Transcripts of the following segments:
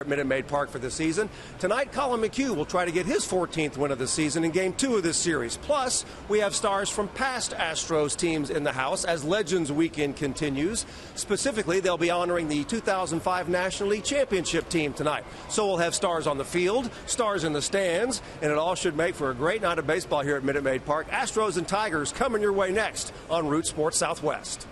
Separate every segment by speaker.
Speaker 1: Minute Maid Park for the season. Tonight, Colin McHugh will try to get his 14th win of the season in Game 2 of this series. Plus, we have stars from past Astros teams in the house as Legends Weekend continues. Specifically, they'll be honoring the 2005 National League Championship team tonight. So we'll have stars on the field, stars in the stands, and it all should make for a great night of baseball here at Minute Maid Park. Astros and Tigers coming your way next on Root Sports Southwest.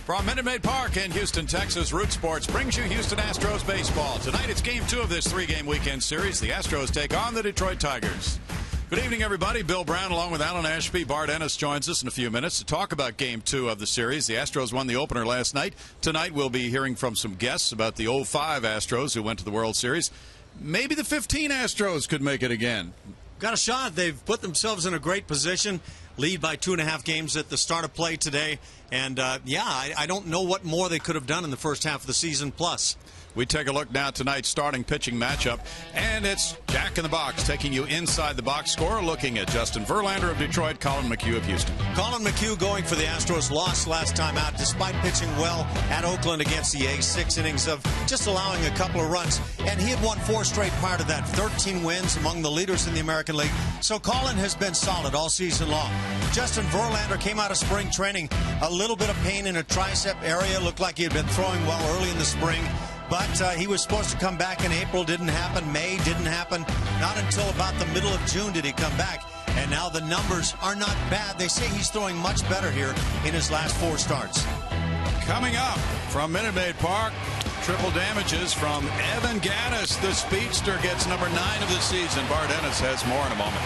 Speaker 2: From Minute Maid Park in Houston, Texas, Root Sports brings you Houston Astros baseball. Tonight it's Game 2 of this three-game weekend series. The Astros take on the Detroit Tigers. Good evening, everybody. Bill Brown along with Alan Ashby. Bart Ennis joins us in a few minutes to talk about Game 2 of the series. The Astros won the opener last night. Tonight we'll be hearing from some guests about the 05 Astros who went to the World Series. Maybe the 15 Astros could make it again.
Speaker 3: Got a shot. They've put themselves in a great position. Lead by 2.5 games at the start of play today. And, I don't know what more they could have done in the first half of the season plus.
Speaker 2: We take a look now at tonight's starting pitching matchup, and it's Jack in the Box taking you inside the box score, looking at Justin Verlander of Detroit, Colin McHugh of Houston.
Speaker 3: Colin McHugh going for the Astros, lost last time out despite pitching well at Oakland against the A's. 6 innings of just allowing a couple of runs, and he had won 4 straight prior to that. 13 wins, among the leaders in the American League. So Colin has been solid all season long. Justin Verlander came out of spring training, a little bit of pain in a tricep area. Looked like he had been throwing well early in the spring. But he was supposed to come back in April. Didn't happen. May didn't happen. Not until about the middle of June did he come back. And now the numbers are not bad. They say he's throwing much better here in his last 4 starts.
Speaker 2: Coming up from Minute Maid Park, triple damages from Evan Gattis. The speedster gets number 9 of the season. Bart Ennis has more in a moment.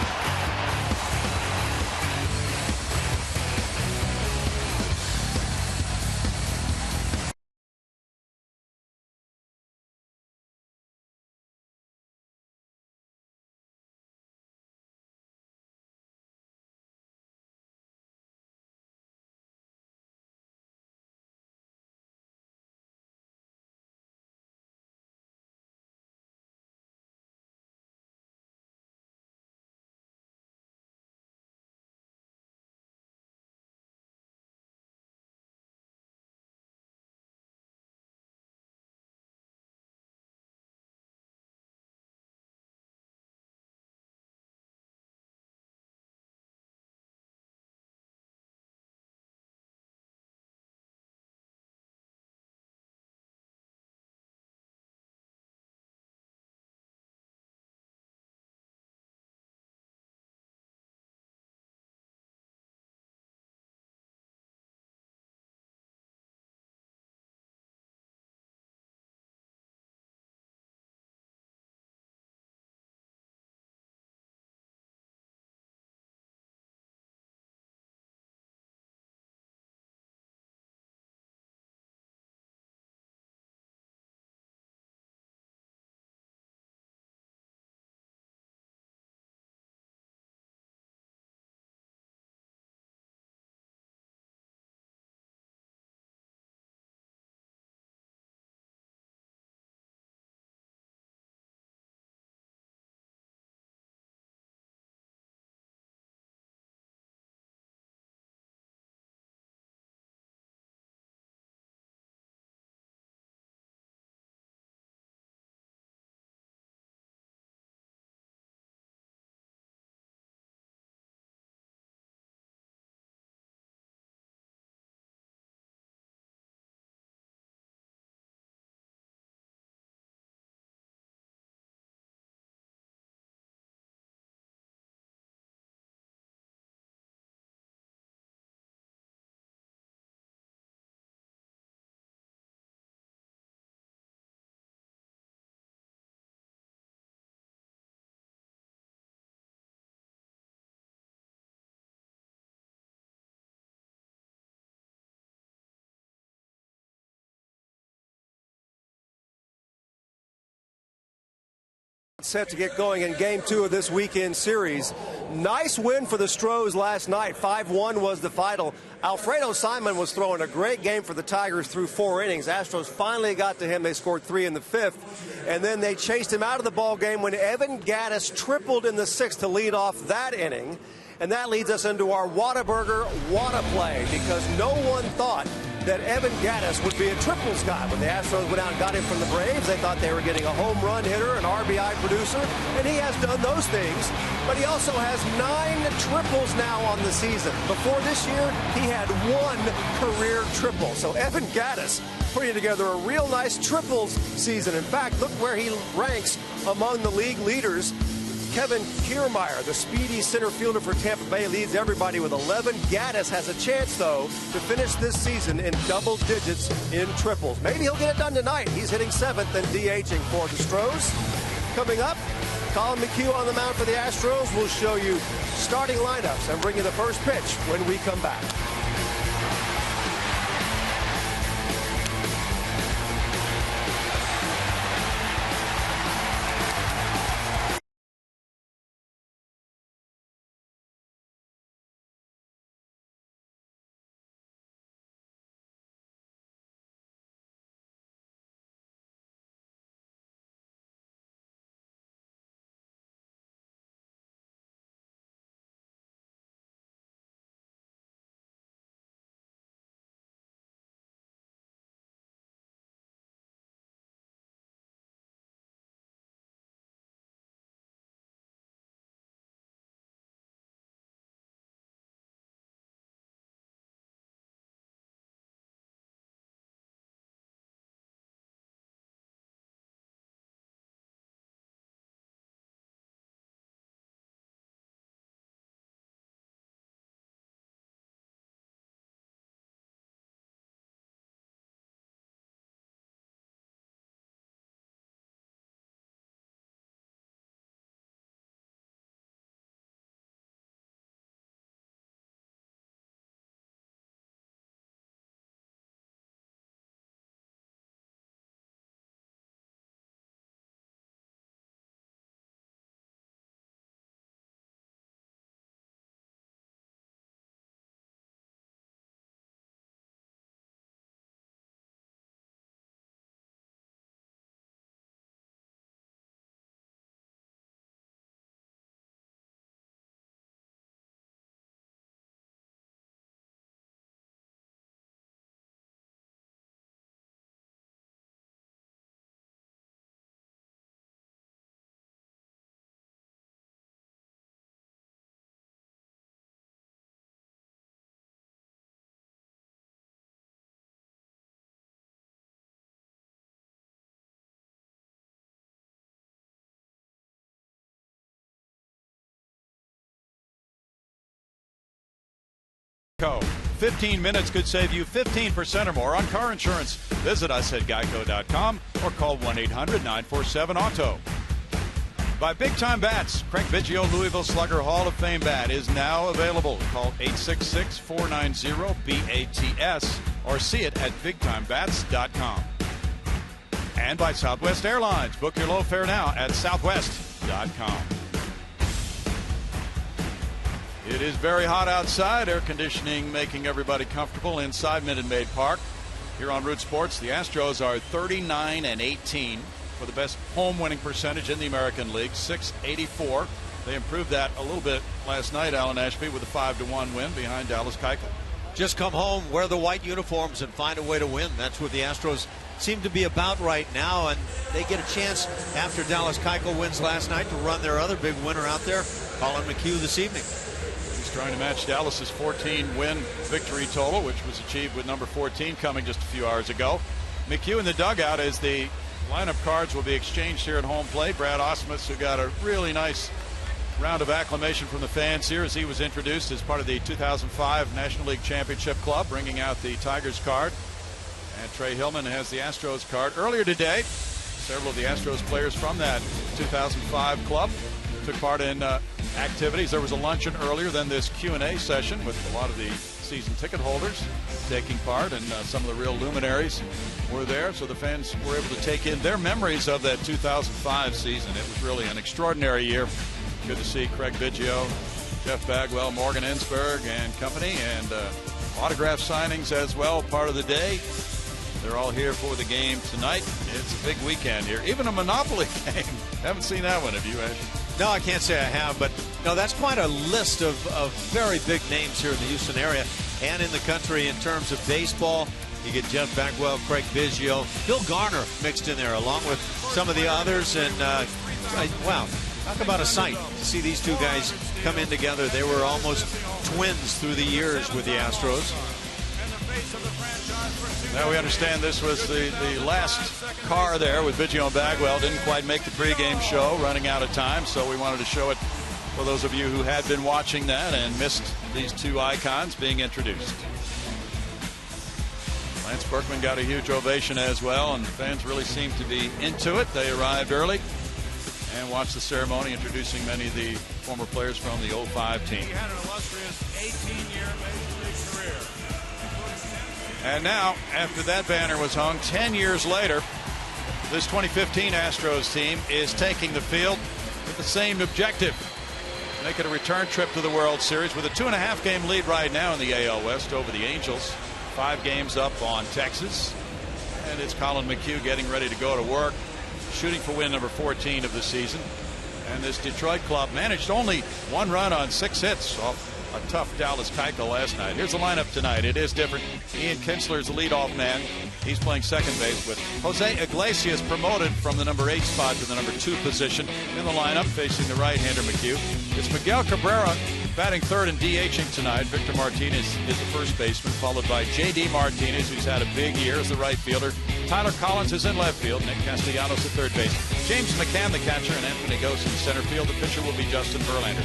Speaker 1: Set to get going in Game 2 of this weekend series. Nice win for the Astros last night. 5-1 was the final. Alfredo Simon was throwing a great game for the Tigers through 4 innings. Astros finally got to him. They scored 3 in the 5th. And then they chased him out of the ball game when Evan Gattis tripled in the 6th to lead off that inning. And that leads us into our Whataburger Whata play, because no one thought that Evan Gattis would be a triples guy. When the Astros went out and got him from the Braves, they thought they were getting a home run hitter, an RBI producer, and he has done those things. But he also has 9 triples now on the season. Before this year, he had 1 career triple. So Evan Gattis putting together a real nice triples season. In fact, look where he ranks among the league leaders. Kevin Kiermaier, the speedy center fielder for Tampa Bay, leads everybody with 11. Gattis has a chance, though, to finish this season in double digits in triples. Maybe he'll get it done tonight. He's hitting 7th and DHing for the Astros. Coming up, Colin McHugh on the mound for the Astros. We'll show you starting lineups and bring you the first pitch when we come back.
Speaker 2: Geico. 15 minutes could save you 15% or more on car insurance. Visit us at geico.com or call 1-800-947-AUTO. By Big Time Bats, Craig Biggio Louisville Slugger Hall of Fame bat is now available. Call 866-490-BATS or see it at bigtimebats.com. And by Southwest Airlines. Book your low fare now at southwest.com. It is very hot outside. Air conditioning making everybody comfortable inside Minute Maid Park. Here on Root Sports, the Astros are 39-18 for the best home winning percentage in the American League, .684. They improved that a little bit last night, Alan Ashby, with a 5-1 win behind Dallas Keuchel.
Speaker 3: Just come home, wear the white uniforms, and find a way to win. That's what the Astros seem to be about right now, and they get a chance after Dallas Keuchel wins last night to run their other big winner out there, Colin McHugh, this evening.
Speaker 2: He's trying to match Dallas's 14-win victory total, which was achieved with number 14 coming just a few hours ago. McHugh in the dugout as the lineup cards will be exchanged here at home plate. Brad Ausmus, who got a really nice round of acclamation from the fans here as he was introduced as part of the 2005 National League Championship Club, bringing out the Tigers card. And Trey Hillman has the Astros card. Earlier today, several of the Astros players from that 2005 club took part in activities. There was a luncheon earlier than this Q&A session with a lot of the season ticket holders taking part, and some of the real luminaries were there, so the fans were able to take in their memories of that 2005 season. It was really an extraordinary year. Good to see Craig Biggio, Jeff Bagwell, Morgan Ensberg, and company, and autograph signings as well, part of the day. They're all here for the game tonight. It's a big weekend here. Even a Monopoly game. Haven't seen that one, have you, Ash?
Speaker 3: No, I can't say I have, but no, that's quite a list of very big names here in the Houston area and in the country in terms of baseball. You get Jeff Bagwell, Craig Biggio, Bill Garner mixed in there along with some of the others. And wow, talk about a sight to see these two guys come in together. They were almost twins through the years with the Astros.
Speaker 2: Now we understand this was the last car there with Biggio and Bagwell. Didn't quite make the pregame show, running out of time, so we wanted to show it for those of you who had been watching that and missed these two icons being introduced. Lance Berkman got a huge ovation as well, and fans really seemed to be into it. They arrived early and watched the ceremony introducing many of the former players from the 05 team.
Speaker 4: He had an illustrious 18-year Major League career.
Speaker 2: And now, after that banner was hung, 10 years later, this 2015 Astros team is taking the field with the same objective: make it a return trip to the World Series with a 2.5-game lead right now in the AL West over the Angels. 5 games up on Texas. And it's Colin McHugh getting ready to go to work, shooting for win number 14 of the season. And this Detroit club managed only 1 run on 6 hits off a tough Dallas Keuchel last night. Here's the lineup tonight. It is different. Ian Kinsler is the leadoff man. He's playing second base, with Jose Iglesias promoted from the number 8 spot to the number 2 position in the lineup, facing the right-hander McHugh. It's Miguel Cabrera batting third and DHing tonight. Victor Martinez is the first baseman, followed by J.D. Martinez, who's had a big year as the right fielder. Tyler Collins is in left field. Nick Castellanos at third base. James McCann, the catcher, and Anthony Gose in center field. The pitcher will be Justin Verlander.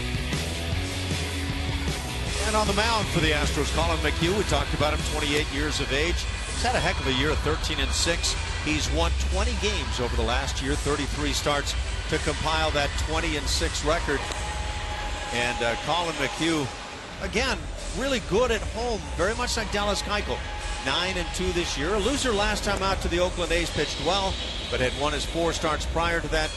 Speaker 3: And on the mound for the Astros, Colin McHugh, we talked about him, 28 years of age. He's had a heck of a year, 13-6. He's won 20 games over the last year, 33 starts to compile that 20-6 record. And Colin McHugh, again, really good at home, very much like Dallas Keuchel. 9-2 this year. A loser last time out to the Oakland A's, pitched well, but had won his 4 starts prior to that.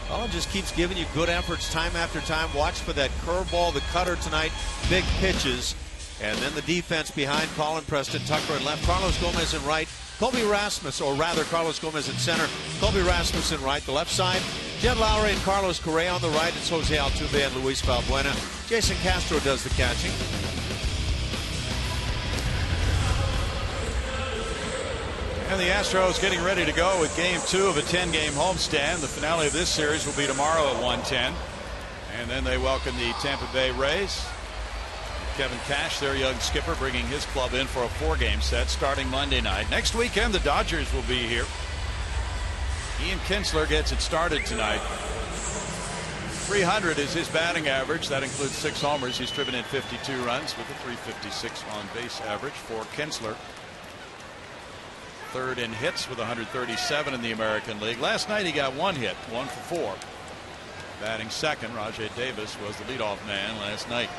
Speaker 3: Colin just keeps giving you good efforts time after time. Watch for that curveball, the cutter tonight, big pitches. And then the defense behind Colin, Preston Tucker in left, Carlos Gomez in right, Colby Rasmus, or rather Carlos Gomez in center, Colby Rasmus in right. The left side, Jed Lowry and Carlos Correa on the right. It's Jose Altuve and Luis Valbuena. Jason Castro does the catching.
Speaker 2: And the Astros getting ready to go with Game 2 of a 10-game homestand. The finale of this series will be tomorrow at 1:10. And then they welcome the Tampa Bay Rays. Kevin Cash, their young skipper, bringing his club in for a 4-game set starting Monday night. Next weekend, the Dodgers will be here. Ian Kinsler gets it started tonight. 300 is his batting average. That includes 6 homers. He's driven in 52 runs with a 356 on base average for Kinsler. Third in hits with 137 in the American League. Last night he got 1 hit, 1 for 4. Batting second, Rajay Davis was the leadoff man last night.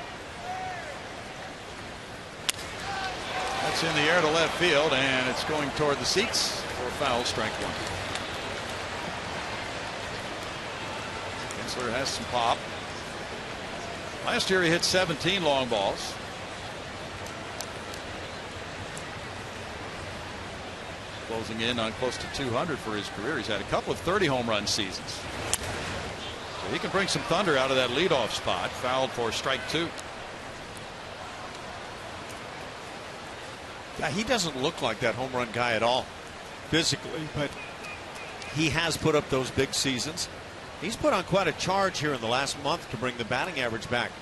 Speaker 2: That's in the air to left field, and it's going toward the seats for foul, strike 1. Kinsler has some pop. Last year he hit 17 long balls. Closing in on close to 200 for his career. He's had a couple of 30 home run seasons. So he can bring some thunder out of that leadoff spot. Fouled for strike 2.
Speaker 3: Yeah, he doesn't look like that home run guy at all physically, but he has put up those big seasons. He's put on quite a charge here in the last month to bring the batting average back.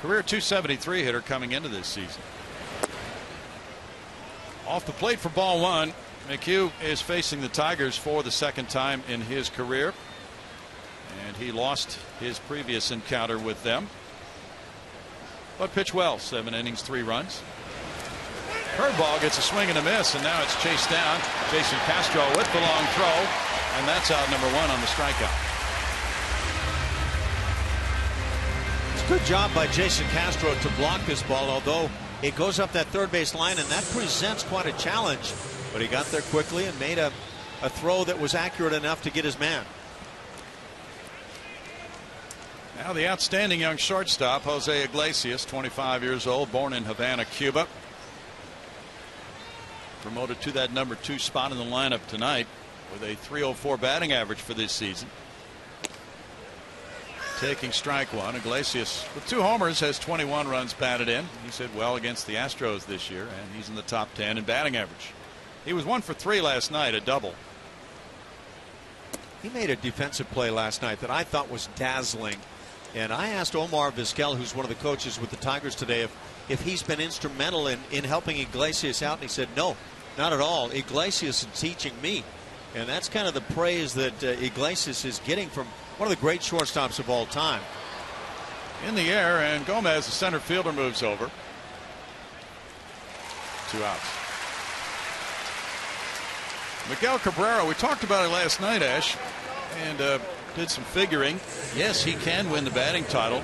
Speaker 2: Career .273 hitter coming into this season. Off the plate for ball 1. McHugh is facing the Tigers for the second time in his career, and he lost his previous encounter with them, but pitched well. 7 innings, 3 runs. Curveball gets a swing and a miss, and now it's chased down. Jason Castro with the long throw, and that's out number 1 on the strikeout.
Speaker 3: Good job by Jason Castro to block this ball, although it goes up that third base line, and that presents quite a challenge. But he got there quickly and made a throw that was accurate enough to get his man.
Speaker 2: Now the outstanding young shortstop, Jose Iglesias, 25 years old, born in Havana, Cuba. Promoted to that number 2 spot in the lineup tonight with a .304 batting average for this season. Taking strike one. Iglesias with 2 homers has 21 runs batted in. He's hit well against the Astros this year, and he's in the top 10 in batting average. He was 1 for 3 last night, a double.
Speaker 3: He made a defensive play last night that I thought was dazzling. And I asked Omar Vizquel, who's one of the coaches with the Tigers today, if he's been instrumental in helping Iglesias out. And he said, no, not at all. Iglesias is teaching me. And that's kind of the praise that Iglesias is getting from one of the great shortstops of all time.
Speaker 2: In the air, and Gomez, the center fielder, moves over. 2 outs. Miguel Cabrera, we talked about it last night, Ash, and did some figuring. Yes, he can win the batting title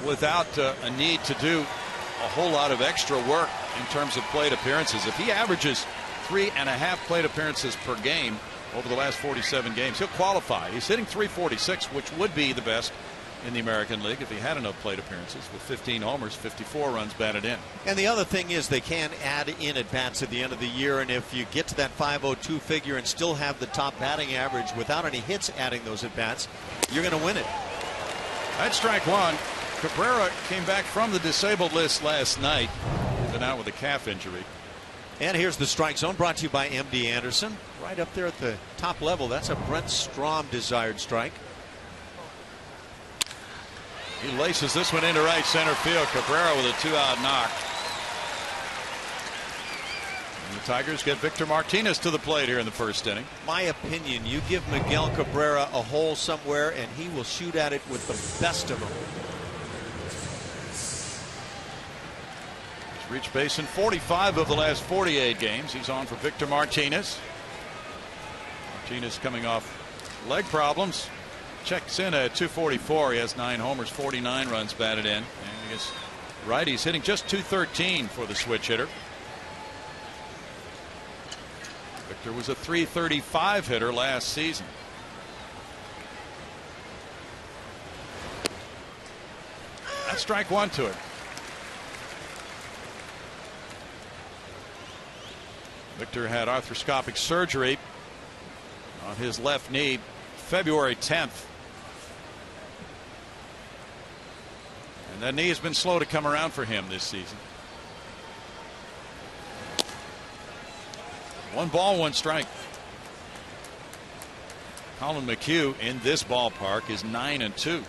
Speaker 2: without a need to do a whole lot of extra work in terms of plate appearances. If he averages 3.5 plate appearances per game over the last 47 games, he'll qualify. He's hitting .346, which would be the best in the American League if he had enough plate appearances, with 15 homers, 54 runs batted in.
Speaker 3: And the other thing is they can add in at bats at the end of the year, and if you get to that .502 figure and still have the top batting average without any hits adding those at bats, you're going to win it.
Speaker 2: That's strike one. Cabrera came back from the disabled list last night. He's been out with a calf injury.
Speaker 3: And here's the strike zone, brought to you by M.D. Anderson. Right up there at the top level. That's a Brent Strom desired strike.
Speaker 2: He laces this one into right center field. Cabrera with a 2-out knock. And the Tigers get Victor Martinez to the plate here in the first inning.
Speaker 3: My opinion, you give Miguel Cabrera a hole somewhere and he will shoot at it with the best of them.
Speaker 2: He's reached base in 45 of the last 48 games. He's on for Victor Martinez. Martinez coming off leg problems. Checks in at .244. He has 9 homers, 49 runs batted in. And I guess righty's hitting just .213 for the switch hitter. Victor was a .335 hitter last season. That's strike one to it. Victor had arthroscopic surgery on his left knee February 10th. And that knee has been slow to come around for him this season. 1 ball, 1 strike. Colin McHugh in this ballpark is 9-2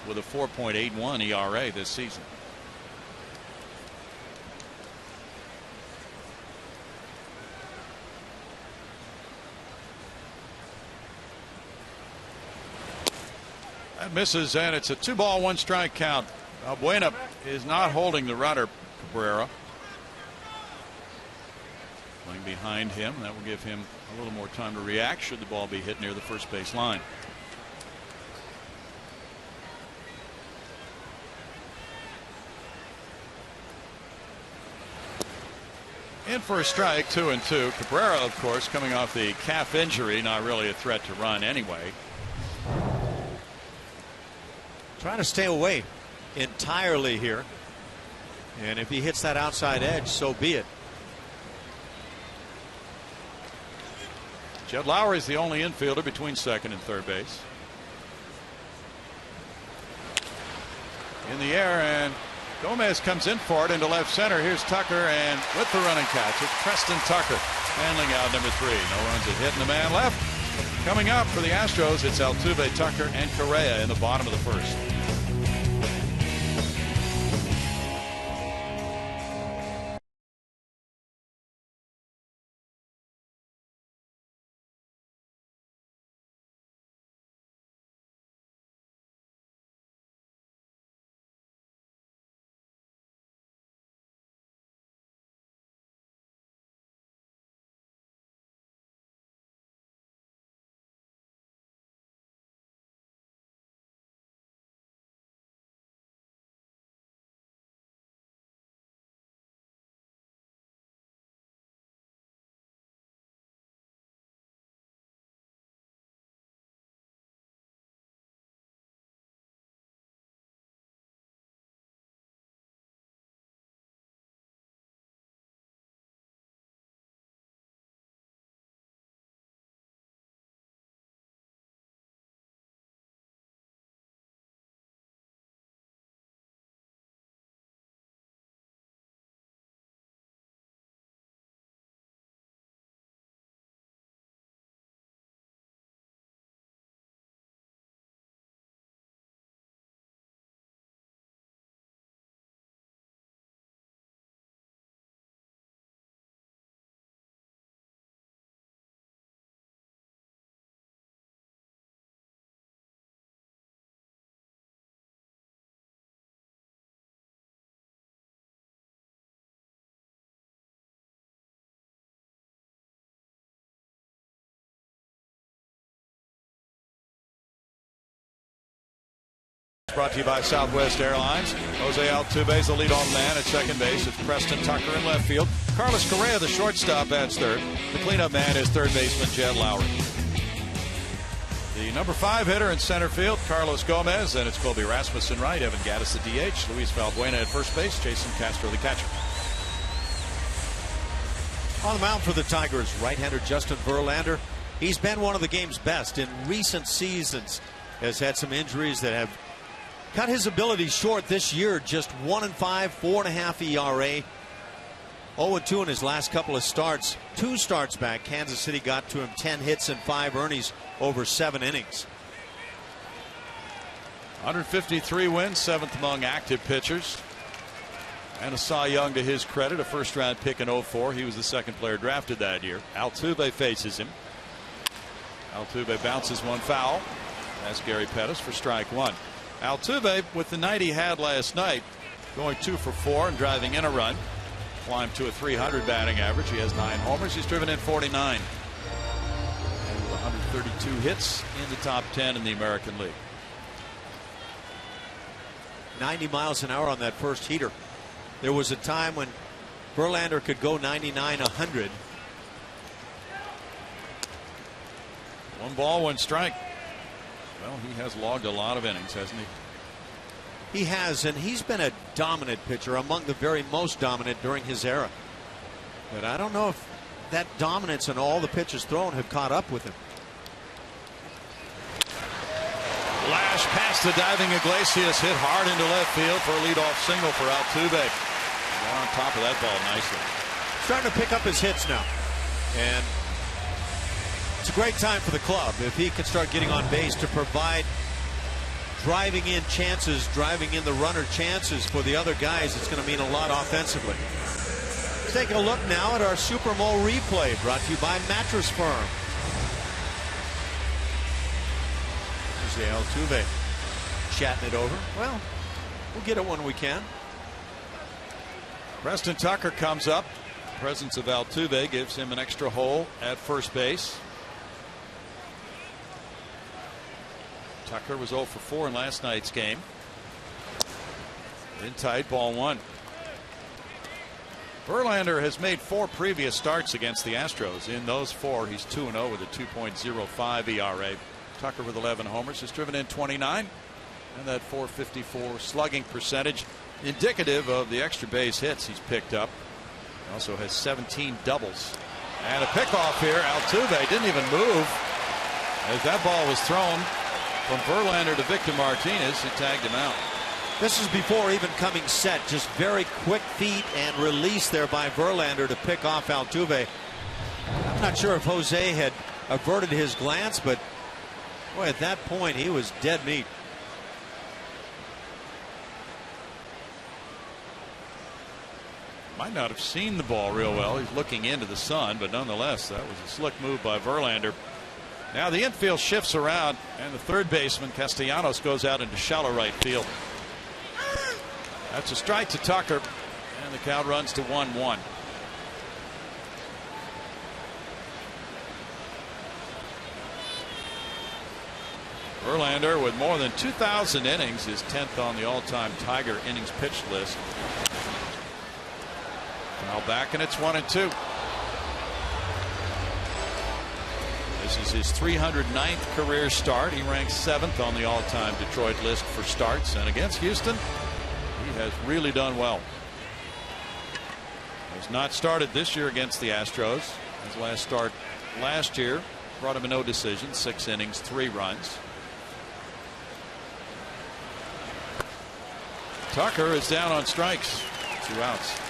Speaker 2: with a 4.81 ERA this season. That misses, and it's a 2 ball, 1 strike count. Buena is not holding the runner, Cabrera. Playing behind him. That will give him a little more time to react should the ball be hit near the first base line. In for a strike, 2-2. Cabrera, of course, coming off the calf injury, not really a threat to run anyway.
Speaker 3: Trying to stay away entirely here. And if he hits that outside edge, so be it.
Speaker 2: Jed Lowry is the only infielder between second and third base. In the air, and Gomez comes in for it into left center. Here's Tucker, and with the running catch, it's Preston Tucker handling out number 3. No runs are hitting the man left. Coming up for the Astros, it's Altuve, Tucker, and Correa in the bottom of the first. brought to you by Southwest Airlines. Jose Altuve is the leadoff man at second base. It's Preston Tucker in left field. Carlos Correa, the shortstop, bats third. The cleanup man is third baseman Jed Lowry. The number 5 hitter in center field, Carlos Gomez, and it's Colby Rasmussen right, Evan Gattis the DH, Luis Valbuena at first base, Jason Castro the catcher.
Speaker 3: On the mound for the Tigers, right-hander Justin Verlander. He's been one of the game's best in recent seasons. Has had some injuries that have cut his ability short this year. Just 1-5, 4.5 ERA. 0-2 in his last couple of starts. 2 starts back, Kansas City got to him 10 hits and 5 earnings over 7 innings.
Speaker 2: 153 wins, 7th among active pitchers. And a Cy Young to his credit, a first-round pick in 04. He was the second player drafted that year. Altuve faces him. Altuve bounces one foul. That's Gary Pettis for strike 1. Altuve, with the night he had last night, going 2 for 4 and driving in a run. Climbed to a .300 batting average. He has 9 homers. He's driven in 49. And with 132 hits in the top 10 in the American League.
Speaker 3: 90 miles an hour on that first heater. There was a time when Verlander could go 99, 100.
Speaker 2: 1 ball, 1 strike. Well, he has logged a lot of innings, hasn't he?
Speaker 3: He has, and he's been a dominant pitcher, among the very most dominant during his era. But I don't know if that dominance and all the pitches thrown have caught up with him.
Speaker 2: Lash past the diving Iglesias, hit hard into left field for a leadoff single for Altuve. On top of that ball nicely.
Speaker 3: Starting to pick up his hits now. And it's a great time for the club if he can start getting on base to provide driving in chances, driving in the runner chances for the other guys. It's going to mean a lot offensively. Let's take a look now at our Super Bowl replay brought to you by Mattress Firm. Jose Altuve chatting it over. Well, we'll get it when we can.
Speaker 2: Preston Tucker comes up. The presence of Altuve gives him an extra hole at first base. Tucker was 0 for 4 in last night's game. In tight, ball 1. Verlander has made 4 previous starts against the Astros. In those 4, he's 2-0 with a 2.05 ERA. Tucker with 11 homers has driven in 29. And that .454 slugging percentage, indicative of the extra base hits he's picked up. He also has 17 doubles. And a pickoff here. Altuve didn't even move as that ball was thrown from Verlander to Victor Martinez. He tagged him out.
Speaker 3: This is before even coming set. Just very quick feet and release there by Verlander to pick off Altuve. I'm not sure if Jose had averted his glance, but boy, at that point he was dead meat.
Speaker 2: Might not have seen the ball real well. He's looking into the sun, but nonetheless, that was a slick move by Verlander. Now the infield shifts around, and the third baseman, Castellanos, goes out into shallow right field. That's a strike to Tucker, and the count runs to 1-1. Verlander, with more than 2,000 innings, is 10th on the all-time Tiger innings pitched list. Now back, and it's 1-2. This is his 309th career start. He ranks 7th on the all-time Detroit list for starts, and against Houston, he has really done well. Has not started this year against the Astros. His last start last year brought him a no decision, 6 innings, 3 runs. Tucker is down on strikes, 2 outs.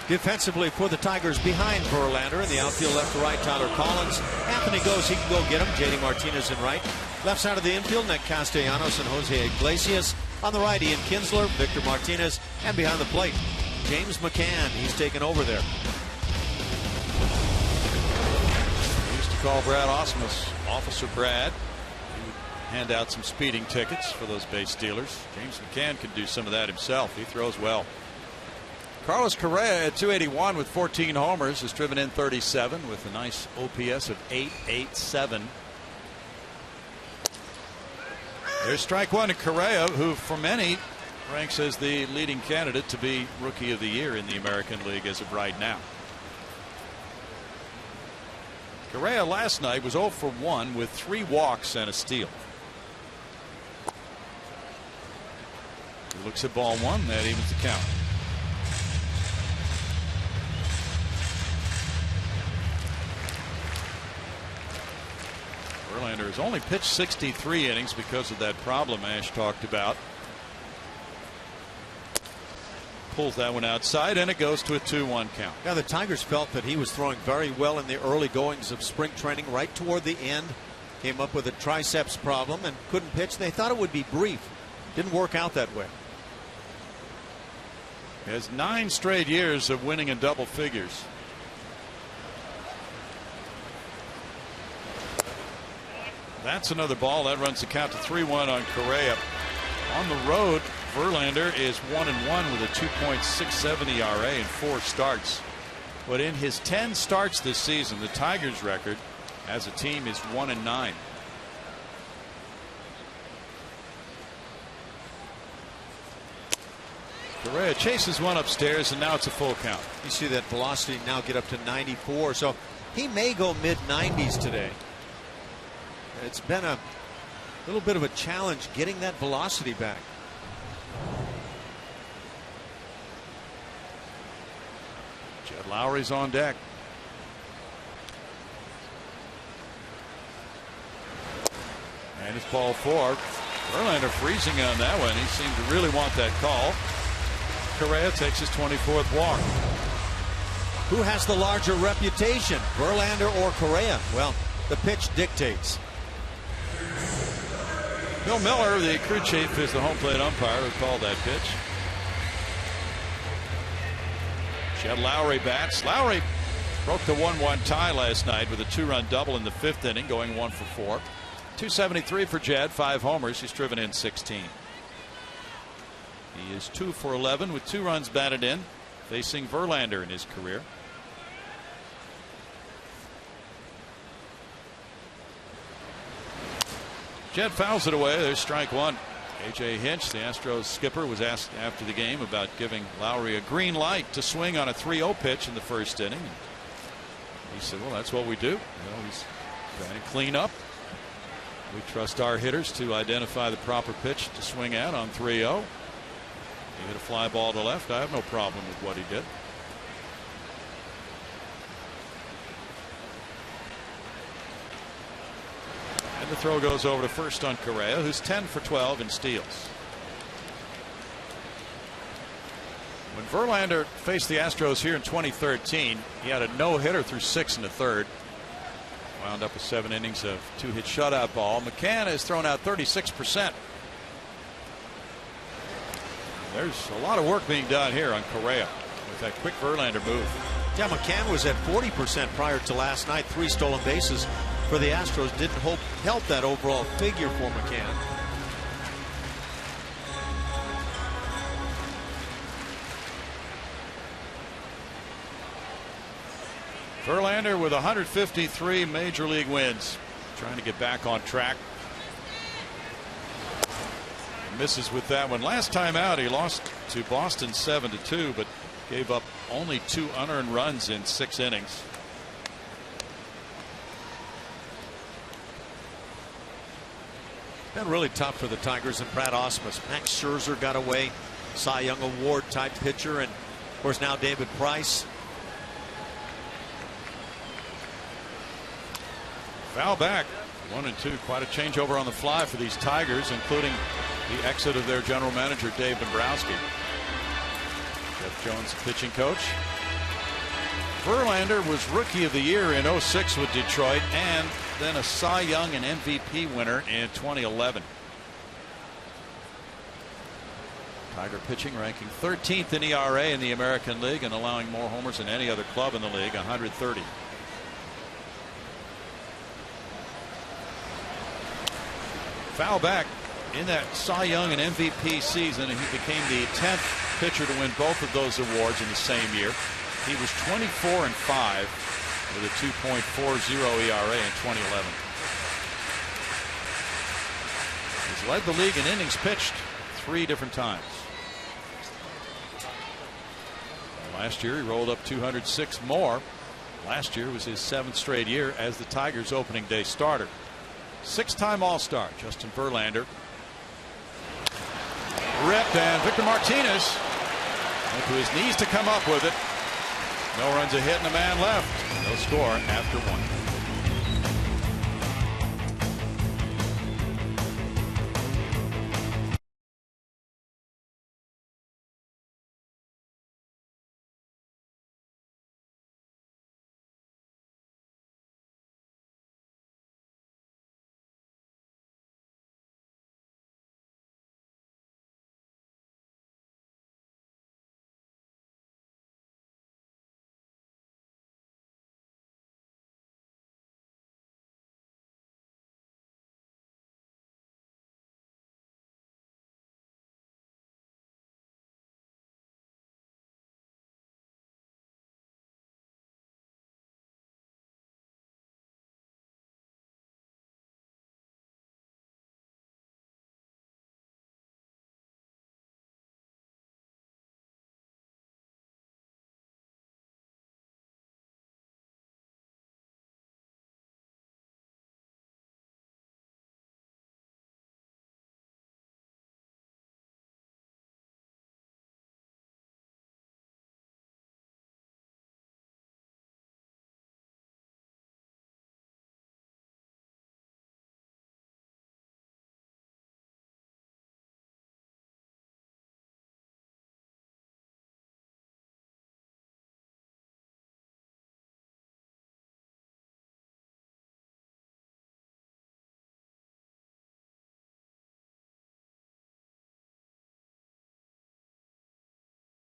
Speaker 3: Defensively for the Tigers behind Verlander in the outfield, left to right, Tyler Collins. Anthony goes, he can go get him. JD Martinez in right. Left side of the infield, Nick Castellanos and Jose Iglesias. On the right, Ian Kinsler, Victor Martinez, and behind the plate, James McCann. He's taken over there.
Speaker 2: We used to call Brad Osmus Officer Brad. He would hand out some speeding tickets for those base stealers. James McCann could do some of that himself. He throws well. Carlos Correa at 281 with 14 homers has driven in 37 with a nice OPS of 887. There's strike one to Correa, who for many ranks as the leading candidate to be Rookie of the Year in the American League as of right now. Correa last night was 0 for 1 with 3 walks and a steal. He looks at ball one. That evens the count. Verlander has only pitched 63 innings because of that problem Ash talked about. Pulls that one outside, and it goes to a 2-1 count.
Speaker 3: Yeah, the Tigers felt that he was throwing very well in the early goings of spring training. Right toward the end, came up with a triceps problem and couldn't pitch. They thought it would be brief. Didn't work out that way.
Speaker 2: He has 9 straight years of winning in double figures. That's another ball. That runs the count to 3-1 on Correa. On the road, Verlander is 1-1 with a 2.67 ERA in 4 starts. But in his 10 starts this season, the Tigers' record as a team is 1-9. Correa chases one upstairs, and now it's a full count.
Speaker 3: You see that velocity now get up to 94, so he may go mid-90s today. It's been a little bit of a challenge getting that velocity back.
Speaker 2: Jed Lowry's on deck. And it's ball 4. Verlander freezing on that one. He seemed to really want that call. Correa takes his 24th walk.
Speaker 3: Who has the larger reputation, Verlander or Correa? Well, the pitch dictates.
Speaker 2: Bill Miller, the crew chief, is the home plate umpire who called that pitch. Jed Lowry bats. Lowry broke the 1-1 tie last night with a 2-run double in the 5th inning, going 1 for 4. 273 for Jed, 5 homers. He's driven in 16. He is 2 for 11 with 2 runs batted in, facing Verlander in his career. Jed fouls it away. There's strike one. A.J. Hinch, the Astros skipper, was asked after the game about giving Lowry a green light to swing on a 3-0 pitch in the 1st inning. He said, well, that's what we do. You know, he's trying to clean up. We trust our hitters to identify the proper pitch to swing at on 3-0. He hit a fly ball to left. I have no problem with what he did. And the throw goes over to first on Correa, who's 10 for 12 in steals. When Verlander faced the Astros here in 2013, he had a no-hitter through 6 1/3. Wound up with 7 innings of 2-hit shutout ball. McCann has thrown out 36%. There's a lot of work being done here on Correa with that quick Verlander move.
Speaker 3: Yeah, McCann was at 40% prior to last night. 3 stolen bases for the Astros didn't help that overall figure for McCann.
Speaker 2: Verlander with 153 major league wins, trying to get back on track. Misses with that one. Last time out, he lost to Boston 7-2, but gave up only 2 unearned runs in 6 innings.
Speaker 3: Been really tough for the Tigers and Brad Ausmus. Max Scherzer got away, Cy Young Award type pitcher, and of course now David Price.
Speaker 2: Foul back, 1-2. Quite a changeover on the fly for these Tigers, including the exit of their general manager Dave Dombrowski. Jeff Jones, pitching coach. Verlander was Rookie of the Year in 06 with Detroit, and then a Cy Young and MVP winner in 2011. Tiger pitching ranking 13th in ERA in the American League and allowing more homers than any other club in the league, 130. Foul back. In that Cy Young and MVP season, he became the 10th pitcher to win both of those awards in the same year. He was 24-5 with a 2.40 ERA in 2011. He's led the league in innings pitched 3 different times. Last year he rolled up 206 more. Last year was his 7th straight year as the Tigers opening day starter. 6-time All-Star Justin Verlander. Ripped, and Victor Martinez went to his knees to come up with it. No runs, a hit, and a man left. No score after 1.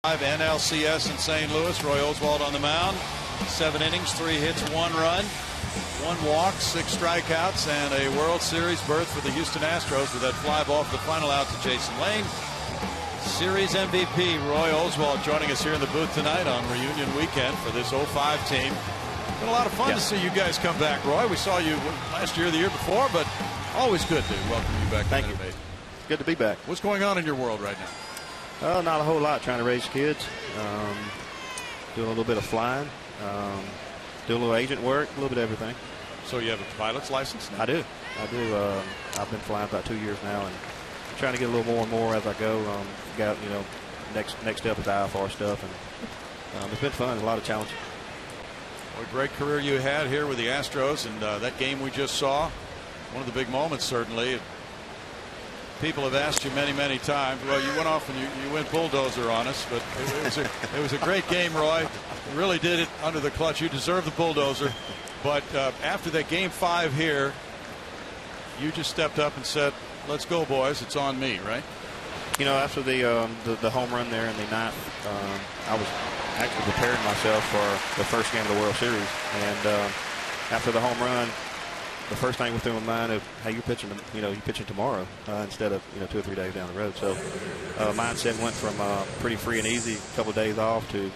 Speaker 2: NLCS in St. Louis. Roy Oswalt on the mound. 7 innings, 3 hits, 1 run, 1 walk, 6 strikeouts, and a World Series berth for the Houston Astros with that fly ball for the final out to Jason Lane. Series MVP Roy Oswalt joining us here in the booth tonight on reunion weekend for this 05 team. It's been a lot of fun to see you guys come back, Roy. We saw you last year, the year before, but always good to welcome you back.
Speaker 5: Thank you. It's good to be back.
Speaker 2: What's going on in your world right now?
Speaker 5: Not a whole lot. Trying to raise kids, doing a little bit of flying, doing a little agent work, a little bit of everything.
Speaker 2: So you have a pilot's license now?
Speaker 5: I do. I've been flying about 2 years now, and trying to get a little more and more as I go. Got next step is the IFR stuff, and it's been fun. A lot of challenge.
Speaker 2: What a great career you had here with the Astros, and that game we just saw, one of the big moments certainly. People have asked you many times. Well, you went off and you went bulldozer on us, but it was a great game, Roy. You really did it under the clutch. You deserve the bulldozer. But after that game 5 here, you just stepped up and said, "Let's go, boys. It's on me." Right?
Speaker 5: After the home run there in the 9th, I was actually preparing myself for the first game of the World Series, and after the home run, the first thing went through my mind of, hey, you're pitching, you're pitching tomorrow instead of 2 or 3 days down the road. So mindset went from pretty free and easy, a couple of days off, to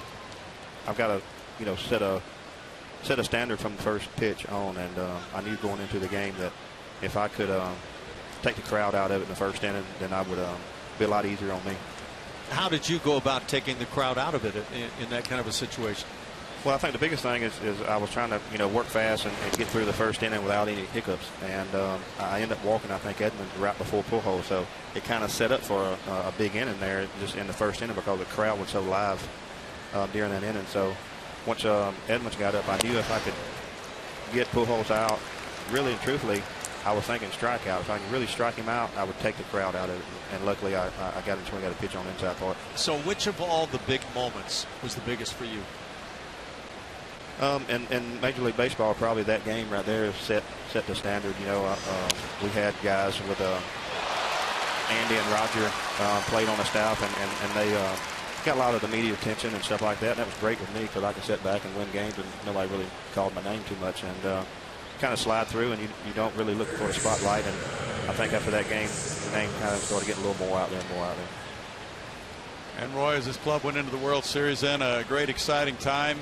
Speaker 5: I've got to set a standard from the first pitch on, and I knew going into the game that if I could take the crowd out of it in the first inning, then I would be a lot easier on me.
Speaker 3: How did you go about taking the crowd out of it in that kind of a situation?
Speaker 5: Well, I think the biggest thing is I was trying to work fast and get through the first inning without any hiccups, and I ended up walking, I think, Edmund right before Pujols, so it kind of set up for a big inning there just in the first inning because the crowd was so live during that inning. So once Edmonds got up, I knew if I could get Pujols out, really and truthfully, I was thinking strikeout. If I could really strike him out, I would take the crowd out of it, and luckily I got him swing at a pitch on the inside part.
Speaker 3: So which of all the big moments was the biggest for you?
Speaker 5: In Major League Baseball, probably that game right there set the standard. We had guys with Andy and Roger played on the staff, and they got a lot of the media attention and stuff like that. And that was great with me because I could sit back and win games, and nobody really called my name too much, and kind of slide through, and you don't really look for the spotlight. And I think after that game, the name kind of started getting a little more out there and more out there.
Speaker 2: And Roy, as this club went into the World Series, then a great, exciting time.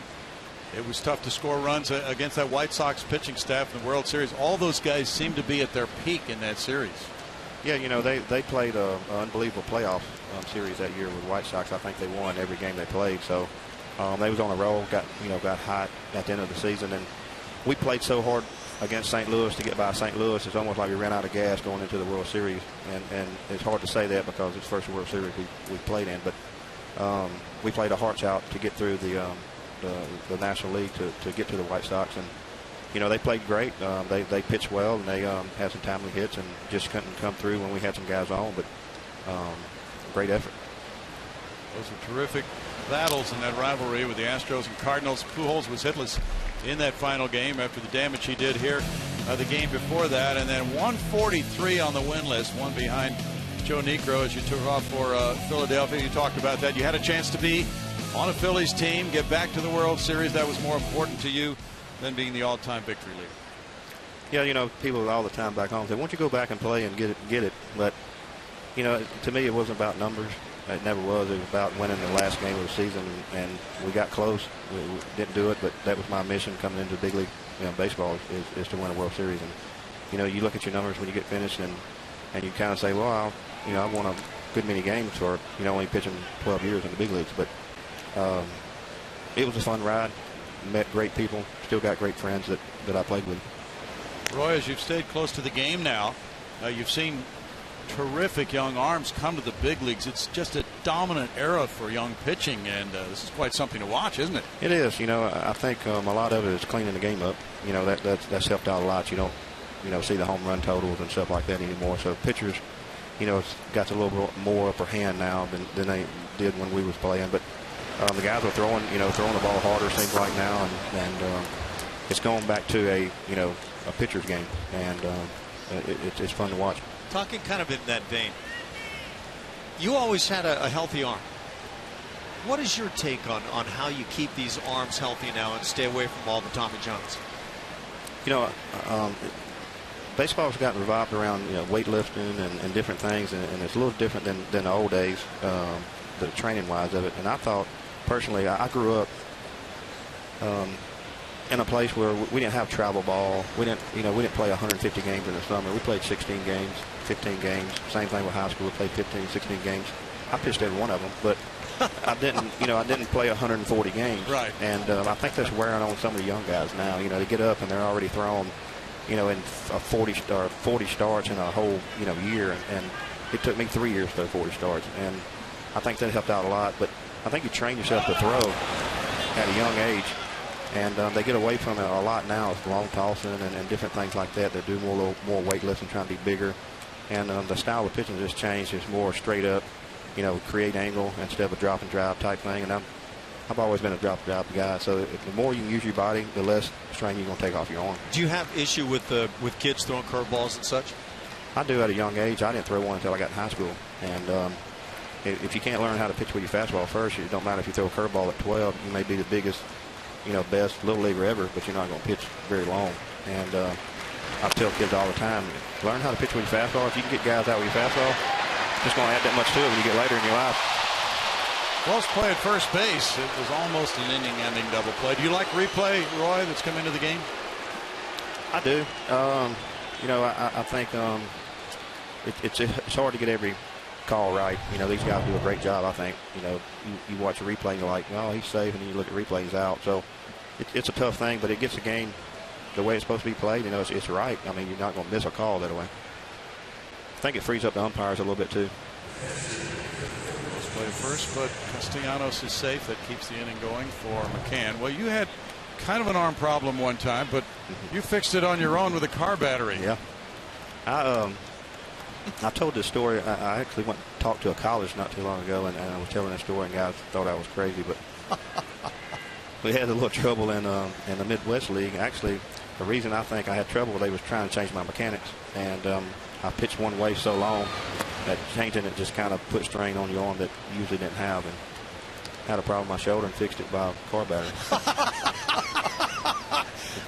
Speaker 2: It was tough to score runs against that White Sox pitching staff in the World Series. All those guys seemed to be at their peak in that series.
Speaker 5: Yeah, you know, they played an unbelievable playoff series that year with White Sox. I think they won every game they played. So they was on a roll, got hot at the end of the season, and we played so hard against St. Louis to get by St. Louis. It's almost like we ran out of gas going into the World Series, and it's hard to say that because it's the first World Series we played in. But we played our hearts out to get through the National League to get to the White Sox, and you know, they played great. They pitched well, and they had some timely hits, and just couldn't come through when we had some guys on. But great effort.
Speaker 2: Those were terrific battles in that rivalry with the Astros and Cardinals. Pujols was hitless in that final game after the damage he did here the game before that, and then 143 on the win list, one behind Joe Niekro as you took off for Philadelphia. You talked about that. You had a chance to be on a Phillies team, get back to the World Series. That was more important to you than being the all-time victory leader.
Speaker 5: Yeah, you know, people all the time back home say, "Why don't you go back and play and get it?" But you know, to me, it wasn't about numbers. It never was. It was about winning the last game of the season, and we got close. We didn't do it, but that was my mission coming into big league baseball is to win a World Series. And you know, you look at your numbers when you get finished, and you kind of say, "Well, I've won a good many games for only pitching 12 years in the big leagues." But it was a fun ride. Met great people. Still got great friends that I played with.
Speaker 2: Roy, as you've stayed close to the game now, you've seen terrific young arms come to the big leagues. It's just a dominant era for young pitching, and this is quite something to watch, isn't it? It
Speaker 5: is. You know, I think a lot of it is cleaning the game up. You know, that's helped out a lot. You don't see the home run totals and stuff like that anymore. So pitchers, it's got a little bit more upper hand now than they did when we was playing. But the guys are throwing the ball harder, seems like now, and it's going back to a pitcher's game, and it's fun to watch.
Speaker 3: Talking kind of in that vein, you always had a healthy arm. What is your take on how you keep these arms healthy now and stay away from all the Tommy Johns?
Speaker 5: Baseball's gotten revolved around weightlifting and different things, and it's a little different than the old days, the training wise of it. And I thought personally, I grew up in a place where we didn't have travel ball. We didn't play 150 games in the summer. We played 16 games, 15 games. Same thing with high school. We played 15, 16 games. I pitched every one of them, but I didn't play 140 games.
Speaker 2: Right.
Speaker 5: And I think that's wearing on some of the young guys now. They get up and they're already throwing, in a 40 starts in a whole year, and it took me 3 years to throw 40 starts, and I think that helped out a lot. But I think you train yourself to throw at a young age. And they get away from it a lot now with long tossing and different things like that. They do more weightlifting, trying to be bigger. And the style of pitching just changed. It's more straight up, create angle instead of a drop and drive type thing. And I've always been a drop and drive guy. So the more you can use your body, the less strain you're going to take off your arm.
Speaker 3: Do you have issue with kids throwing curveballs and such?
Speaker 5: I do at a young age. I didn't throw one until I got in high school. And if you can't learn how to pitch with your fastball first, it don't matter if you throw a curveball at 12. You may be the biggest, best little leaguer ever, but you're not going to pitch very long. And I tell kids all the time, learn how to pitch with your fastball. If you can get guys out with your fastball, it's just going to add that much to it when you get later in your life.
Speaker 2: Close play at first base. It was almost an inning-ending double play. Do you like replay, Roy, that's come into the game?
Speaker 5: I do. I think it's hard to get every call right. These guys do a great job, I think. You watch a replay and you're like, oh, he's safe, and then you look at replay, he's out. So it's a tough thing, but it gets the game the way it's supposed to be played. It's right. I mean, you're not going to miss a call that way. I think it frees up the umpires a little bit too.
Speaker 2: Let's play first, but Castellanos is safe. That keeps the inning going for McCann. Well, you had kind of an arm problem one time, but you fixed it on your own with a car battery.
Speaker 5: Yeah. I told this story. I actually went and talked to a college not too long ago, and I was telling that story, and guys thought I was crazy, but we had a little trouble in the Midwest League. Actually, the reason I think I had trouble, they was trying to change my mechanics, and I pitched one way so long that changing it just kind of put strain on your arm that you usually didn't have, and had a problem with my shoulder and fixed it by a car battery.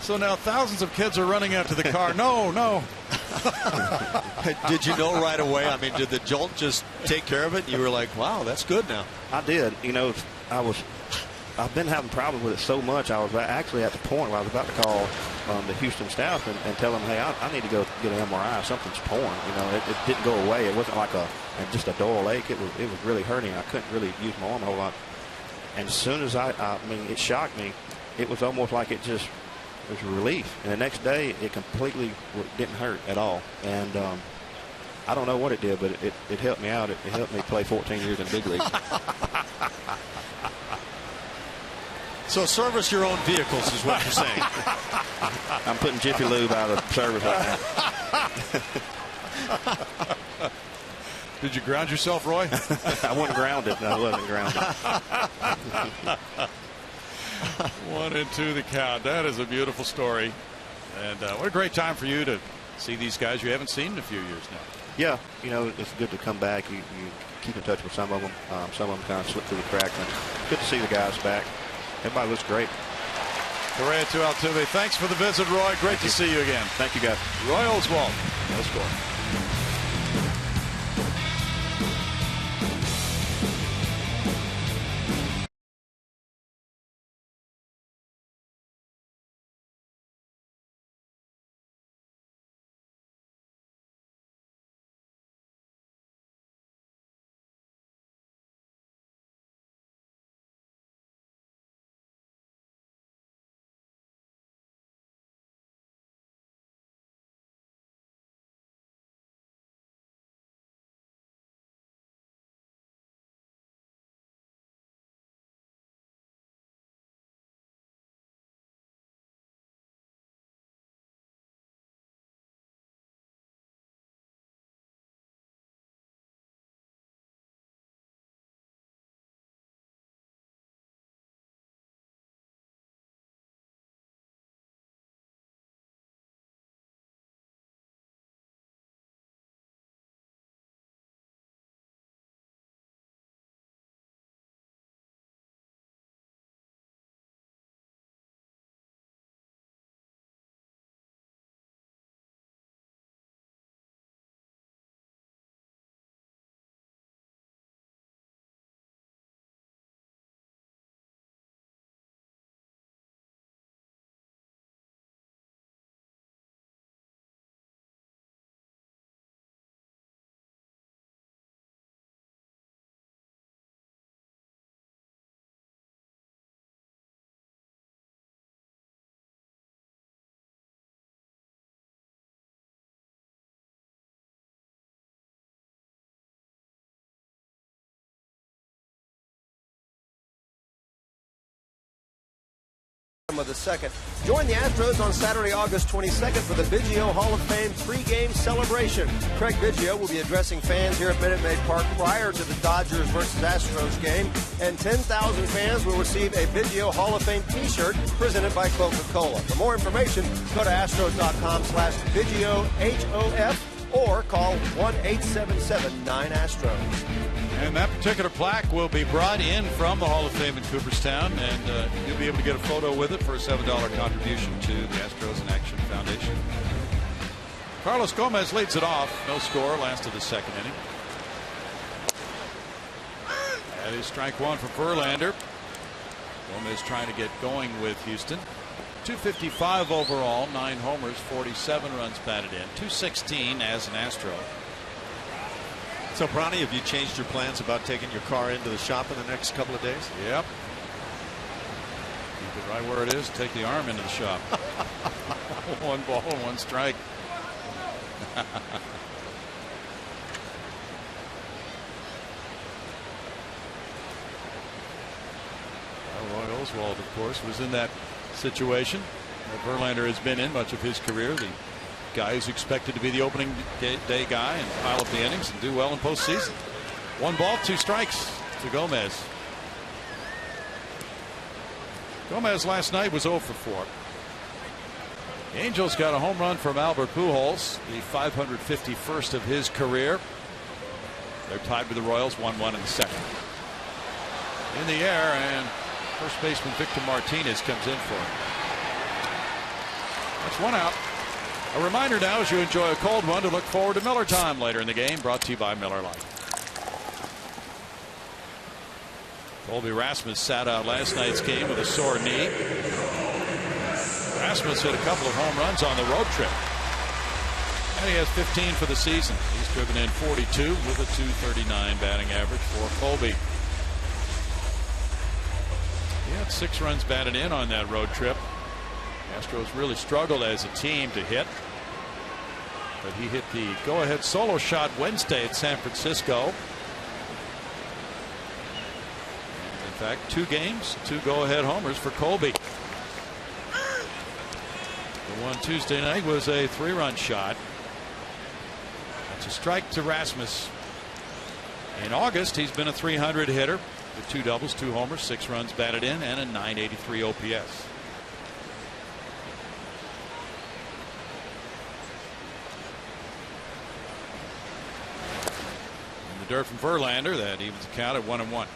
Speaker 2: So now thousands of kids are running out to the car. No.
Speaker 3: Did you know right away? I mean, did the jolt just take care of it? You were like, wow, that's good now.
Speaker 5: I did. I've been having problems with it so much. I was actually at the point where I was about to call the Houston staff and tell them, hey, I need to go get an MRI. Something's torn. You know, it didn't go away. It wasn't like just a dull ache. It was really hurting. I couldn't really use my arm a whole lot. And as soon as I mean, it shocked me. It was almost like it was a relief. And the next day, it completely didn't hurt at all. And I don't know what it did, but it helped me out. It helped me play 14 years in big league.
Speaker 3: So service your own vehicles is what you're saying.
Speaker 5: I'm putting Jiffy Lube out of service right now.
Speaker 2: Did you ground yourself, Roy?
Speaker 5: I wasn't grounded. I wasn't grounded.
Speaker 2: 1-2 the count. That is a beautiful story. And what a great time for you to see these guys you haven't seen in a few years now.
Speaker 5: Yeah, you know, it's good to come back. You keep in touch with some of them. Some of them kind of slip through the cracks. And it's good to see the guys back. Everybody looks great.
Speaker 2: Correa to Altuve. Thanks for the visit, Roy. Great to see you again.
Speaker 5: Thank you, guys.
Speaker 2: Roy Oswalt. No score.
Speaker 1: Of the second. Join the Astros on Saturday, August 22nd for the Biggio Hall of Fame pregame celebration. Craig Biggio will be addressing fans here at Minute Maid Park prior to the Dodgers versus Astros game, and 10,000 fans will receive a Biggio Hall of Fame t-shirt presented by Coca-Cola. For more information, go to astros.com/Biggio HOF or call 1-877-9-ASTROS.
Speaker 2: And that particular plaque will be brought in from the Hall of Fame in Cooperstown, and you'll be able to get a photo with it for a $7 contribution to the Astros in Action Foundation. Carlos Gomez leads it off. No score, last of the second inning. That is strike one for Verlander. Gomez trying to get going with Houston. 255 overall, 9 homers, 47 runs batted in, 216 as an Astro.
Speaker 3: So, Bronny, have you changed your plans about taking your car into the shop in the next couple of days?
Speaker 2: Yep. Keep it right where it is. Take the arm into the shop. 1 ball, 1 strike. Roy Oswalt, of course, was in that situation that Verlander has been in much of his career. The guy who's expected to be the opening day guy and pile up the innings and do well in postseason. 1 ball, 2 strikes to Gomez. Gomez last night was 0 for 4. The Angels got a home run from Albert Pujols, the 551st of his career. They're tied with the Royals, 1-1 in the second. In the air, and first baseman Victor Martinez comes in for him. That's 1 out. A reminder now, as you enjoy a cold one, to look forward to Miller Time later in the game, brought to you by Miller Lite. Colby Rasmus sat out last night's game with a sore knee. Rasmus hit a couple of home runs on the road trip. And he has 15 for the season. He's driven in 42 with a .239 batting average for Colby. He had 6 runs batted in on that road trip. Astros really struggled as a team to hit. But he hit the go-ahead solo shot Wednesday at San Francisco. And in fact, 2 games, 2 go-ahead homers for Colby. The one Tuesday night was a 3-run shot. That's a strike to Rasmus. In August, he's been a .300 hitter with 2 doubles, 2 homers, 6 runs batted in, and a .983 OPS. Dirt from Verlander. That evens the count at 1-1.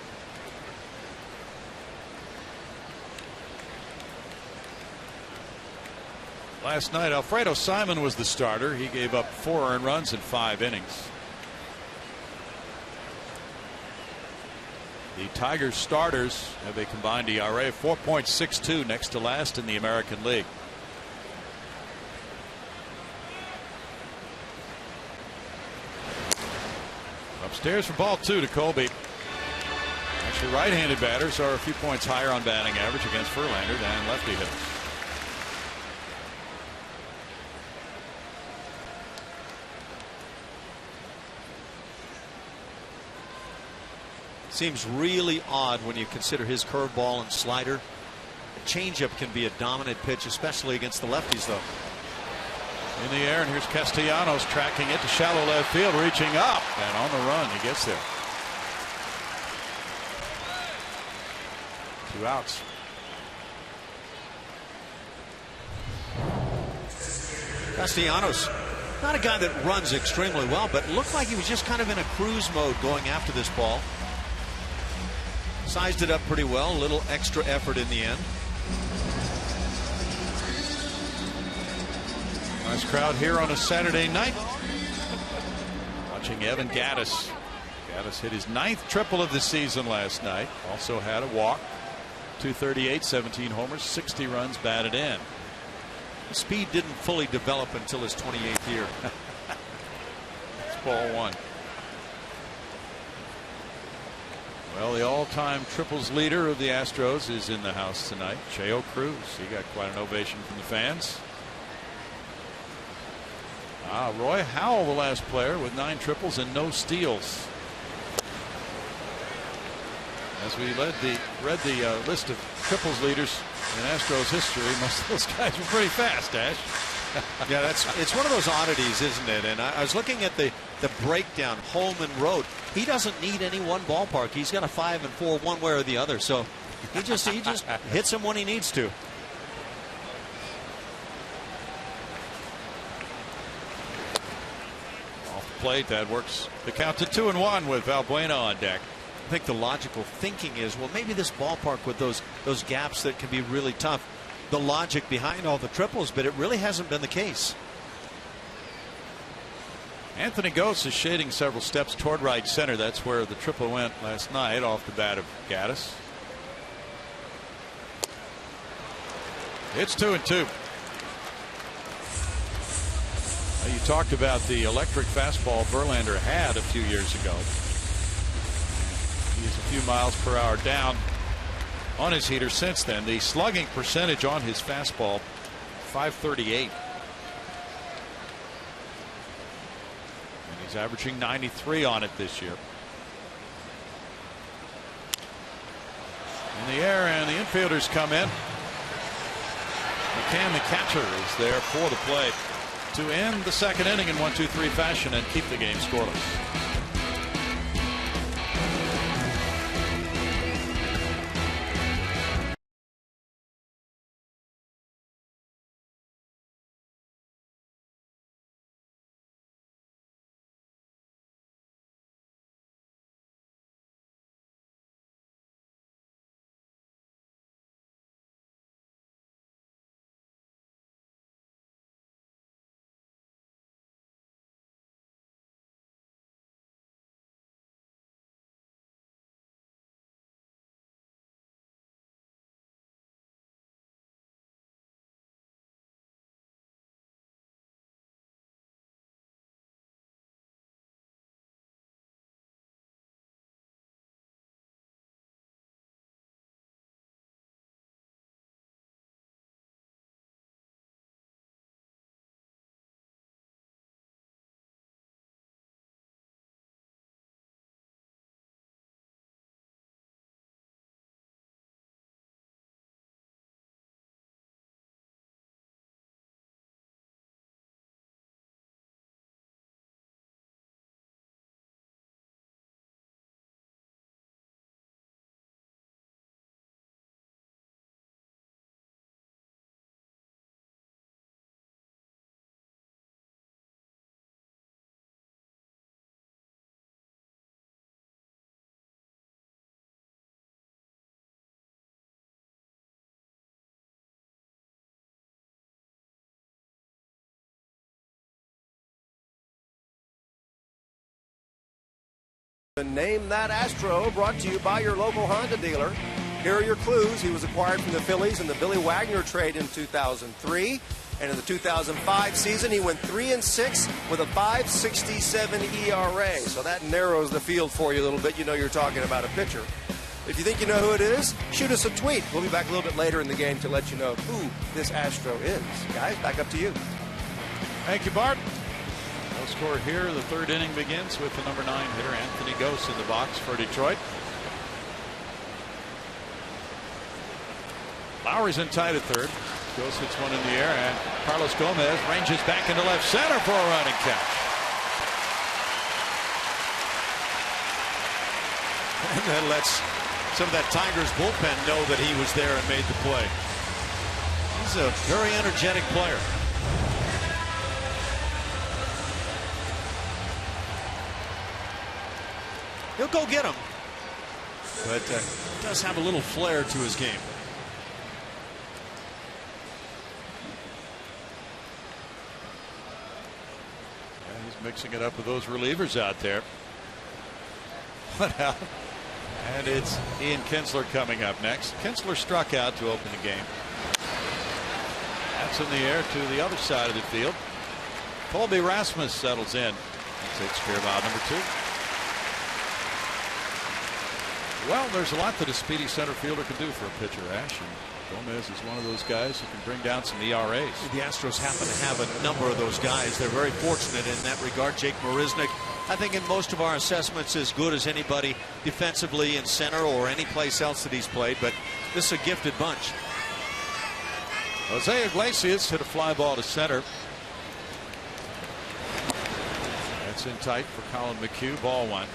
Speaker 2: Last night, Alfredo Simon was the starter. He gave up 4 earned runs in 5 innings. The Tigers starters have a combined ERA of 4.62, next to last in the American League. Upstairs for ball 2 to Colby. Actually, right-handed batters are a few points higher on batting average against Verlander than lefty hitters.
Speaker 3: Seems really odd when you consider his curveball and slider. A changeup can be a dominant pitch, especially against the lefties, though.
Speaker 2: In the air, and here's Castellanos tracking it to shallow left field, reaching up, and on the run he gets there. 2 outs.
Speaker 3: Castellanos, not a guy that runs extremely well, but looked like he was just kind of in a cruise mode going after this ball. Sized it up pretty well, a little extra effort in the end.
Speaker 2: Nice crowd here on a Saturday night. Watching Evan Gattis. Gattis hit his 9th triple of the season last night. Also had a walk. .238, 17 homers, 60 runs batted in.
Speaker 3: Speed didn't fully develop until his 28th year.
Speaker 2: It's ball 1. Well, the all-time triples leader of the Astros is in the house tonight. Cheo Cruz. He got quite an ovation from the fans. Roy Howell, the last player with 9 triples and no steals. As we read the list of triples leaders in Astros history, most of those guys were pretty fast, Ash.
Speaker 3: Yeah, it's one of those oddities, isn't it? And I was looking at the breakdown, Holman Road. He doesn't need any one ballpark. He's got a 5 and 4 one way or the other. So he just hits them when he needs to.
Speaker 2: Plate that works the count to 2-1 with Valbuena on deck.
Speaker 3: I think the logical thinking is, well, maybe this ballpark with those gaps that can be really tough. The logic behind all the triples, but it really hasn't been the case.
Speaker 2: Anthony Gose is shading several steps toward right center. That's where the triple went last night off the bat of Gattis. It's 2-2. You talked about the electric fastball Verlander had a few years ago. He's a few miles per hour down on his heater since then. The slugging percentage on his fastball, .538. And he's averaging 93 on it this year. In the air, and the infielders come in. McCann, the catcher, is there for the play to end the second inning in 1-2-3 fashion and keep the game scoreless.
Speaker 1: Name That Astro, brought to you by your local Honda dealer. Here are your clues. He was acquired from the Phillies in the Billy Wagner trade in 2003. And in the 2005 season, he went 3-6 with a 5.67 ERA. So that narrows the field for you a little bit. You know you're talking about a pitcher. If you think you know who it is, shoot us a tweet. We'll be back a little bit later in the game to let you know who this Astro is. Guys, back up to you.
Speaker 2: Thank you, Bart. No score here. The third inning begins with the number 9 hitter, Anthony Gose, in the box for Detroit. Lowry's in tight at third. Gose hits one in the air, and Carlos Gomez ranges back into left center for a running catch.
Speaker 3: And that lets some of that Tigers bullpen know that he was there and made the play. He's a very energetic player. He'll go get him, but does have a little flair to his game.
Speaker 2: And he's mixing it up with those relievers out there. And it's Ian Kinsler coming up next. Kinsler struck out to open the game. That's in the air to the other side of the field. Colby Rasmus settles in and takes care of out number 2. Well, there's a lot that a speedy center fielder can do for a pitcher, Ash. And Gomez is one of those guys who can bring down some ERAs.
Speaker 3: The Astros happen to have a number of those guys. They're very fortunate in that regard. Jake Marisnick, I think in most of our assessments, as good as anybody defensively in center or any place else that he's played, but this is a gifted bunch.
Speaker 2: Jose Iglesias hit a fly ball to center. That's in tight for Colin McHugh. Ball 1.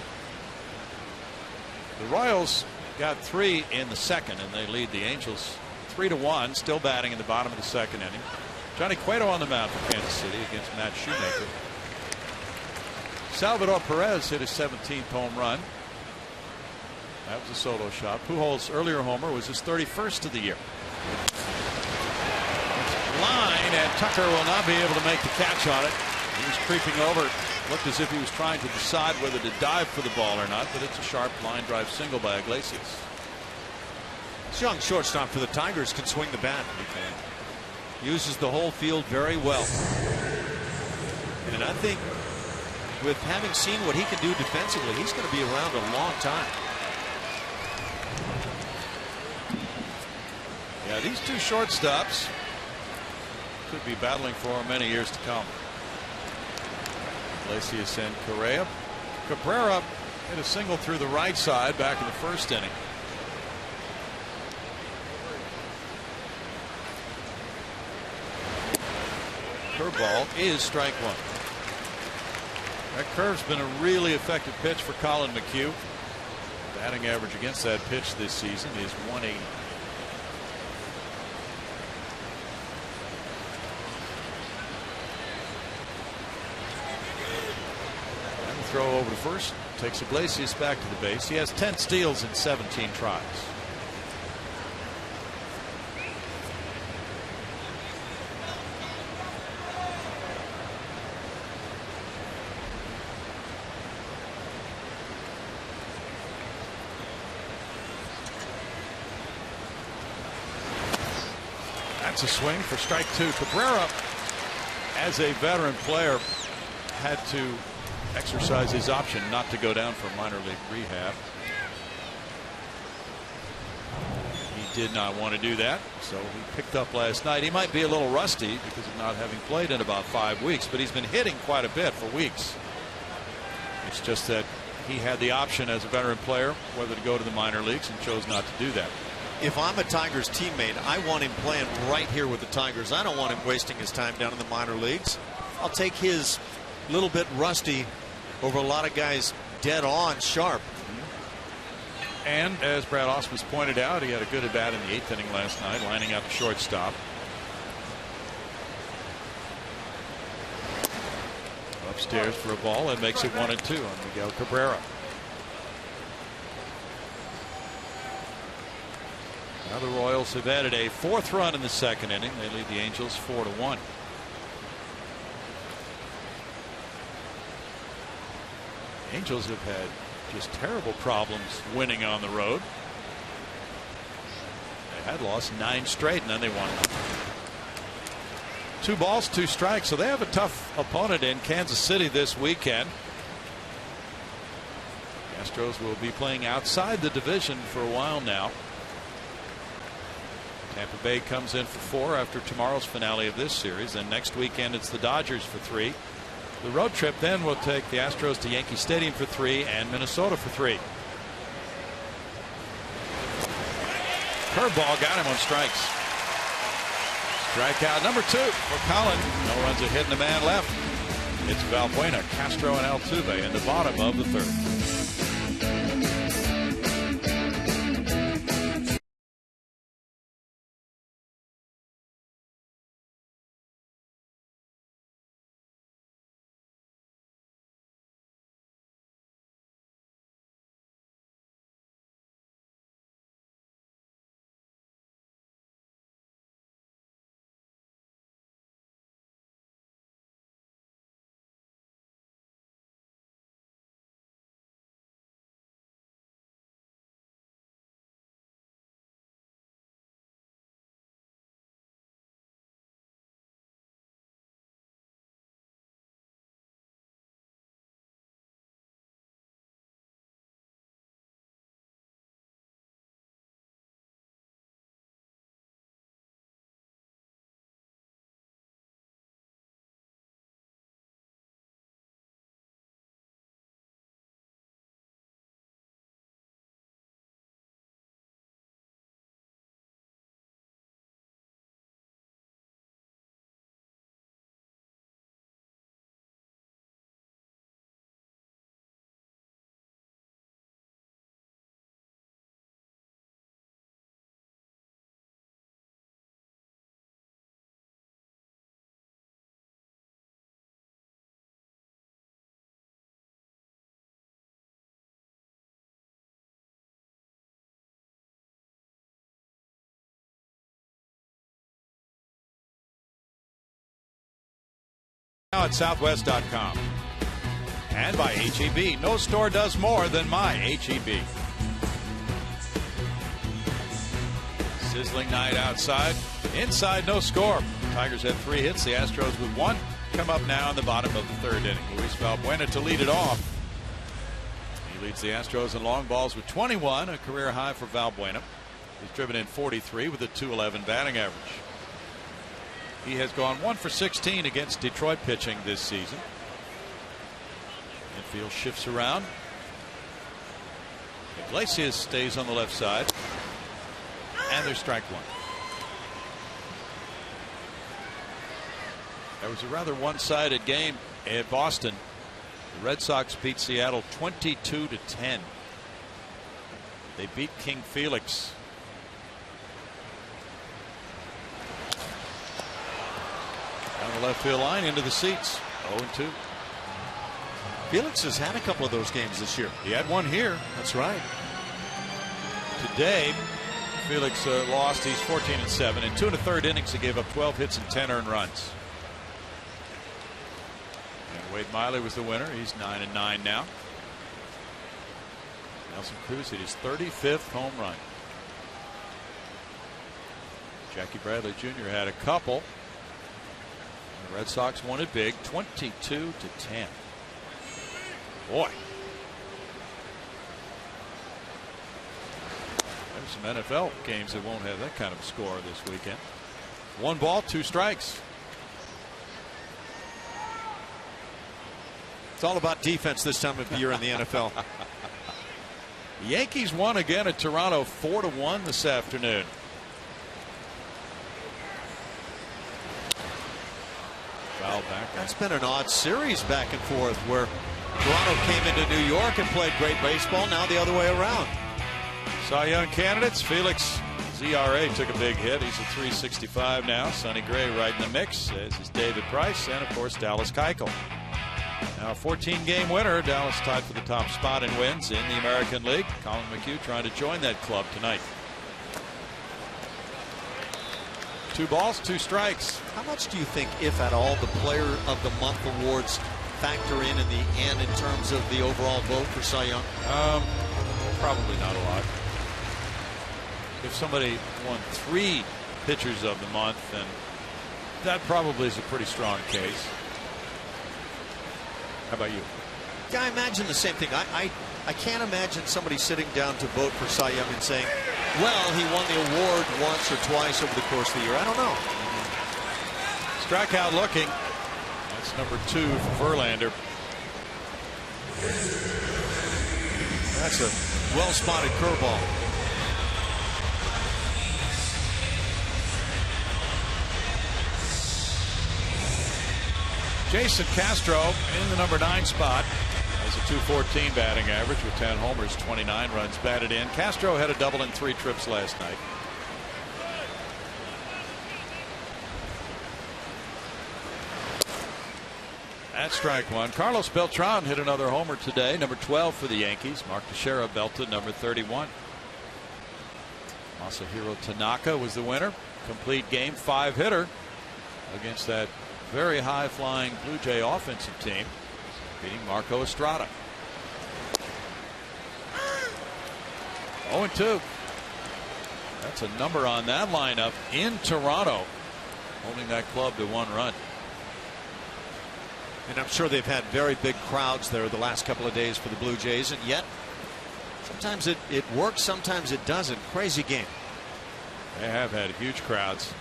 Speaker 2: The Royals got 3 in the second, and they lead the Angels 3-1. Still batting in the bottom of the second inning. Johnny Cueto on the mound for Kansas City against Matt Shoemaker. Salvador Perez hit his 17th home run. That was a solo shot. Pujols' earlier homer was his 31st of the year. Line, and Tucker will not be able to make the catch on it. He was creeping over. Looked as if he was trying to decide whether to dive for the ball or not, but it's a sharp line drive single by Iglesias.
Speaker 3: This young shortstop for the Tigers can swing the bat. Uses the whole field very well. And I think with having seen what he can do defensively, he's going to be around a long time.
Speaker 2: Yeah, these two shortstops could be battling for many years to come. Iglesias and Correa. Cabrera hit a single through the right side back in the first inning. Curveball is strike 1. That curve's been a really effective pitch for Colin McHugh. Batting average against that pitch this season is 180. Throw over to first, takes Iglesias back to the base. He has 10 steals in 17 tries. That's a swing for strike 2. Cabrera, as a veteran player, had to exercise his option not to go down for minor league rehab. He did not want to do that, so he picked up last night. He might be a little rusty because of not having played in about 5 weeks, but he's been hitting quite a bit for weeks. It's just that he had the option as a veteran player whether to go to the minor leagues and chose not to do that.
Speaker 3: If I'm a Tigers teammate, I want him playing right here with the Tigers. I don't want him wasting his time down in the minor leagues. I'll take his little bit rusty over a lot of guys dead on sharp.
Speaker 2: And as Brad Ausmus pointed out, he had a good at bat in the 8th inning last night, lining up shortstop. Upstairs for a ball and makes it 1-2 on Miguel Cabrera. Now the Royals have added a 4th run in the second inning. They lead the Angels 4-1. Angels have had just terrible problems winning on the road. They had lost 9 straight, and then they won. 2 balls, 2 strikes. So they have a tough opponent in Kansas City this weekend. The Astros will be playing outside the division for a while now. Tampa Bay comes in for 4 after tomorrow's finale of this series. Then next weekend it's the Dodgers for 3. The road trip then will take the Astros to Yankee Stadium for 3 and Minnesota for 3. Curveball got him on strikes. Strikeout number 2 for Colin. No runs, a hit, and a man left. It's Valbuena, Castro, and Altuve in the bottom of the 3rd. Now at Southwest.com and by HEB. No store does more than my HEB. Sizzling night outside. Inside, no score. Tigers had 3 hits. The Astros with 1. Come up now in the bottom of the 3rd inning. Luis Valbuena to lead it off. He leads the Astros in long balls with 21, a career high for Valbuena. He's driven in 43 with a .211 batting average. He has gone 1 for 16 against Detroit pitching this season. Infield shifts around. Iglesias stays on the left side. And there's strike 1. That was a rather one-sided game at Boston. The Red Sox beat Seattle 22-10. They beat King Felix. Down the left field line into the seats. 0-2.
Speaker 3: Felix has had a couple of those games this year.
Speaker 2: He had one here.
Speaker 3: That's right.
Speaker 2: Today, Felix lost. He's 14-7. In 2 1/3 innings, he gave up 12 hits and 10 earned runs. And Wade Miley was the winner. He's 9-9 now. Nelson Cruz hit his 35th home run. Jackie Bradley Jr. had a couple. The Red Sox won it big, 22-10. Boy. There's some NFL games that won't have that kind of a score this weekend. 1 ball, 2 strikes.
Speaker 3: It's all about defense this time of year in the NFL.
Speaker 2: The Yankees won again at Toronto 4-1 this afternoon. Foul back.
Speaker 3: That's been an odd series back and forth where Toronto came into New York and played great baseball. Now the other way around.
Speaker 2: Cy Young candidates. Felix ZRA took a big hit. He's at .365 now. Sonny Gray right in the mix, as is David Price, and of course Dallas Keuchel. Now a 14-game winner. Dallas tied for the top spot in wins in the American League. Colin McHugh trying to join that club tonight. 2 balls, 2 strikes.
Speaker 3: How much do you think, if at all, the Player of the Month awards factor in the end in terms of the overall vote for Cy Young?
Speaker 4: Probably not a lot. If somebody won 3 pitchers of the month, then that probably is a pretty strong case. How about you?
Speaker 3: Yeah, I imagine the same thing. I can't imagine somebody sitting down to vote for Cy Young and saying, well, he won the award once or twice over the course of the year. I don't know.
Speaker 4: Strikeout looking. That's number 2 for Verlander.
Speaker 3: That's a well-spotted curveball.
Speaker 4: Jason Castro in the number 9 spot has a .214 batting average with 10 homers, 29 runs batted in. Castro had a double in 3 trips last night. That's strike 1. Carlos Beltran hit another homer today, number 12 for the Yankees. Mark Teixeira belted number 31. Masahiro Tanaka was the winner. Complete game, 5-hitter against that very high-flying Blue Jay offensive team, beating Marco Estrada. 0-2. That's a number on that lineup in Toronto, holding that club to 1 run.
Speaker 3: And I'm sure they've had very big crowds there the last couple of days for the Blue Jays, and yet sometimes it works, sometimes it doesn't. Crazy game.
Speaker 4: They have had huge crowds.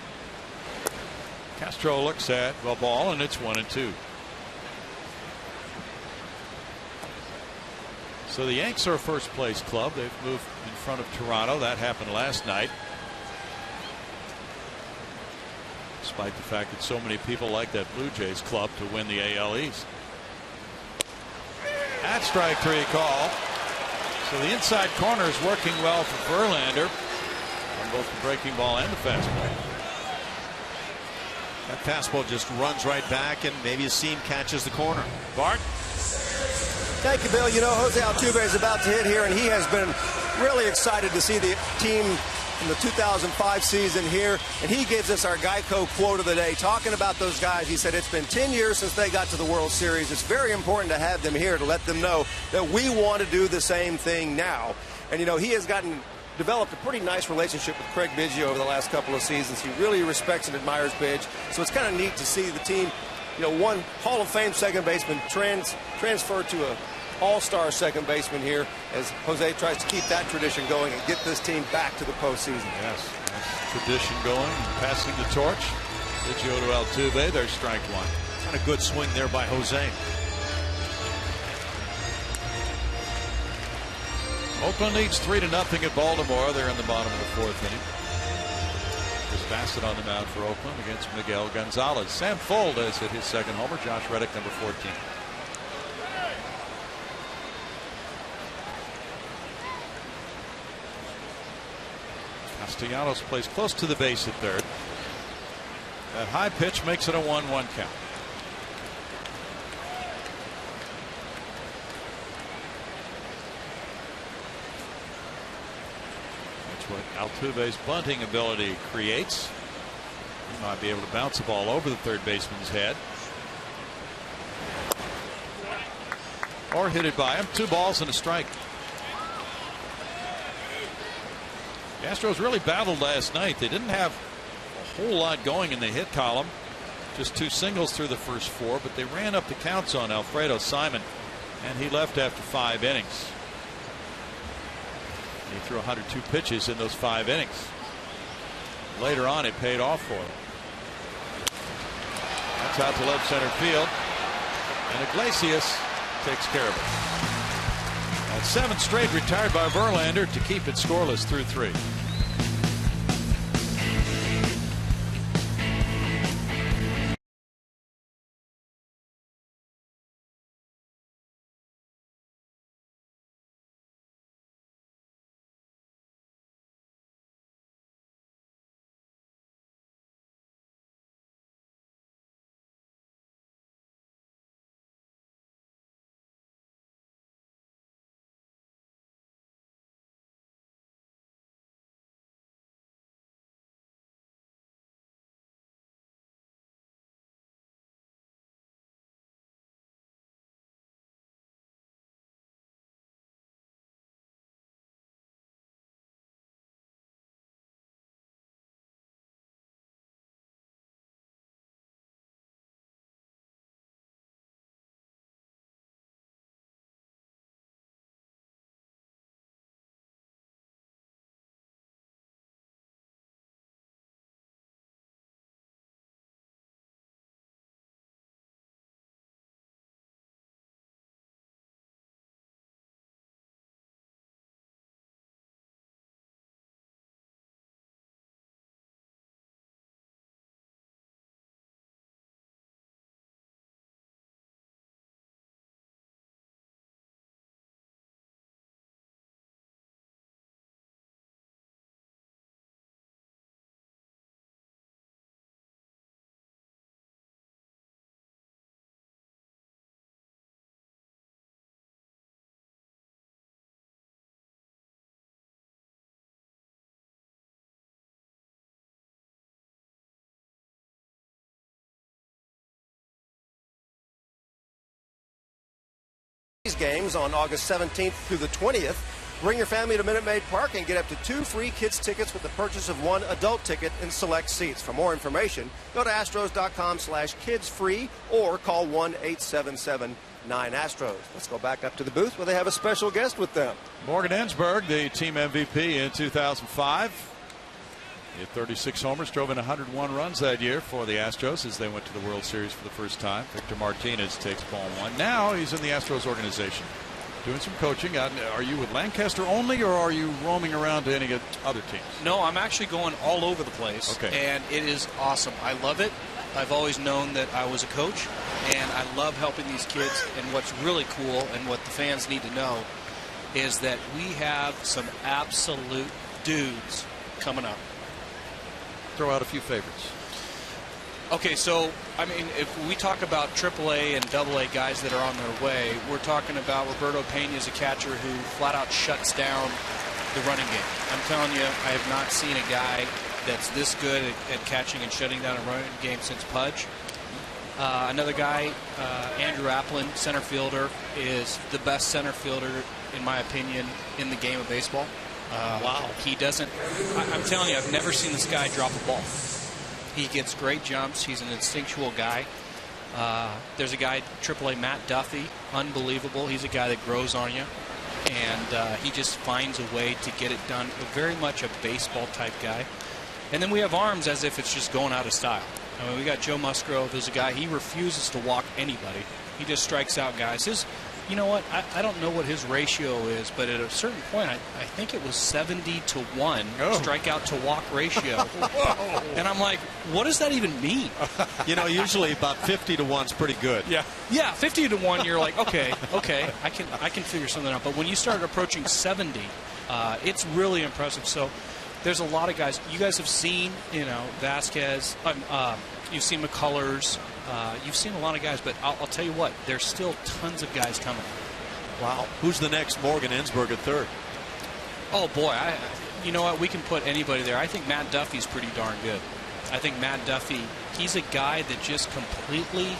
Speaker 4: Castro looks at the ball, and it's 1-2. So the Yanks are a first place club. They've moved in front of Toronto. That happened last night. Despite the fact that so many people like that Blue Jays club to win the AL East. At strike 3 call. So the inside corner is working well for Verlander on both the breaking ball and the fastball.
Speaker 3: That fastball just runs right back, and maybe a seam catches the corner.
Speaker 4: Bart.
Speaker 1: Thank you, Bill. You know, Jose Altuve is about to hit here, and he has been really excited to see the team in the 2005 season here, and he gives us our Geico quote of the day, talking about those guys. He said it's been 10 years since they got to the World Series. It's very important to have them here to let them know that we want to do the same thing now. And, you know, he has developed a pretty nice relationship with Craig Biggio over the last couple of seasons. He really respects and admires Bidge. So it's kind of neat to see the team, you know, one Hall of Fame second baseman transferred to a all-star second baseman here as Jose tries to keep that tradition going and get this team back to the postseason.
Speaker 4: Yes, tradition going, passing the torch. Biggio to Altuve. There's strike 1.
Speaker 3: Kind of good swing there by Jose.
Speaker 4: Oakland leads 3-0 at Baltimore. They're in the bottom of the 4th inning. Chris Bassett on the mound for Oakland against Miguel Gonzalez. Sam Fuld has hit his second homer. Josh Reddick, number 14. Castellanos plays close to the base at third. That high pitch makes it a 1-1 count. What Altuve's bunting ability creates. He might be able to bounce the ball over the third baseman's head. Or hit it by him. 2 balls and a strike. The Astros really battled last night. They didn't have a whole lot going in the hit column. Just 2 singles through the first 4, but they ran up the counts on Alfredo Simon, and he left after 5 innings. He threw 102 pitches in those 5 innings. Later on, it paid off for him. That's out to left center field. And Iglesias takes care of it. That's 7th straight retired by Verlander to keep it scoreless through 3.
Speaker 1: games on August 17th through the 20th. Bring your family to Minute Maid Park and get up to 2 free kids tickets with the purchase of 1 adult ticket in select seats. For more information, go to astros.com/kidsfree or call 1-877-9-ASTROS. Let's go back up to the booth where they have a special guest with them.
Speaker 4: Morgan Ensberg, the team MVP in 2005. He had 36 homers, drove in 101 runs that year for the Astros as they went to the World Series for the first time. Victor Martinez takes ball 1. Now he's in the Astros organization, doing some coaching. Are you with Lancaster only, or are you roaming around to any other teams?
Speaker 6: No, I'm actually going all over the place.
Speaker 4: Okay.
Speaker 6: And it is awesome. I love it. I've always known that I was a coach, and I love helping these kids. And what's really cool, and what the fans need to know, is that we have some absolute dudes coming up.
Speaker 4: Throw out a few favorites.
Speaker 6: Okay, so, I mean, if we talk about AAA and AA guys that are on their way, we're talking about Roberto Pena as a catcher who flat out shuts down the running game. I'm telling you, I have not seen a guy that's this good at catching and shutting down a running game since Pudge. Another guy, Andrew Applin, center fielder, is the best center fielder, in my opinion, in the game of baseball. Wow. He doesn't, I'm telling you, I've never seen this guy drop a ball. He gets great jumps. He's an instinctual guy. There's a guy, AAA Matt Duffy, unbelievable. He's a guy that grows on you, and he just finds a way to get it done. Very much a baseball type guy. And then we have arms as if it's just going out of style. I mean, we got Joe Musgrove. There's a guy, he refuses to walk anybody. He just strikes out guys. You know what? I don't know what his ratio is, but at a certain point, I think it was 70-1 strikeout to walk ratio. And I'm like, what does that even mean?
Speaker 3: You know, usually about 50-1 is pretty good.
Speaker 6: Yeah, 50-1, you're like, okay, I can figure something out. But when you start approaching 70, it's really impressive. So there's a lot of guys. You guys have seen, you know, Vasquez. You've seen McCullers. You've seen a lot of guys, but I'll tell you what, there's still tons of guys coming.
Speaker 3: Wow. Who's the next Morgan Ensberg at third?
Speaker 6: Oh, boy. You know what? We can put anybody there. I think Matt Duffy's pretty darn good. I think Matt Duffy, he's a guy that just completely,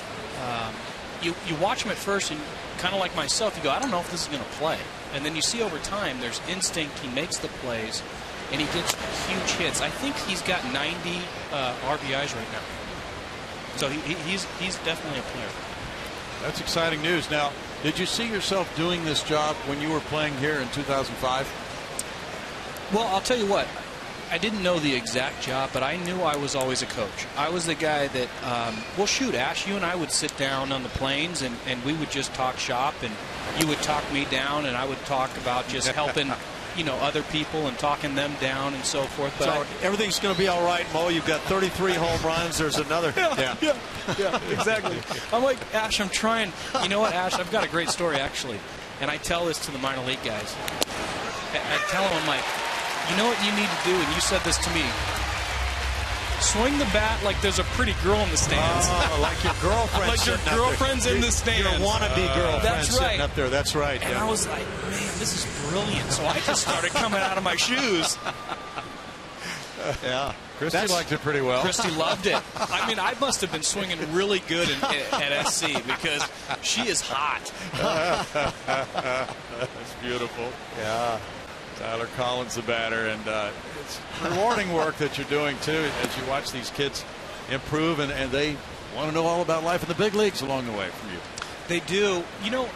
Speaker 6: you watch him at first, and kind of like myself, you go, I don't know if this is going to play. And then you see over time, there's instinct. He makes the plays, and he gets huge hits. I think he's got 90 RBIs right now. So he's definitely a player.
Speaker 4: That's exciting news. Now, did you see yourself doing this job when you were playing here in 2005?
Speaker 6: Well, I'll tell you what. I didn't know the exact job, but I knew I was always a coach. I was the guy that, well, shoot, Ash, you and I would sit down on the plains, and we would just talk shop, and you would talk me down, and I would talk about just helping you know, other people and talking them down and so forth. But
Speaker 3: so everything's going to be all right, Mo. You've got 33 home runs. There's another.
Speaker 6: Yeah, exactly. I'm like, Ash, I'm trying. You know what, Ash? I've got a great story, actually. And I tell this to the minor league guys. I tell them, I'm like, you know what you need to do? And you said this to me. Swing the bat like there's a pretty girl in the stands.
Speaker 3: Oh, like your girlfriend.
Speaker 6: Like your girlfriend's in the stands.
Speaker 3: Your wannabe girlfriend
Speaker 6: that's right.
Speaker 3: sitting up there. That's right.
Speaker 6: And I was like, man, this is brilliant. So I just started coming out of my shoes.
Speaker 3: Yeah.
Speaker 4: Christy liked it pretty well.
Speaker 6: Christy loved it. I mean, I must have been swinging really good at SC because she is hot.
Speaker 4: That's beautiful. Yeah. Tyler Collins, the batter, and it's rewarding work that you're doing too as you watch these kids improve, and they want to know all about life in the big leagues along the way from you.
Speaker 6: They do. You know,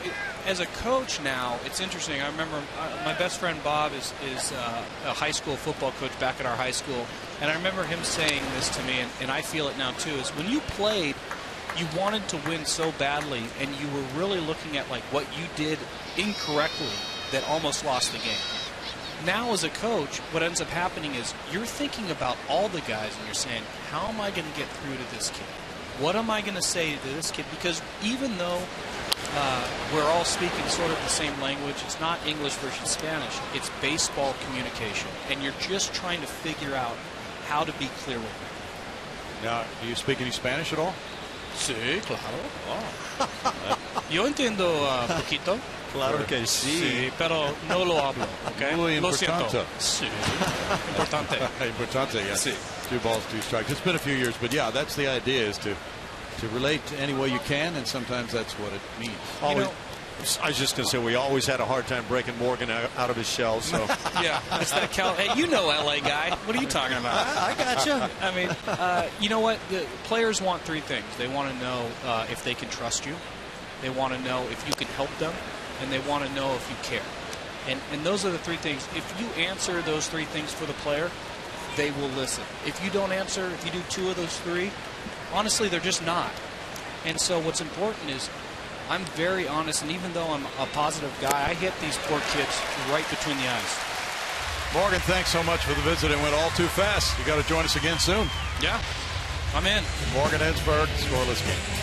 Speaker 6: as a coach now, it's interesting. I remember my best friend Bob is a high school football coach back at our high school, and I remember him saying this to me, and I feel it now too, is when you played, you wanted to win so badly, and you were really looking at like what you did incorrectly that almost lost the game. Now as a coach, what ends up happening is you're thinking about all the guys and you're saying, how am I going to get through to this kid? What am I going to say to this kid? Because even though we're all speaking sort of the same language, it's not English versus Spanish, it's baseball communication. And you're just trying to figure out how to be clear with them.
Speaker 4: Now, do you speak any Spanish at all?
Speaker 6: Sí, claro. Oh. Yo entiendo poquito.
Speaker 3: Claro que sí.
Speaker 6: Sí, pero no lo hablo, ¿ok?
Speaker 4: Muy
Speaker 6: Lo siento.
Speaker 4: importante.
Speaker 6: Sí. Importante.
Speaker 4: Importante, yes.
Speaker 6: Sí.
Speaker 4: 2 balls, 2 strikes. It's been a few years, but yeah, that's the idea, is to relate any way you can, and sometimes that's what it means.
Speaker 6: You know,
Speaker 7: I was just going to say we always had a hard time breaking Morgan out of his shell. So
Speaker 6: yeah, is that hey, you know, LA guy. What are you talking about?
Speaker 3: I got you.
Speaker 6: I mean, you know what? The players want three things. They want to know if they can trust you. They want to know if you can help them, and they want to know if you care. And those are the three things. If you answer those three things for the player, they will listen. If you don't answer, if you do two of those three, honestly, they're just not. And so what's important is I'm very honest, and even though I'm a positive guy, I hit these poor kids right between the eyes.
Speaker 2: Morgan, thanks so much for the visit. It went all too fast. You got to join us again soon.
Speaker 6: Yeah, I'm in.
Speaker 2: Morgan Ensberg, scoreless game.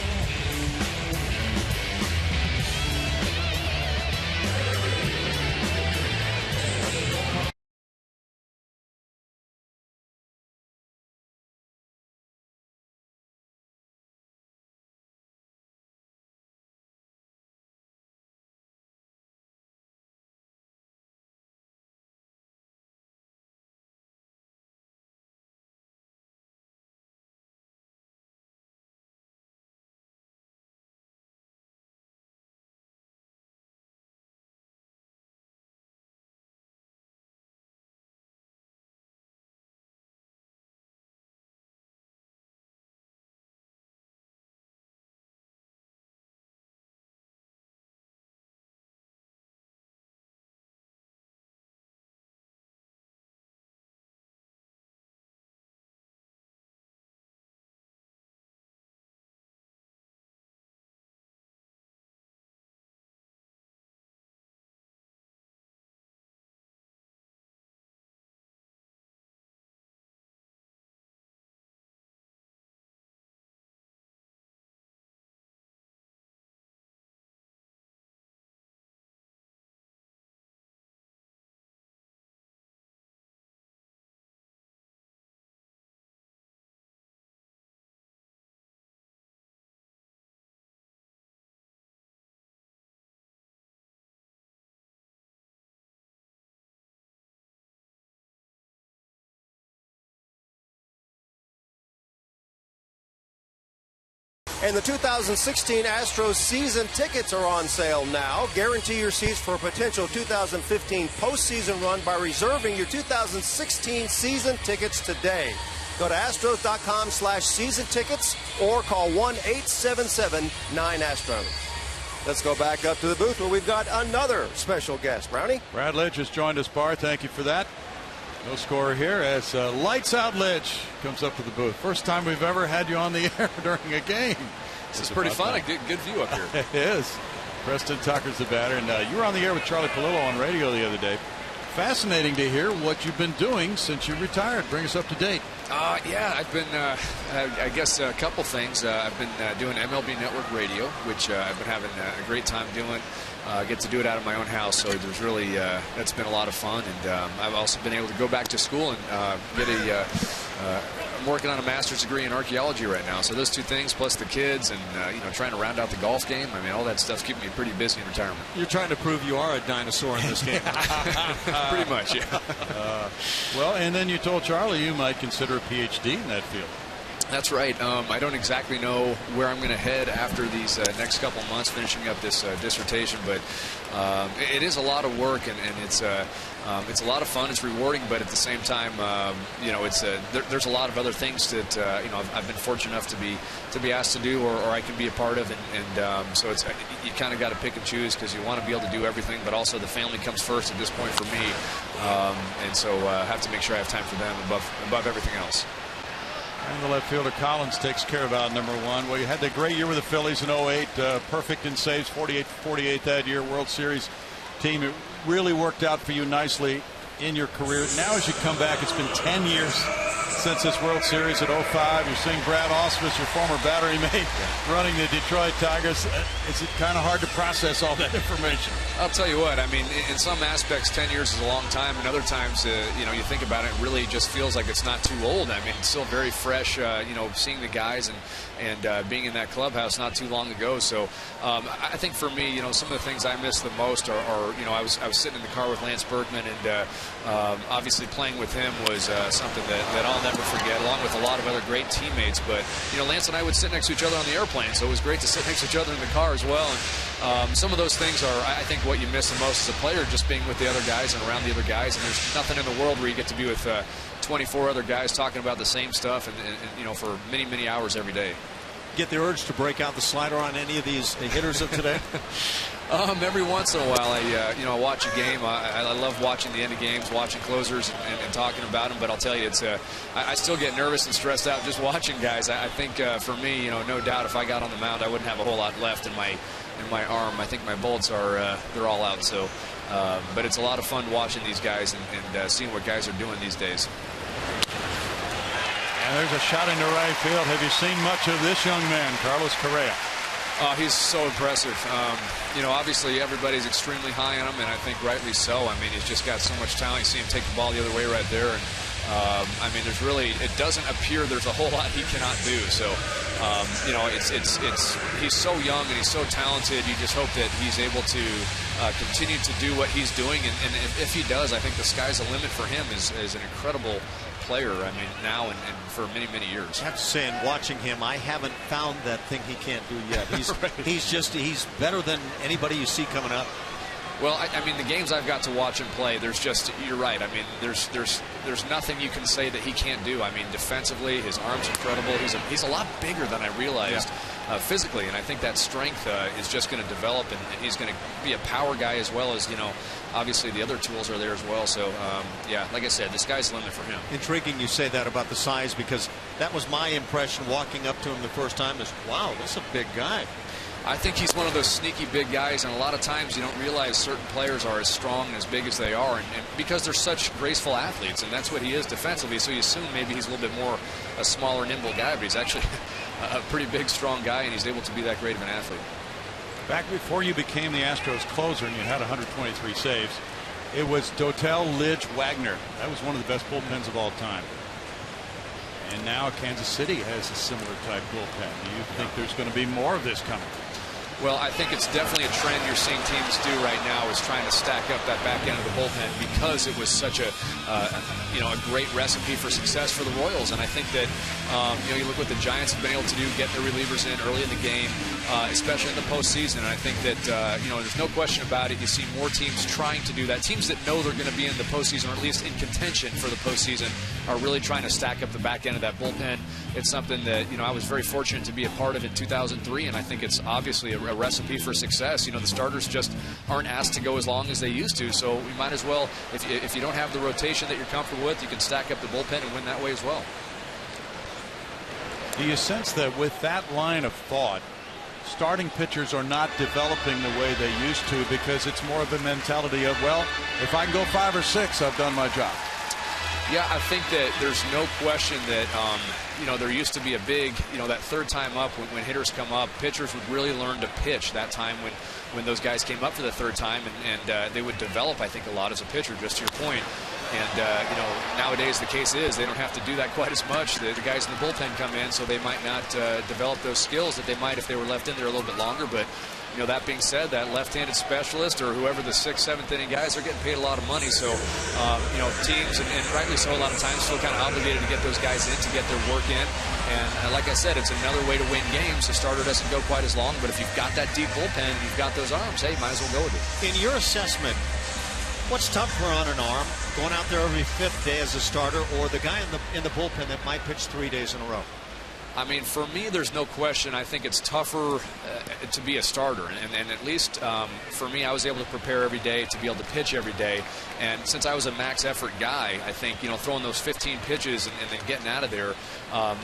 Speaker 1: And the 2016 Astros season tickets are on sale now. Guarantee your seats for a potential 2015 postseason run by reserving your 2016 season tickets today. Go to Astros.com/season tickets or call 1-877-9-ASTROS. Let's go back up to the booth where we've got another special guest. Brownie?
Speaker 2: Brad Lidge has joined us, Bar. Thank you for that. No scorer here as Lights Out Lidge comes up to the booth. First time we've ever had you on the air during a game.
Speaker 8: This is pretty fun. A good view up here.
Speaker 2: It is. Preston Tucker's the batter, and you were on the air with Charlie Palillo on radio the other day. Fascinating to hear what you've been doing since you retired. Bring us up to date.
Speaker 8: Yeah, I've been, I guess, a couple things. I've been doing MLB Network Radio, which I've been having a great time doing. Get to do it out of my own house, so there's really that's been a lot of fun. And I've also been able to go back to school and get I'm working on a master's degree in archaeology right now. So those two things, plus the kids, and trying to round out the golf game. I mean, all that stuff's keeping me pretty busy in retirement.
Speaker 7: You're trying to prove you are a dinosaur in this game.
Speaker 8: Pretty much, yeah.
Speaker 2: Well, and then you told Charlie you might consider a PhD in that field.
Speaker 8: That's right. I don't exactly know where I'm going to head after these next couple months finishing up this dissertation, but it is a lot of work, and it's a lot of fun. It's rewarding, but at the same time, there's a lot of other things that I've been fortunate enough to be asked to do, or I can be a part of, and so it's you kind of got to pick and choose because you want to be able to do everything, but also the family comes first at this point for me, and so I have to make sure I have time for them above everything else.
Speaker 2: And the left fielder Collins takes care of out number one. Well, you had that great year with the Phillies in 08, perfect in saves, 48 that year, World Series team. It really worked out for you nicely in your career. Now as you come back, it's been 10 years since this World Series at 05. You're seeing Brad Ausmus, your former battery mate, running the Detroit Tigers. Is it kind of hard to process all that information?
Speaker 8: I'll tell you what, I mean, in some aspects, 10 years is a long time, and other times, you think about it, it really just feels like it's not too old. I mean, it's still very fresh, seeing the guys and being in that clubhouse not too long ago. So I think for me, some of the things I miss the most are I was sitting in the car with Lance Berkman, and obviously playing with him was something that I'll I'll never forget, along with a lot of other great teammates. But, Lance and I would sit next to each other on the airplane, so it was great to sit next to each other in the car as well. And some of those things are, I think, what you miss the most as a player, just being with the other guys and around the other guys. And there's nothing in the world where you get to be with 24 other guys talking about the same stuff and for many, many hours every day.
Speaker 3: Get the urge to break out the slider on any of these hitters of today?
Speaker 8: Every once in a while, I watch a game. I love watching the end of games, watching closers, and talking about them. But I'll tell you, I still get nervous and stressed out just watching guys. I think for me, no doubt, if I got on the mound, I wouldn't have a whole lot left in my arm. I think my bolts are they're all out. So, but it's a lot of fun watching these guys and seeing what guys are doing these days.
Speaker 4: And there's a shot into right field. Have you seen much of this young man, Carlos Correa?
Speaker 8: He's so impressive. Obviously everybody's extremely high on him, and I think rightly so. I mean, he's just got so much talent. You see him take the ball the other way right there, and it doesn't appear there's a whole lot he cannot do. So, he's so young and he's so talented. You just hope that he's able to continue to do what he's doing, and if he does, I think the sky's the limit for him as an incredible player. I mean, now and for many, many years.
Speaker 3: I have to say, in watching him, I haven't found that thing he can't do yet. He's right. he's better than anybody you see coming up.
Speaker 8: Well, I mean, the games I've got to watch him play, you're right. I mean, there's nothing you can say that he can't do. I mean, defensively, his arm's incredible. He's a lot bigger than I realized physically, and I think that strength is just going to develop, and he's going to be a power guy as well as, obviously the other tools are there as well. So, like I said, the sky's the limit for him.
Speaker 3: Intriguing you say that about the size, because that was my impression walking up to him the first time is, wow, this is a big guy.
Speaker 8: I think he's one of those sneaky big guys, and a lot of times you don't realize certain players are as strong and as big as they are, and because they're such graceful athletes, and that's what he is defensively, so you assume maybe he's a little bit more a smaller, nimble guy, but he's actually a pretty big, strong guy, and he's able to be that great of an athlete.
Speaker 4: Back before you became the Astros closer and you had 123 saves, it was Dotel, Lidge, Wagner. That was one of the best bullpens of all time. And now Kansas City has a similar type bullpen. Do you think there's going to be more of this coming?
Speaker 8: Well, I think it's definitely a trend you're seeing teams do right now, is trying to stack up that back end of the bullpen, because it was such a great recipe for success for the Royals. And I think that you look what the Giants have been able to do, get their relievers in early in the game, especially in the postseason. And I think that there's no question about it. You see more teams trying to do that. Teams that know they're going to be in the postseason, or at least in contention for the postseason, are really trying to stack up the back end of that bullpen. It's something that I was very fortunate to be a part of in 2003, and I think it's obviously a recipe for success. The starters just aren't asked to go as long as they used to, so we might as well, if you don't have the rotation that you're comfortable with, you can stack up the bullpen and win that way as well.
Speaker 4: Do you sense that with that line of thought, starting pitchers are not developing the way they used to, because it's more of a mentality of, well, if I can go 5 or 6, I've done my job?
Speaker 8: Yeah, I think that there's no question that, there used to be a big, that third time up when hitters come up, pitchers would really learn to pitch that time when those guys came up for the third time, and they would develop, I think, a lot as a pitcher, just to your point. And, nowadays the case is they don't have to do that quite as much. The guys in the bullpen come in, so they might not develop those skills that they might if they were left in there a little bit longer. But, that being said, that left-handed specialist or whoever the 6th, 7th inning guys are getting paid a lot of money. So, teams, and rightly so, a lot of times feel kind of obligated to get those guys in, to get their work in. And like I said, it's another way to win games. The starter doesn't go quite as long, but if you've got that deep bullpen and you've got those arms, hey, might as well go with it.
Speaker 3: In your assessment, what's tougher on an arm, going out there every 5th day as a starter, or the guy in the bullpen that might pitch 3 days in a row?
Speaker 8: I mean, for me, there's no question. I think it's tougher to be a starter. And at least for me, I was able to prepare every day to be able to pitch every day. And since I was a max effort guy, I think, throwing those 15 pitches and then getting out of there,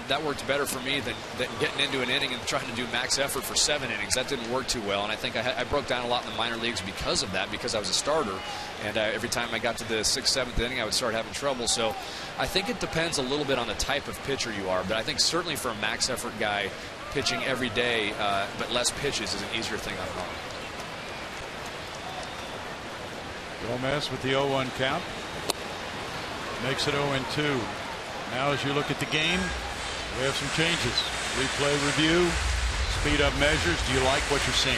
Speaker 8: that worked better for me than getting into an inning and trying to do max effort for 7 innings. That didn't work too well. And I think I broke down a lot in the minor leagues because of that, because I was a starter. And every time I got to the 6th, 7th inning, I would start having trouble. So I think it depends a little bit on the type of pitcher you are. But I think certainly for a max effort guy, pitching every day but less pitches is an easier thing on an arm.
Speaker 4: Gomez with the 0-1 count. Makes it 0-2. Now as you look at the game, we have some changes. Replay review, speed up measures. Do you like what you're seeing?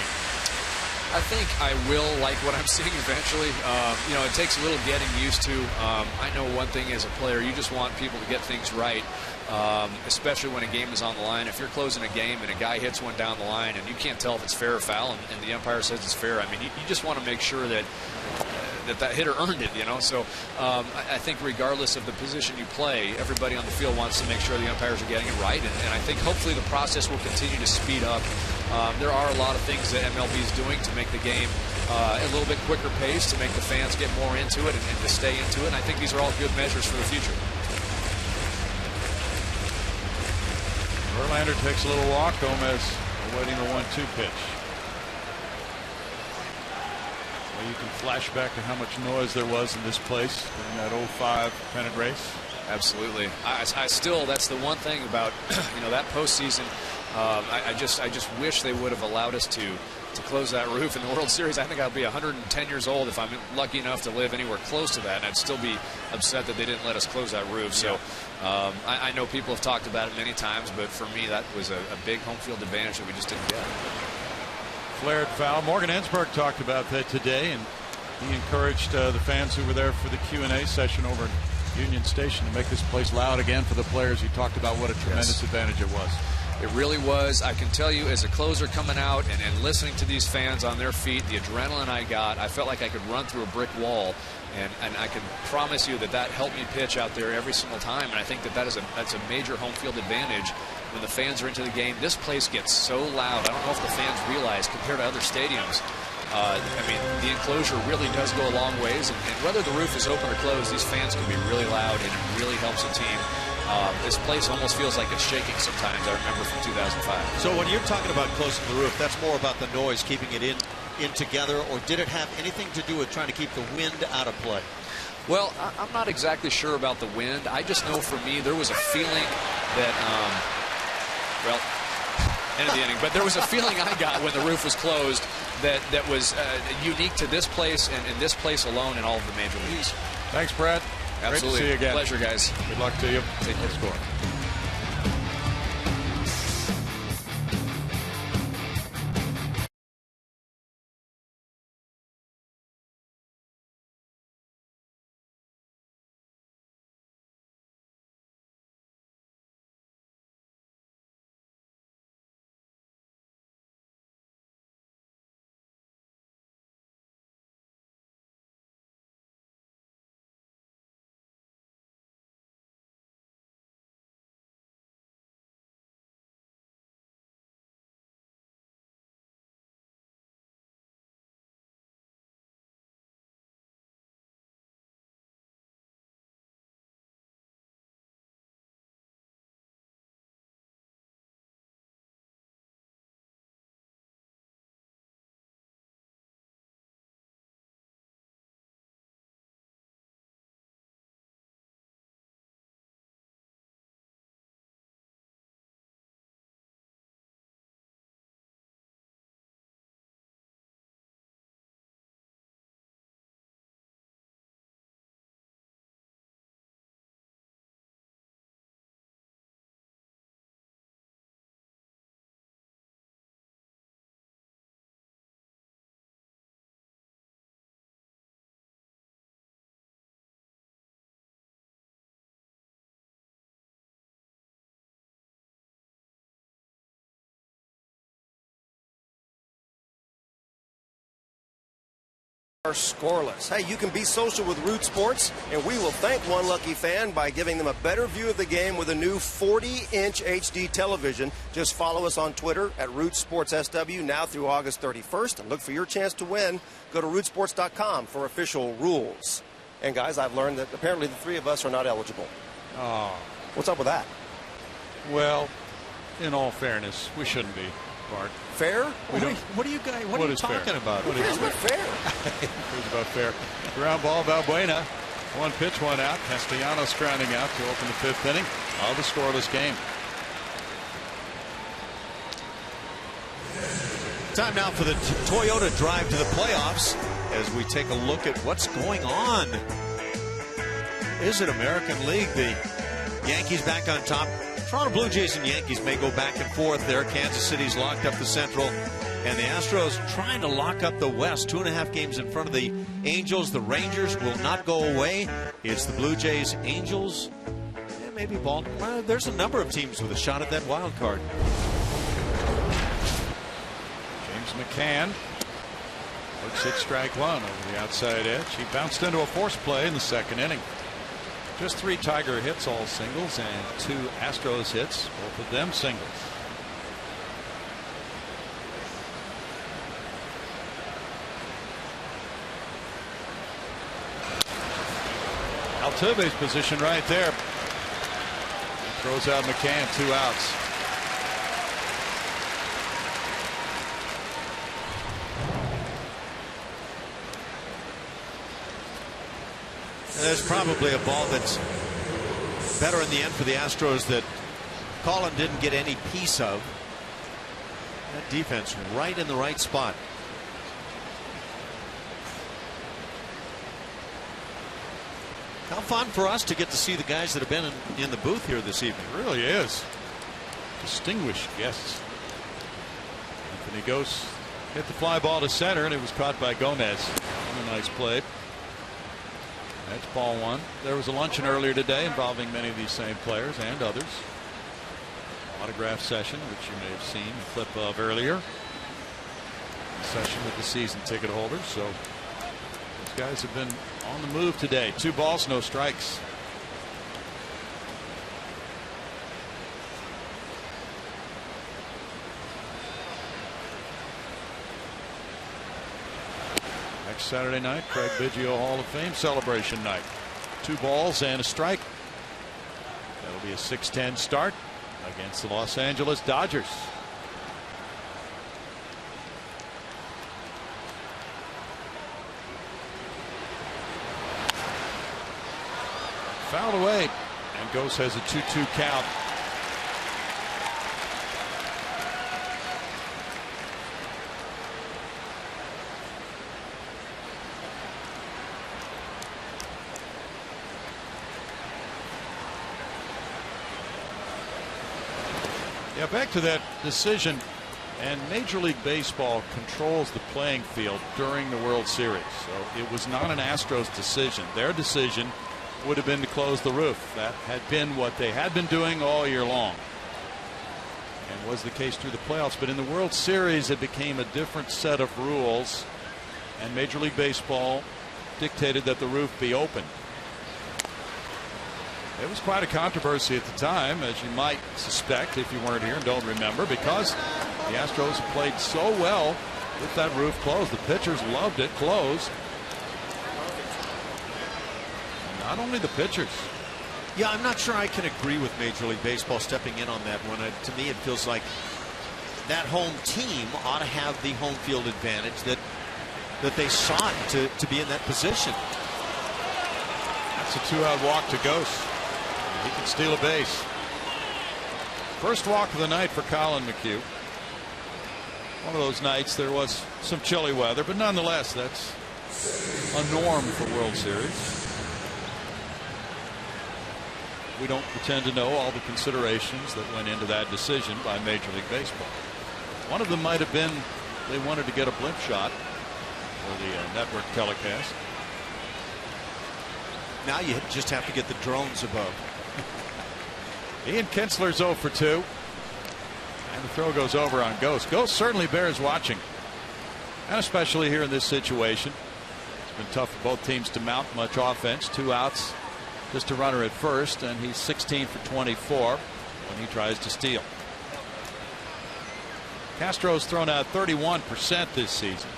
Speaker 8: I think I will like what I'm seeing eventually. You know, it takes a little getting used to. I know one thing as a player, you just want people to get things right, especially when a game is on the line. If you're closing a game and a guy hits one down the line and you can't tell if it's fair or foul, and the umpire says it's fair, I mean, you just want to make sure that that hitter earned it, you know. So I think regardless of the position you play, everybody on the field wants to make sure the umpires are getting it right, and I think hopefully the process will continue to speed up. There are a lot of things that MLB is doing to make the game a little bit quicker pace, to make the fans get more into it and to stay into it, and I think these are all good measures for the future.
Speaker 4: Verlander takes a little walk. Gomez awaiting the 1-2 pitch. You can flash back to how much noise there was in this place during that 05 pennant race.
Speaker 8: Absolutely. I still, that's the one thing about that postseason. I just wish they would have allowed us to close that roof in the World Series. I think I'll be 110 years old if I'm lucky enough to live anywhere close to that, and I'd still be upset that they didn't let us close that roof. So I know people have talked about it many times, but for me that was a big home field advantage that we just didn't get.
Speaker 4: Flared foul. Morgan Ensberg talked about that today, and he encouraged the fans who were there for the Q&A session over at Union Station to make this place loud again for the players. He talked about what a tremendous advantage it was.
Speaker 8: It really was. I can tell you, as a closer coming out and listening to these fans on their feet, the adrenaline I got, I felt like I could run through a brick wall, and I can promise you that helped me pitch out there every single time. And I think that's a major home field advantage. When the fans are into the game, this place gets so loud. I don't know if the fans realize, compared to other stadiums, I mean, the enclosure really does go a long ways. And whether the roof is open or closed, these fans can be really loud, and it really helps a team. This place almost feels like it's shaking sometimes. I remember from 2005.
Speaker 3: So when you're talking about closing the roof, that's more about the noise, keeping it in together, or did it have anything to do with trying to keep the wind out of play?
Speaker 8: Well, I'm not exactly sure about the wind. I just know for me there was a feeling that, end of the inning, but there was a feeling I got when the roof was closed that was unique to this place and this place alone in all of the major leagues.
Speaker 4: Thanks, Brad.
Speaker 8: Absolutely.
Speaker 4: Great to see you again.
Speaker 8: Pleasure, guys.
Speaker 4: Good luck to you.
Speaker 8: Take care.
Speaker 4: Score.
Speaker 1: Are scoreless. Hey, you can be social with Root Sports, and we will thank one lucky fan by giving them a better view of the game with a new 40-inch HD television. Just follow us on Twitter at Root Sports SW now through August 31st, and look for your chance to win. Go to rootsports.com for official rules. And guys, I've learned that apparently the three of us are not eligible.
Speaker 4: Oh.
Speaker 1: What's up with that?
Speaker 4: Well, in all fairness, we shouldn't be, Bart.
Speaker 1: Fair?
Speaker 3: What are you guys? What are you talking about?
Speaker 1: What is fair?
Speaker 4: Who's about fair? Ground ball, Valbuena. One pitch, one out. Castellanos grounding out to open the fifth inning of the scoreless game.
Speaker 3: Time now for the Toyota drive to the playoffs as we take a look at what's going on. Is it American League? The Yankees back on top. Toronto Blue Jays and Yankees may go back and forth there. Kansas City's locked up the Central. And the Astros trying to lock up the West. 2.5 games in front of the Angels. The Rangers will not go away. It's the Blue Jays, Angels, and maybe Baltimore. Well, there's a number of teams with a shot at that wild card.
Speaker 4: James McCann works it, strike one over the outside edge. He bounced into a force play in the second inning. Just 3 Tiger hits, all singles, and 2 Astros hits, both of them singles. Altuve's position right there. He throws out McCann, 2 outs.
Speaker 3: There's probably a ball that's better in the end for the Astros that Colin didn't get any piece of. That defense right in the right spot. How fun for us to get to see the guys that have been in the booth here this evening.
Speaker 4: It really is. Distinguished guests. Anthony Gose hit the fly ball to center, and it was caught by Gomez. What a nice play. That's ball 1. There was a luncheon earlier today involving many of these same players and others. Autograph session, which you may have seen a clip of earlier. A session with the season ticket holders. So these guys have been on the move today. 2 balls, no strikes. Next Saturday night, Craig Biggio Hall of Fame celebration night. 2 balls and a strike. That'll be a 6-10 start against the Los Angeles Dodgers. Fouled away, and Gose has a 2-2 count. Yeah, back to that decision, and Major League Baseball controls the playing field during the World Series. So it was not an Astros decision. Their decision would have been to close the roof. That had been what they had been doing all year long, and was the case through the playoffs. But in the World Series, it became a different set of rules, and Major League Baseball dictated that the roof be open. It was quite a controversy at the time, as you might suspect if you weren't here and don't remember, because the Astros played so well with that roof closed. The pitchers loved it closed. Not only the pitchers.
Speaker 3: Yeah, I'm not sure I can agree with Major League Baseball stepping in on that one. To me, it feels like that home team ought to have the home field advantage that they sought to be in that position.
Speaker 4: That's a 2-out walk to Gose. He can steal a base. First walk of the night for Colin McHugh. One of those nights there was some chilly weather, but nonetheless, that's a norm for World Series. We don't pretend to know all the considerations that went into that decision by Major League Baseball. One of them might have been they wanted to get a blimp shot for the network telecast.
Speaker 3: Now you just have to get the drones above.
Speaker 4: Ian Kinsler's 0 for 2. And the throw goes over on Gose. Gose certainly bears watching. And especially here in this situation. It's been tough for both teams to mount much offense. 2 outs. Just a runner at first. And he's 16 for 24 when he tries to steal. Castro's thrown out 31% this season.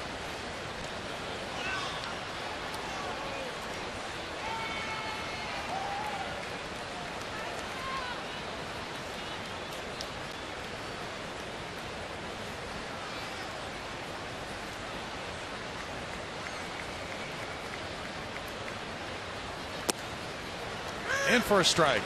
Speaker 4: In for a strike.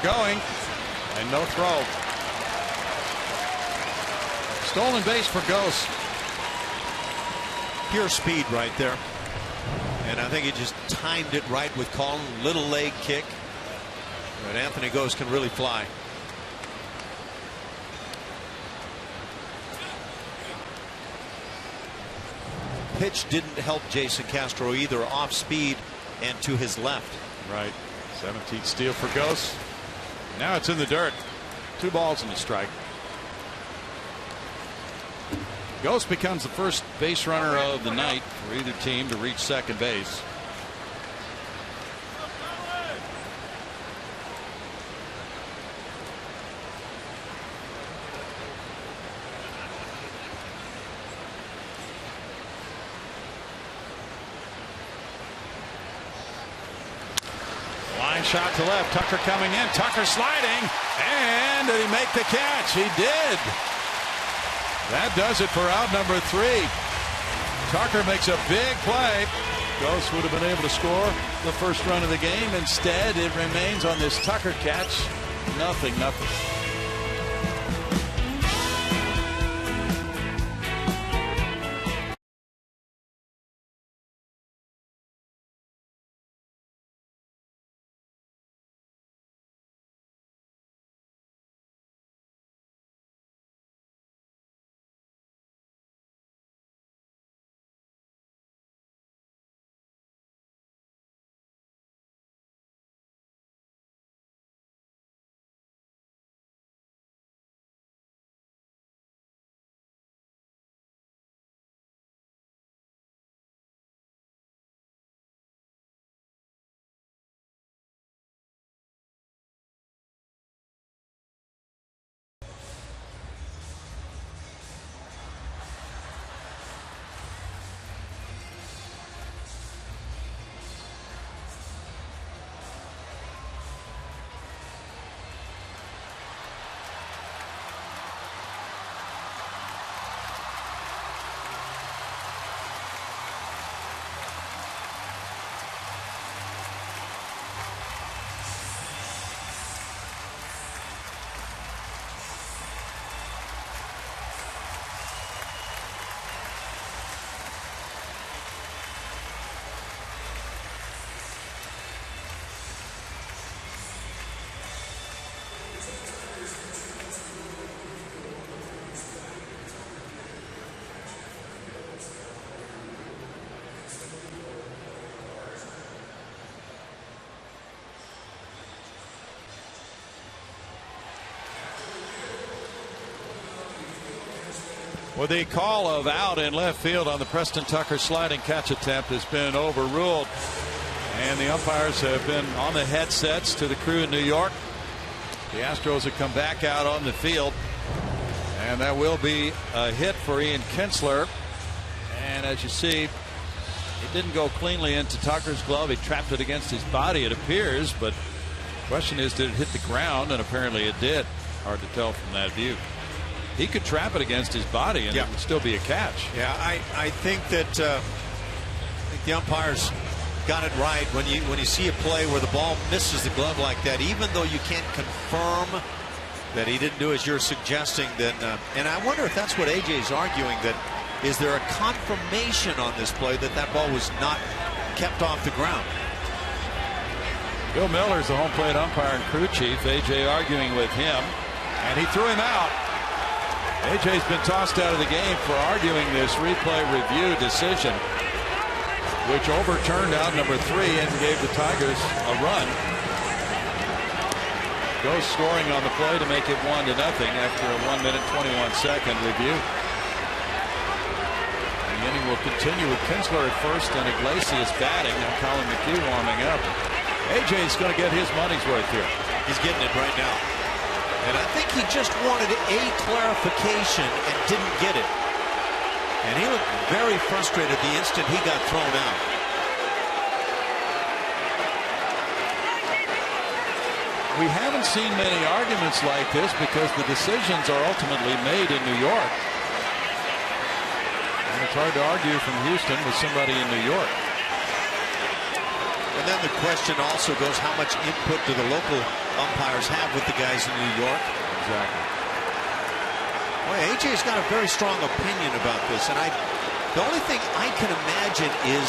Speaker 4: Runner going, and no throw. Stolen base for Ghost.
Speaker 3: Pure speed right there. And I think he just timed it right with calling little leg kick. But Anthony Ghost can really fly. Pitch didn't help Jason Castro either, off speed and to his left.
Speaker 4: Right. 17th steal for Ghost. Now it's in the dirt. 2 balls and a strike. Ghost becomes the first base runner of the night for either team to reach second base. Line shot to left. Tucker coming in. Tucker sliding. And did he make the catch? He did. That does it for out number 3. Tucker makes a big play. Ghost would have been able to score the first run of the game. Instead, it remains on this Tucker catch. Nothing. Well, the call of out in left field on the Preston Tucker sliding catch attempt has been overruled. And the umpires have been on the headsets to the crew in New York. The Astros have come back out on the field. And that will be a hit for Ian Kinsler. And as you see, it didn't go cleanly into Tucker's glove. He trapped it against his body, it appears. But the question is, did it hit the ground? And apparently it did. Hard to tell from that view. He could trap it against his body and it would still be a catch.
Speaker 3: Yeah, I think that the umpires got it right. When you see a play where the ball misses the glove like that, even though you can't confirm that he didn't do as you're suggesting, then and I wonder if that's what AJ's arguing, that is there a confirmation on this play that that ball was not kept off the ground.
Speaker 4: Bill Miller's the home plate umpire and crew chief. AJ arguing with him, and he threw him out. AJ's been tossed out of the game for arguing this replay review decision, which overturned out number 3 and gave the Tigers a run. Ghost scoring on the play to make it 1-0 after a 1-minute 21-second review. The inning will continue with Kinsler at first and Iglesias batting, and Colin McHugh warming up. AJ's going to get his money's worth here.
Speaker 3: He's getting it right now. And I think he just wanted a clarification and didn't get it. And he looked very frustrated the instant he got thrown out.
Speaker 4: We haven't seen many arguments like this because the decisions are ultimately made in New York. And it's hard to argue from Houston with somebody in New York.
Speaker 3: And then the question also goes, how much input do the local umpires have with the guys in New York?
Speaker 4: Exactly.
Speaker 3: Boy, AJ's got a very strong opinion about this, and the only thing I can imagine is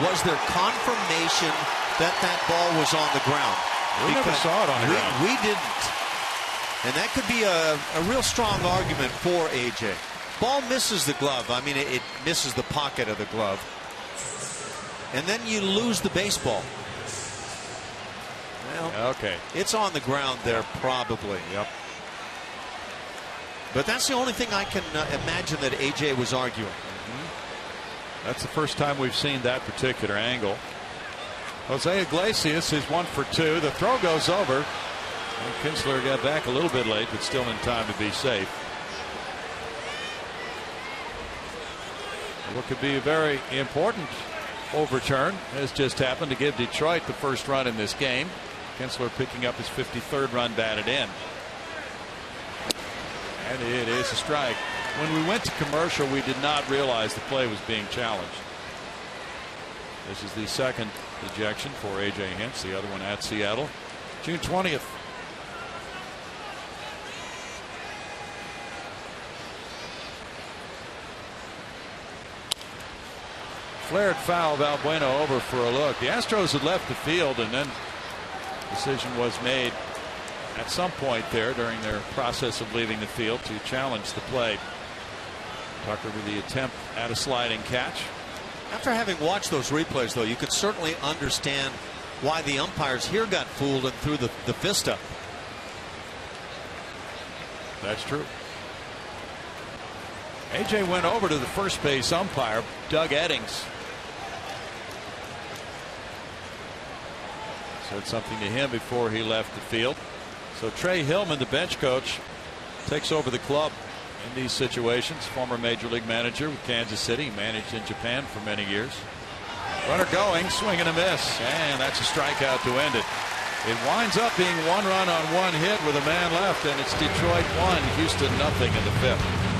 Speaker 3: was there confirmation that ball was on the ground?
Speaker 4: We never saw it on the ground.
Speaker 3: We didn't. And that could be a real strong argument for AJ. Ball misses the glove. I mean, it misses the pocket of the glove. And then you lose the baseball. Well,
Speaker 4: okay.
Speaker 3: It's on the ground there, probably.
Speaker 4: Yep.
Speaker 3: But that's the only thing I can imagine that AJ was arguing.
Speaker 4: That's the first time we've seen that particular angle. Jose Iglesias is 1 for 2. The throw goes over. And Kinsler got back a little bit late, but still in time to be safe. What could be a very important overturn has just happened to give Detroit the first run in this game. Kinsler picking up his 53rd run batted in. And it is a strike. When we went to commercial, we did not realize the play was being challenged. This is the second ejection for A.J. Hinch, the other one at Seattle. June 20th. Flared foul, Valbuena over for a look. The Astros had left the field, and then decision was made at some point there during their process of leaving the field to challenge the play. Tucker with the attempt at a sliding catch.
Speaker 3: After having watched those replays, though, you could certainly understand why the umpires here got fooled and threw the fist up.
Speaker 4: That's true. AJ went over to the first base umpire, Doug Eddings. Said something to him before he left the field. So Trey Hillman, the bench coach, takes over the club in these situations. Former Major League manager with Kansas City, managed in Japan for many years. Runner going, swing and a miss, and that's a strikeout to end it. It winds up being 1 run on 1 hit with a man left, and it's Detroit 1, Houston nothing in the 5th.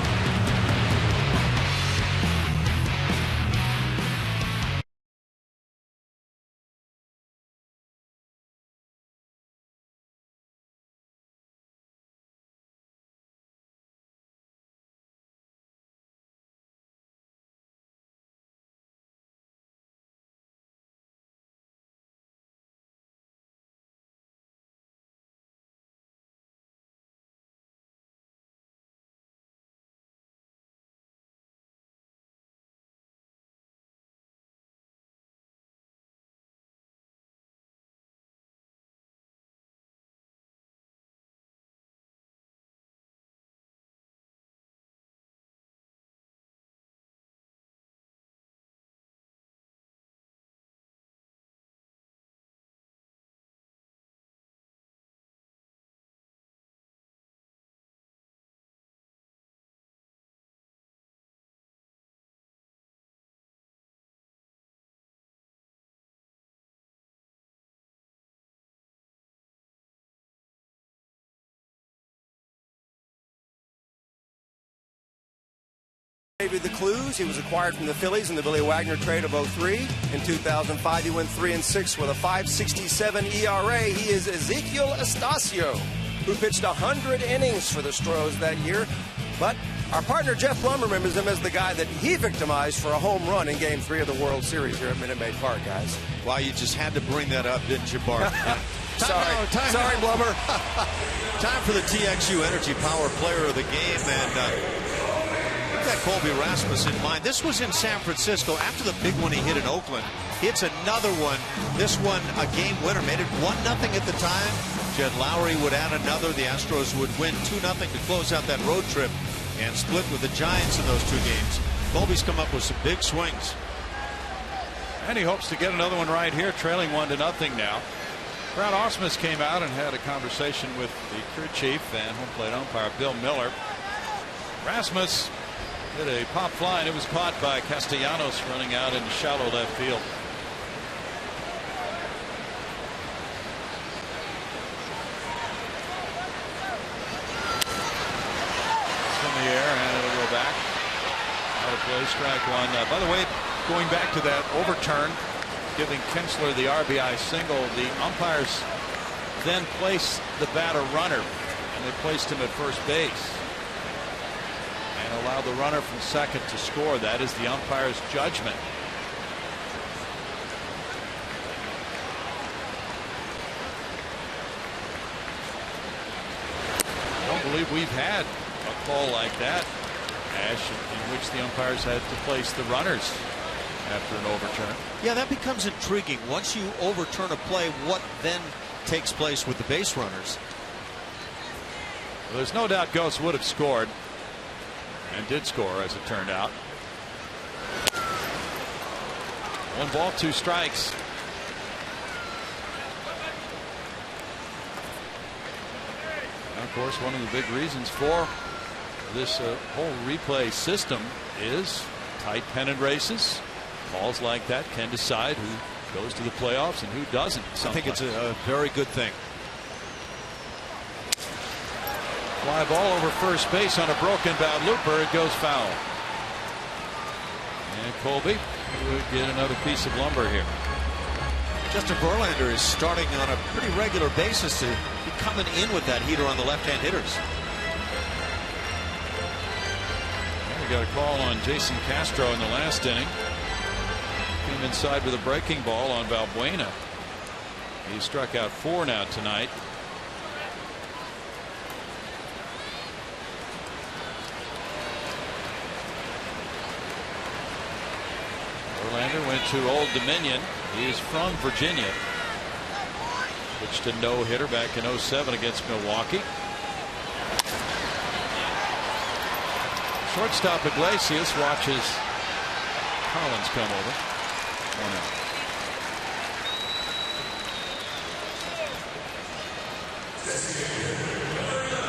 Speaker 1: Maybe the clues. He was acquired from the Phillies in the Billy Wagner trade of 03. In 2005, he went 3-6 with a 5.67 ERA. He is Ezekiel Estacio, who pitched 100 innings for the Astros that year. But our partner Jeff Blum remembers him as the guy that he victimized for a home run in Game 3 of the World Series here at Minute Maid Park, guys.
Speaker 3: Wow, you just had to bring that up, didn't you, Bart?
Speaker 1: Sorry, Blummer.
Speaker 3: Time for the TXU Energy Power Player of the Game, and got Colby Rasmus in mind. This was in San Francisco after the big one he hit in Oakland. Hits another one. This one a game winner. Made it 1-0 at the time. Jed Lowry would add another. The Astros would win 2-0 to close out that road trip and split with the Giants in those 2 games. Colby's come up with some big swings.
Speaker 4: And he hopes to get another one right here, trailing 1-0 now. Brad Ausmus came out and had a conversation with the crew chief and home plate umpire Bill Miller. Rasmus hit a pop fly, and it was caught by Castellanos running out in shallow left field. It's in the air, and it'll go back. Out of play, strike 1. By the way, going back to that overturn giving Kinsler the RBI single. The umpires then placed the batter runner, and they placed him at first base and allowed the runner from second to score. That is the umpire's judgment. I don't believe we've had a call like that, Ash, in which the umpires had to place the runners after an overturn.
Speaker 3: Yeah, that becomes intriguing. Once you overturn a play, what then takes place with the base runners?
Speaker 4: Well, there's no doubt Ghost would have scored, and did score, as it turned out. 1 ball, 2 strikes. And of course, one of the big reasons for this whole replay system is tight pennant races. Calls like that can decide who goes to the playoffs and who doesn't.
Speaker 3: I think it's a very good thing.
Speaker 4: Fly ball over first base on a broken bat looper. It goes foul. And Colby would get another piece of lumber here.
Speaker 3: Justin Verlander is starting on a pretty regular basis to be coming in with that heater on the left-hand hitters.
Speaker 4: We got a call on Jason Castro in the last inning. Came inside with a breaking ball on Valbuena. He struck out 4 now tonight. Verlander went to Old Dominion. He is from Virginia. Pitched a no-hitter back in 07 against Milwaukee. Shortstop Iglesias watches Collins come over. 1 out.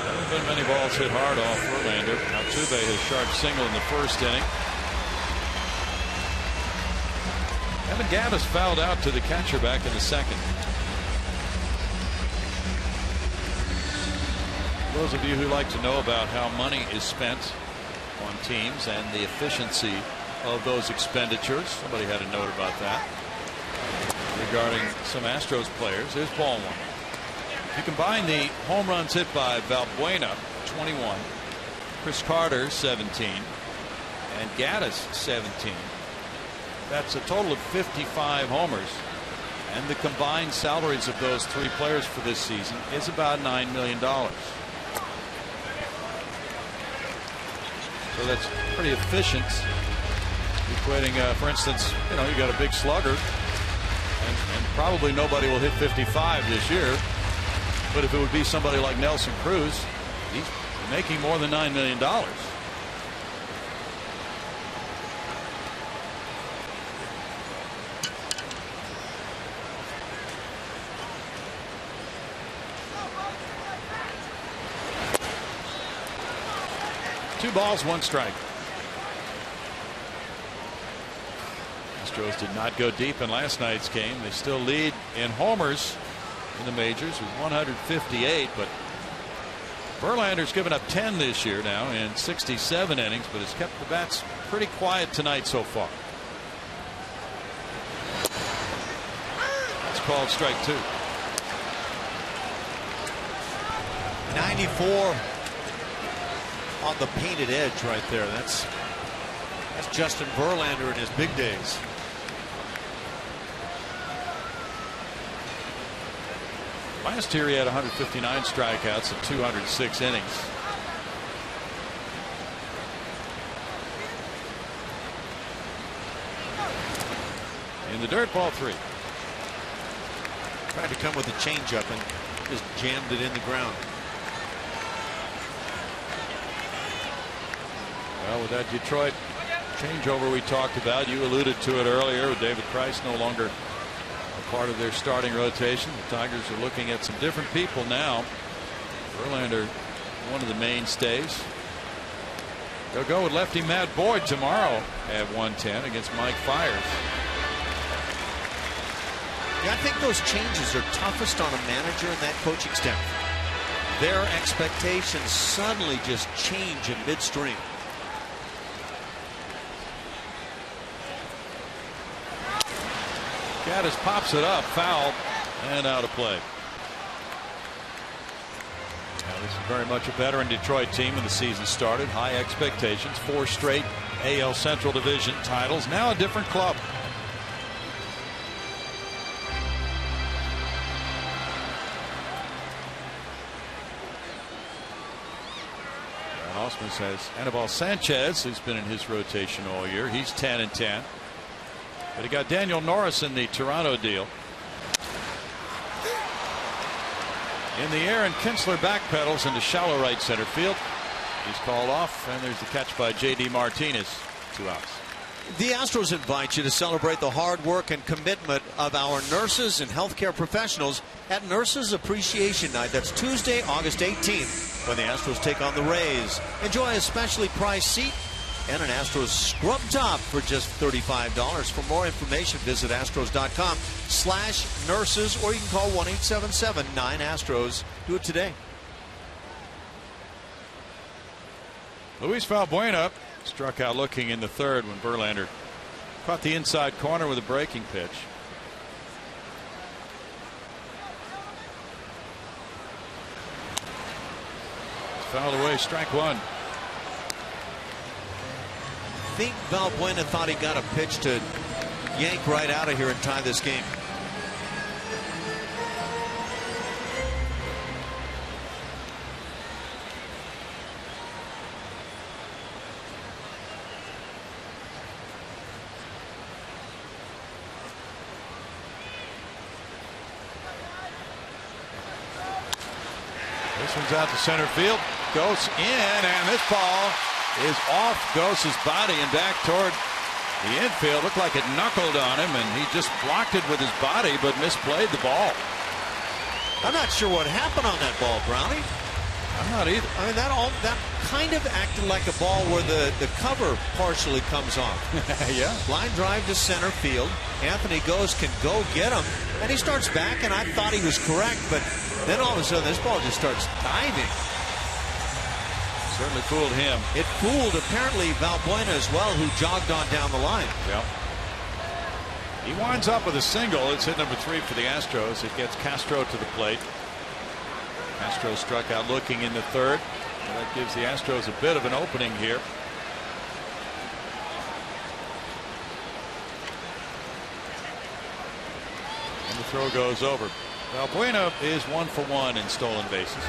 Speaker 4: Haven't been many balls hit hard off Verlander. Altuve his sharp single in the first inning. Evan Gattis fouled out to the catcher back in the second. Those of you who like to know about how money is spent on teams and the efficiency of those expenditures, somebody had a note about that regarding some Astros players. There's ball 1. If you combine the home runs hit by Valbuena, 21, Chris Carter, 17, and Gattis, 17, that's a total of 55 homers, and the combined salaries of those 3 players for this season is about $9 million. So that's pretty efficient. Equating, for instance, you got a big slugger, and probably nobody will hit 55 this year. But if it would be somebody like Nelson Cruz, he's making more than $9 million. Two balls, 1 strike. Astros did not go deep in last night's game. They still lead in homers in the majors with 158, but Verlander's given up 10 this year now in 67 innings, but has kept the bats pretty quiet tonight so far. It's called strike 2.
Speaker 3: 94 on the painted edge right there. That's Justin Verlander in his big days.
Speaker 4: Last year he had 159 strikeouts in 206 innings. In the dirt, ball 3.
Speaker 3: Tried to come with a changeup and just jammed it in the ground.
Speaker 4: Well, with that Detroit changeover we talked about, you alluded to it earlier, with David Price no longer a part of their starting rotation. The Tigers are looking at some different people now. Verlander, one of the mainstays. They'll go with lefty Matt Boyd tomorrow at 110 against Mike Fiers.
Speaker 3: Yeah, I think those changes are toughest on a manager and that coaching staff. Their expectations suddenly just change in midstream.
Speaker 4: Gaddis pops it up, foul, and out of play. Now, this is very much a veteran Detroit team when the season started. High expectations, 4 straight AL Central Division titles. Now a different club. Osman says Anibal Sanchez, who's been in his rotation all year, he's 10-10. But he got Daniel Norris in the Toronto deal. In the air, and Kinsler backpedals into shallow right center field. He's called off, and there's the catch by J.D. Martinez. 2 outs.
Speaker 3: The Astros invite you to celebrate the hard work and commitment of our nurses and healthcare professionals at Nurses Appreciation Night. That's Tuesday, August 18th, when the Astros take on the Rays. Enjoy a specially priced seat and an Astros scrub top for just $35. For more information, visit astros.com/nurses, or you can call 1-877-9-ASTROS. Do it today.
Speaker 4: Luis Valbuena struck out looking in the 3rd when Verlander caught the inside corner with a breaking pitch. Fouled away, strike 1.
Speaker 3: I think Valbuena thought he got a pitch to yank right out of here and tie this game.
Speaker 4: This one's out to center field. Goes in, and this ball is off Gos's body and back toward the infield. Looked like it knuckled on him, and he just blocked it with his body, but misplayed the ball.
Speaker 3: I'm not sure what happened on that ball, Brownie.
Speaker 4: I'm not either.
Speaker 3: I mean, that kind of acted like a ball where the cover partially comes off.
Speaker 4: Yeah. Line
Speaker 3: drive to center field. Anthony Gose can go get him, and he starts back, and I thought he was correct, but then all of a sudden this ball just starts diving.
Speaker 4: Certainly fooled him.
Speaker 3: It fooled apparently Valbuena as well, who jogged on down the line.
Speaker 4: Yep. He winds up with a single. It's hit number 3 for the Astros. It gets Castro to the plate. Castro struck out looking in the 3rd. That gives the Astros a bit of an opening here. And the throw goes over. Valbuena is 1 for 1 in stolen bases.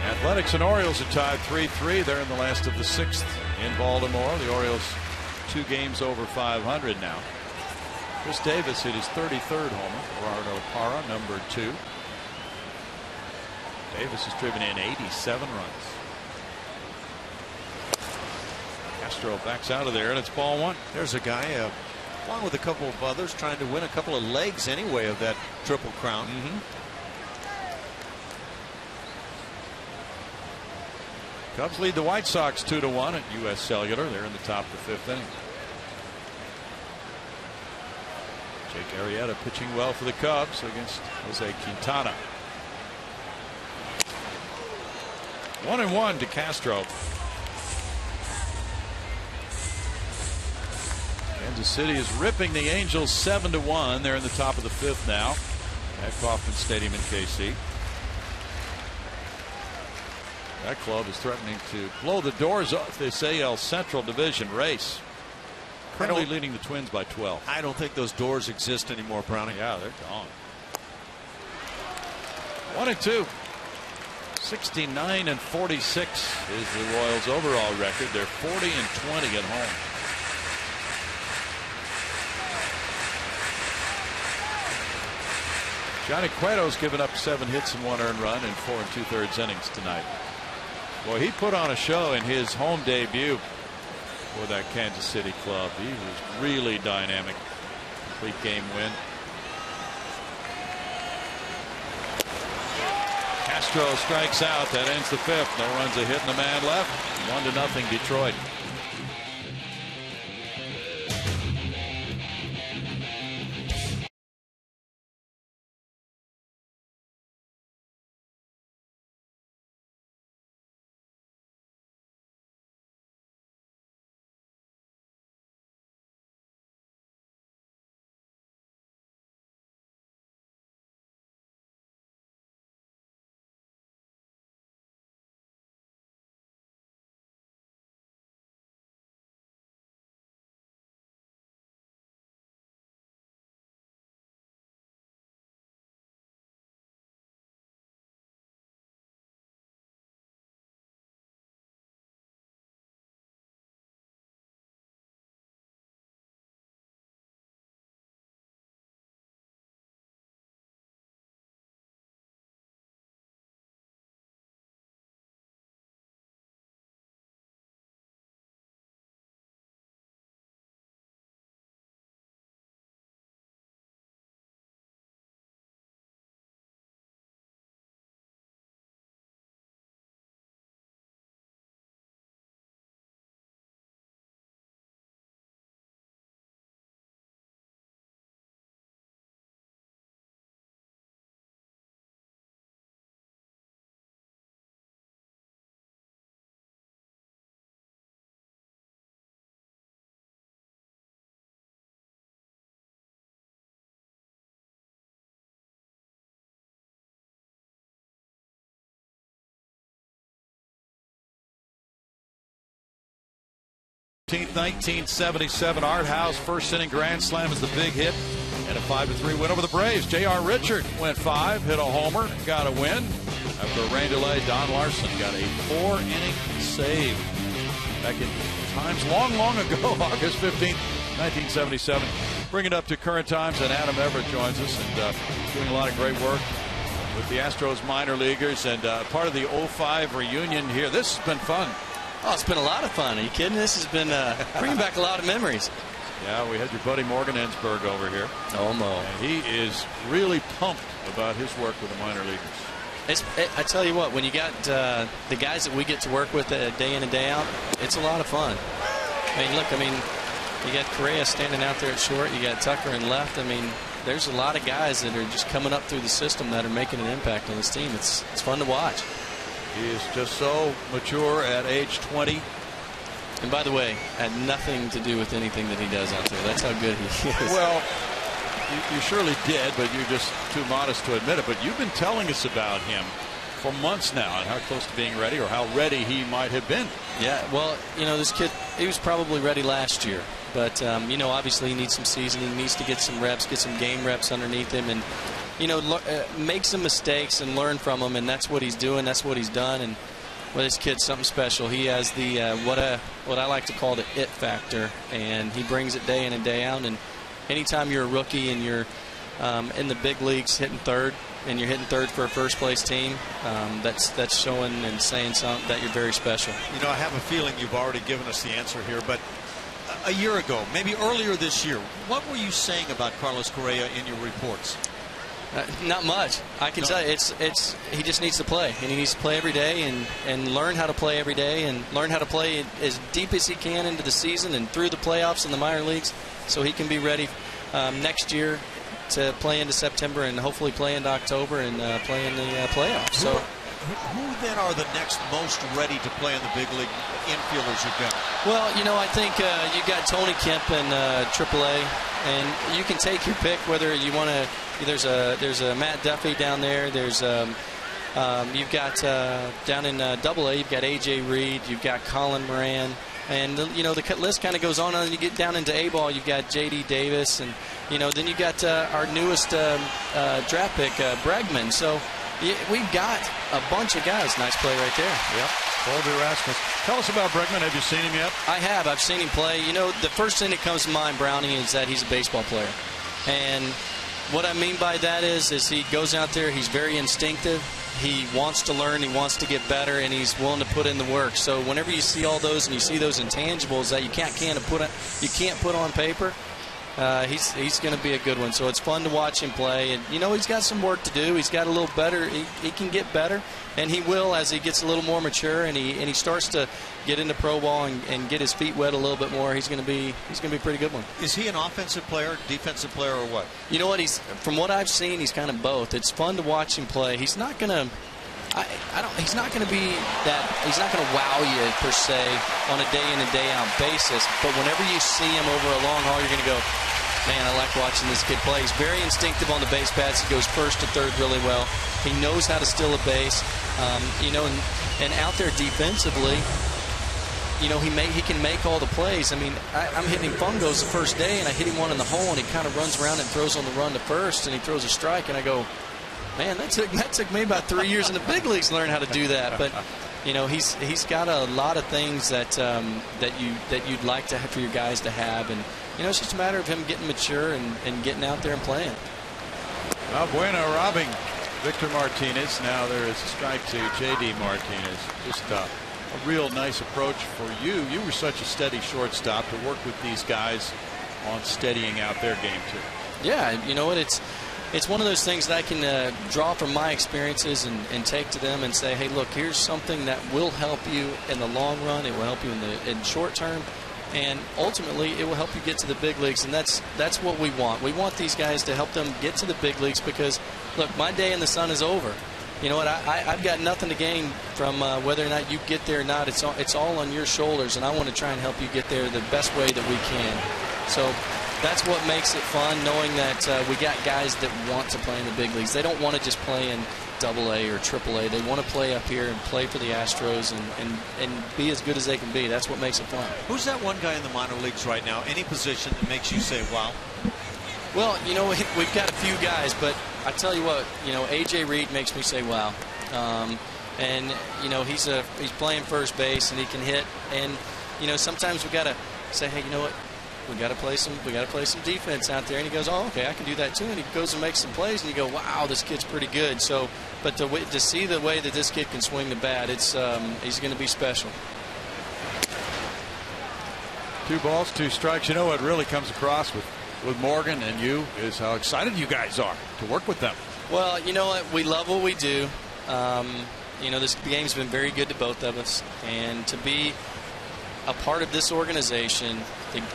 Speaker 4: Athletics and Orioles are tied 3-3. They're in the last of the 6th in Baltimore. The Orioles 2 games over 500 now. Chris Davis hit his 33rd homer. Gerardo Parra, number 2. Davis has driven in 87 runs. Castro backs out of there, and it's ball 1.
Speaker 3: There's a guy, along with a couple of others, trying to win a couple of legs anyway of that Triple Crown.
Speaker 4: Cubs lead the White Sox 2-1 at U.S. Cellular. They're in the top of the 5th inning. Jake Arrieta pitching well for the Cubs against Jose Quintana. 1-1 to Castro. Kansas City is ripping the Angels 7-1. They're in the top of the 5th now at Kauffman Stadium in KC. That club is threatening to blow the doors off this AL Central Division race. Currently leading the Twins by 12.
Speaker 3: I don't think those doors exist anymore, Brownie.
Speaker 4: Yeah, they're gone. 1-2. 69-46 is the Royals' overall record. They're 40-20 at home. Johnny Cueto's given up 7 hits and 1 earned run in 4 2/3 innings tonight. Boy, he put on a show in his home debut for that Kansas City club. He was really dynamic. Complete game win. Castro strikes out. That ends the 5th. No runs, a hit, and a man left. 1-0 Detroit. 1977 Art House first inning grand slam is the big hit, and a 5-3 win over the Braves. J.R. Richard went 5, hit a homer, got a win. After a rain delay, Don Larson got a 4-inning save back in times long ago, August 15th, 1977. Bring it up to current times, and Adam Everett joins us and doing a lot of great work with the Astros minor leaguers and part of the 05 reunion here. This has been fun.
Speaker 9: Oh, it's been a lot of fun. Are you kidding? This has been bringing back a lot of memories.
Speaker 4: Yeah, we had your buddy Morgan Ensberg over here.
Speaker 9: Oh, Mo.
Speaker 4: And he is really pumped about his work with the minor leaguers.
Speaker 9: I tell you what, when you got the guys that we get to work with day in and day out, it's a lot of fun. I mean, look, you got Correa standing out there at short. You got Tucker in left. I mean, there's a lot of guys that are just coming up through the system that are making an impact on this team. It's fun to watch.
Speaker 4: He is just so mature at age 20.
Speaker 9: And by the way, had nothing to do with anything that he does out there. That's how good he is.
Speaker 4: Well, you surely did, but you're just too modest to admit it. But you've been telling us about him for months now and how close to being ready or how ready he might have been.
Speaker 9: Yeah, well, this kid, he was probably ready last year. But, obviously he needs some seasoning. He needs to get some reps, get some game reps underneath him. And, make some mistakes and learn from them, and that's what he's doing. That's what he's done. And well, this kid's something special. He has the what I like to call the it factor, and he brings it day in and day out. And anytime you're a rookie and you're in the big leagues hitting third, and you're hitting third for a first-place team, that's showing and saying something that you're very special.
Speaker 3: I have a feeling you've already given us the answer here, but a year ago, maybe earlier this year, what were you saying about Carlos Correa in your reports?
Speaker 9: Not much. I can tell you, he just needs to play, and he needs to play every day and learn how to play every day and learn how to play as deep as he can into the season and through the playoffs in the minor leagues, so he can be ready next year to play into September and hopefully play into October and play in the playoffs. So,
Speaker 3: who then are the next most ready to play in the big league infielders you've got?
Speaker 9: Well, I think you got Tony Kemp in AAA, and you can take your pick whether you want to. There's a Matt Duffy down there. There's you've got down in AA. You've got AJ Reed. You've got Colin Moran, and the list kind of goes on. And you get down into A-ball. You've got J.D. Davis, and then you got our newest draft pick Bregman. So we've got a bunch of guys. Nice play right there.
Speaker 4: Yep. Colby Rasmus. Tell us about Bregman. Have you seen him yet?
Speaker 9: I have. I've seen him play. The first thing that comes to mind, Brownie, is that he's a baseball player. And what I mean by that is he goes out there, he's very instinctive. He wants to learn, he wants to get better, and he's willing to put in the work. So whenever you see all those and you see those intangibles that you can't put on paper, he's going to be a good one. So it's fun to watch him play. And, he's got some work to do. He's got a little better. He can get better, and he will as he gets a little more mature and he starts to get into pro ball and get his feet wet a little bit more. He's going to be a pretty good one.
Speaker 3: Is he an offensive player, defensive player, or what?
Speaker 9: You know what? From what I've seen, he's kind of both. It's fun to watch him play. He's not going to. He's not going to be that. He's not going to wow you per se on a day in and day out basis. But whenever you see him over a long haul, you're going to go, man, I like watching this kid play. He's very instinctive on the base paths. He goes first to third really well. He knows how to steal a base. And out there defensively, he can make all the plays. I mean, I'm hitting fungos the first day, and I hit him one in the hole, and he kind of runs around and throws on the run to first, and he throws a strike, and I go, man, that took me about 3 years in the big leagues to learn how to do that. But he's got a lot of things that you'd like to have for your guys to have, and it's just a matter of him getting mature and getting out there and playing.
Speaker 4: Bueno robbing Victor Martinez. Now there is a strike to J.D. Martinez. Just a real nice approach for you. You were such a steady shortstop to work with these guys on steadying out their game too.
Speaker 9: Yeah, you know what? It's one of those things that I can draw from my experiences and take to them and say, hey, look, here's something that will help you in the long run. It will help you in short term. And ultimately, it will help you get to the big leagues, and that's what we want. We want these guys to help them get to the big leagues because, look, my day in the sun is over. You know what? I've got nothing to gain from whether or not you get there or not. It's all on your shoulders, and I want to try and help you get there the best way that we can. So that's what makes it fun, knowing that we got guys that want to play in the big leagues. They don't want to just play AA or AAA. They want to play up here and play for the Astros and be as good as they can be. That's what makes it fun.
Speaker 3: Who's that one guy in the minor leagues right now? Any position that makes you say, wow?
Speaker 9: Well, we've got a few guys, but I tell you what, A.J. Reed makes me say, wow. And he's playing first base and he can hit. And sometimes we got to say, hey, you know what? We got to play some defense out there. And he goes, oh, okay, I can do that too. And he goes and makes some plays, and you go, wow, this kid's pretty good. So, but to see the way that this kid can swing the bat, he's going to be special.
Speaker 4: 2 balls, 2 strikes. What really comes across with Morgan and you is how excited you guys are to work with them.
Speaker 9: Well, you know what? We love what we do. This game's been very good to both of us, and to be a part of this organization,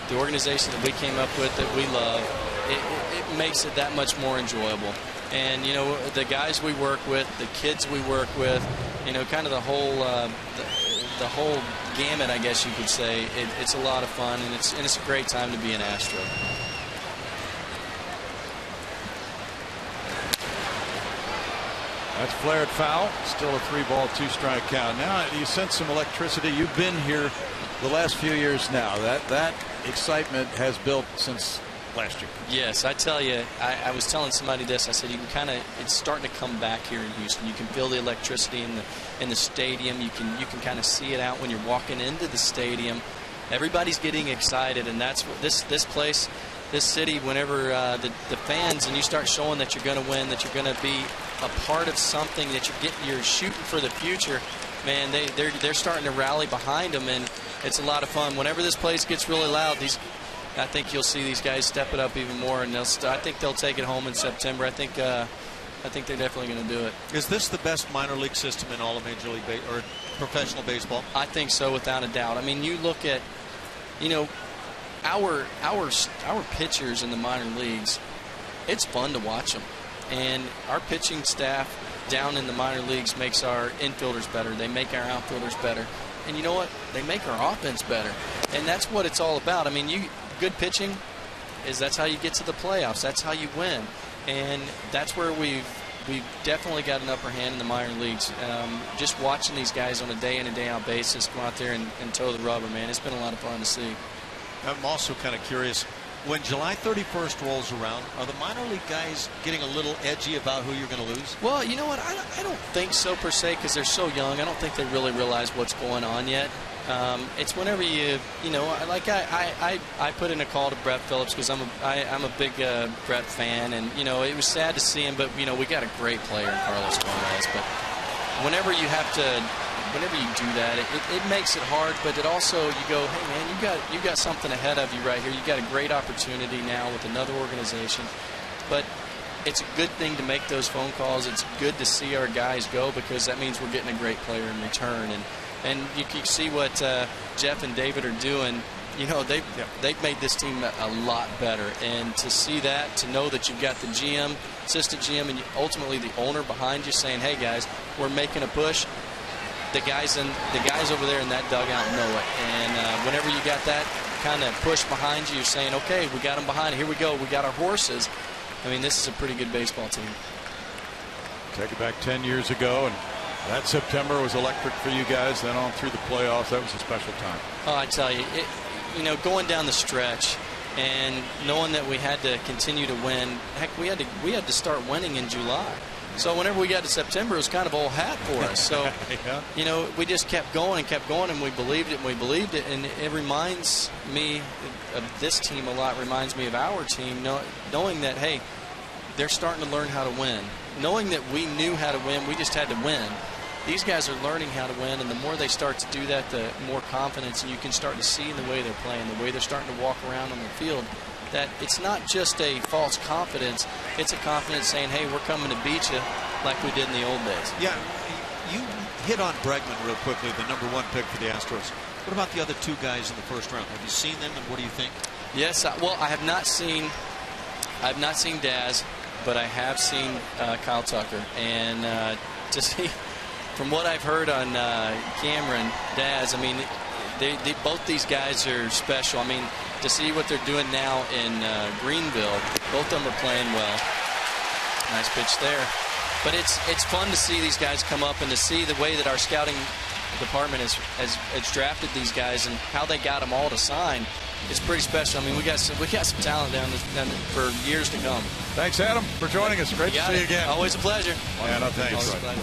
Speaker 9: the organization that we came up with, that we love, it makes it that much more enjoyable. And the guys we work with, the kids we work with, kind of the whole gamut, I guess you could say. It's a lot of fun, and it's a great time to be an Astro.
Speaker 4: That's flared foul. Still a 3-ball, 2-strike count. Now you sense some electricity. You've been here the last few years now. That excitement has built since last year.
Speaker 9: Yes, I tell you, I was telling somebody this. I said it's starting to come back here in Houston. You can feel the electricity in the stadium. You can kind of see it out when you're walking into the stadium. Everybody's getting excited, and that's what this place, this city, whenever the fans, and you start showing that you're going to win, that you're going to be a part of something, that you're shooting for the future, man, they're starting to rally behind them, and it's a lot of fun. Whenever this place gets really loud, I think you'll see these guys step it up even more, and I think they'll take it home in September. I think they're definitely going to do it.
Speaker 3: Is this the best minor league system in all of Major League or professional baseball?
Speaker 9: I think so, without a doubt. I mean, you look at, our pitchers in the minor leagues. It's fun to watch them, and our pitching staff down in the minor leagues makes our infielders better. They make our outfielders better, and you know what? They make our offense better, and that's what it's all about. I mean, good pitching that's how you get to the playoffs. That's how you win, and that's where we've definitely got an upper hand in the minor leagues. Just watching these guys on a day in and day out basis go out there and toe the rubber, man, it's been a lot of fun to see.
Speaker 3: I'm also kind of curious, when July 31st rolls around, are the minor league guys getting a little edgy about who you're going to lose?
Speaker 9: Well, you know what? I don't think so per se, because they're so young. I don't think they really realize what's going on yet. It's whenever I put in a call to Brett Phillips, because I'm a big Brett fan, and it was sad to see him, but we got a great player in Carlos Gomez. But whenever you do that, it makes it hard, but it also, you go, hey man, you got something ahead of you right here. You got a great opportunity now with another organization. But it's a good thing to make those phone calls. It's good to see our guys go, because that means we're getting a great player in return. And you can see what Jeff and David are doing. They've made this team a lot better, and to see that, to know that you've got the GM, assistant GM, and ultimately the owner behind you saying, hey guys, we're making a push. The guys over there in that dugout know it, and whenever you got that kind of push behind you, you're saying, okay, we got them behind. Here we go. We got our horses. I mean, this is a pretty good baseball team.
Speaker 4: Take it back 10 years ago, and that September was electric for you guys. Then on through the playoffs, that was a special time.
Speaker 9: Oh, I tell you, going down the stretch and knowing that we had to continue to win. Heck, we had to start winning in July. So whenever we got to September, it was kind of old hat for us. So,
Speaker 4: yeah.
Speaker 9: We just kept going, and we believed it, and it reminds me of this team a lot, reminds me of our team, knowing that, hey, they're starting to learn how to win. Knowing that we knew how to win, we just had to win. These guys are learning how to win, and the more they start to do that, the more confidence, and you can start to see in the way they're playing, the way they're starting to walk around on the field, that it's not just a false confidence, it's a confidence saying, hey, we're coming to beat you like we did in the old days.
Speaker 3: Yeah, you hit on Bregman real quickly, the #1 pick for the Astros. What about the other 2 guys in the first round? Have you seen them, and what do you think?
Speaker 9: Yes, well, I have not seen Daz, but I have seen Kyle Tucker, and to see, from what I've heard on Cameron, Daz, I mean, both these guys are special. I mean, to see what they're doing now in Greenville, both of them are playing well. Nice pitch there. But it's fun to see these guys come up and to see the way that our scouting department has drafted these guys and how they got them all to sign. It's pretty special. I mean, we got some talent down for years to come.
Speaker 4: Thanks, Adam, for joining us. Great to see you again.
Speaker 9: Always a pleasure.
Speaker 4: Yeah, no, thanks.
Speaker 9: Always a pleasure.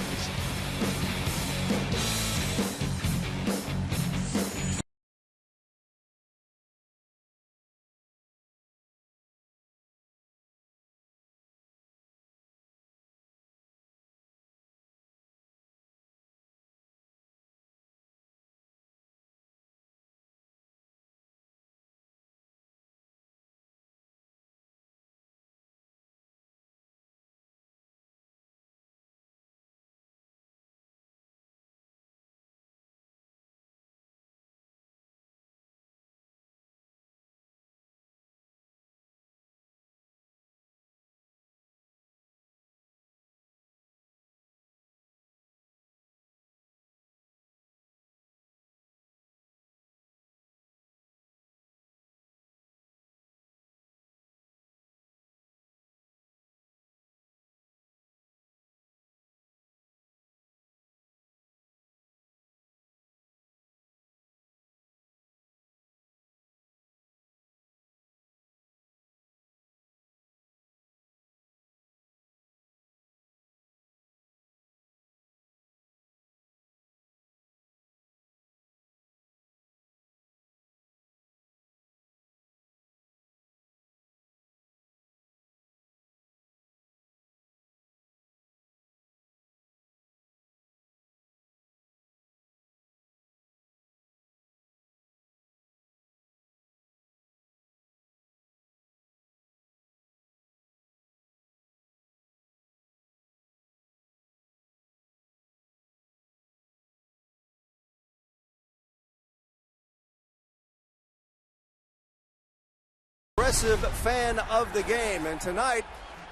Speaker 1: Aggressive fan of the game, and tonight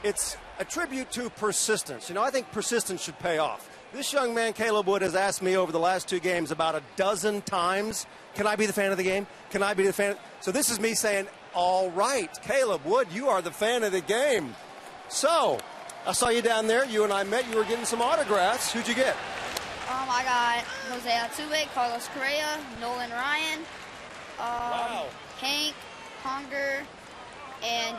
Speaker 1: it's a tribute to persistence. You know, I think persistence should pay off. This young man, Caleb Wood, has asked me over the last 2 games about a dozen times, can I be the fan of the game? Can I be the fan? So this is me saying, all right, Caleb Wood, you are the fan of the game. So I saw you down there. You and I met. You were getting some autographs. Who'd you get?
Speaker 10: I got Jose Altuve, Carlos Correa, Nolan Ryan,
Speaker 1: Wow.
Speaker 10: Hank Conger, and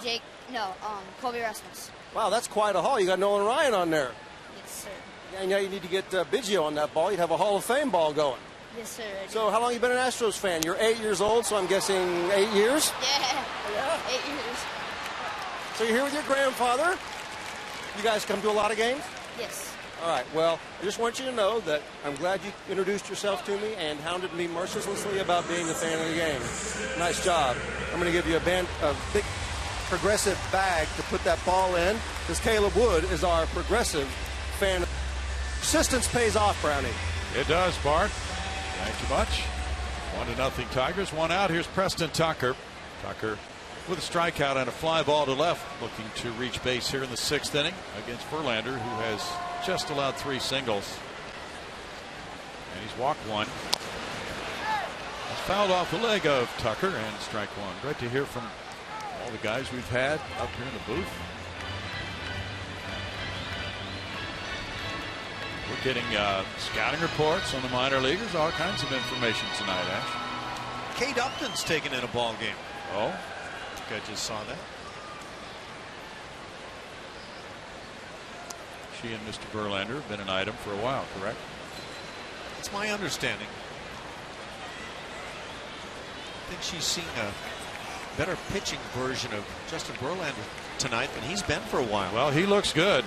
Speaker 10: Kobe Rasmus.
Speaker 1: Wow, that's quite a haul. You got Nolan Ryan on there.
Speaker 10: Yes, sir.
Speaker 1: And now you need to get Biggio on that ball. You'd have a Hall of Fame ball going.
Speaker 10: Yes, sir.
Speaker 1: So how long you been an Astros fan? You're 8 years old, so I'm guessing 8 years?
Speaker 10: Yeah. 8 years.
Speaker 1: So you're here with your grandfather. You guys come to a lot of games?
Speaker 10: Yes.
Speaker 1: All right. Well, I just want you to know that I'm glad you introduced yourself to me and hounded me mercilessly about being a fan of the game. Nice job. I'm going to give you a big progressive bag to put that ball in, because Caleb Wood is our progressive fan. Persistence pays off, Brownie.
Speaker 4: It does, Bart. Thank you much. 1-0 Tigers. 1 out. Here's Preston Tucker. Tucker with a strikeout and a fly ball to left, looking to reach base here in the 6th inning against Verlander, who has just allowed 3 singles. And he's walked 1. He's fouled off the leg of Tucker, and strike 1. Great to hear from all the guys we've had up here in the booth. We're getting scouting reports on the minor leaguers, all kinds of information tonight, Ash.
Speaker 3: Kate Upton's taken in a ball game.
Speaker 4: Oh,
Speaker 3: I think I just saw that.
Speaker 4: She and Mr. Verlander have been an item for a while, correct?
Speaker 3: It's my understanding. I think she's seen a better pitching version of Justin Verlander tonight than he's been for a while.
Speaker 4: Well, he looks good.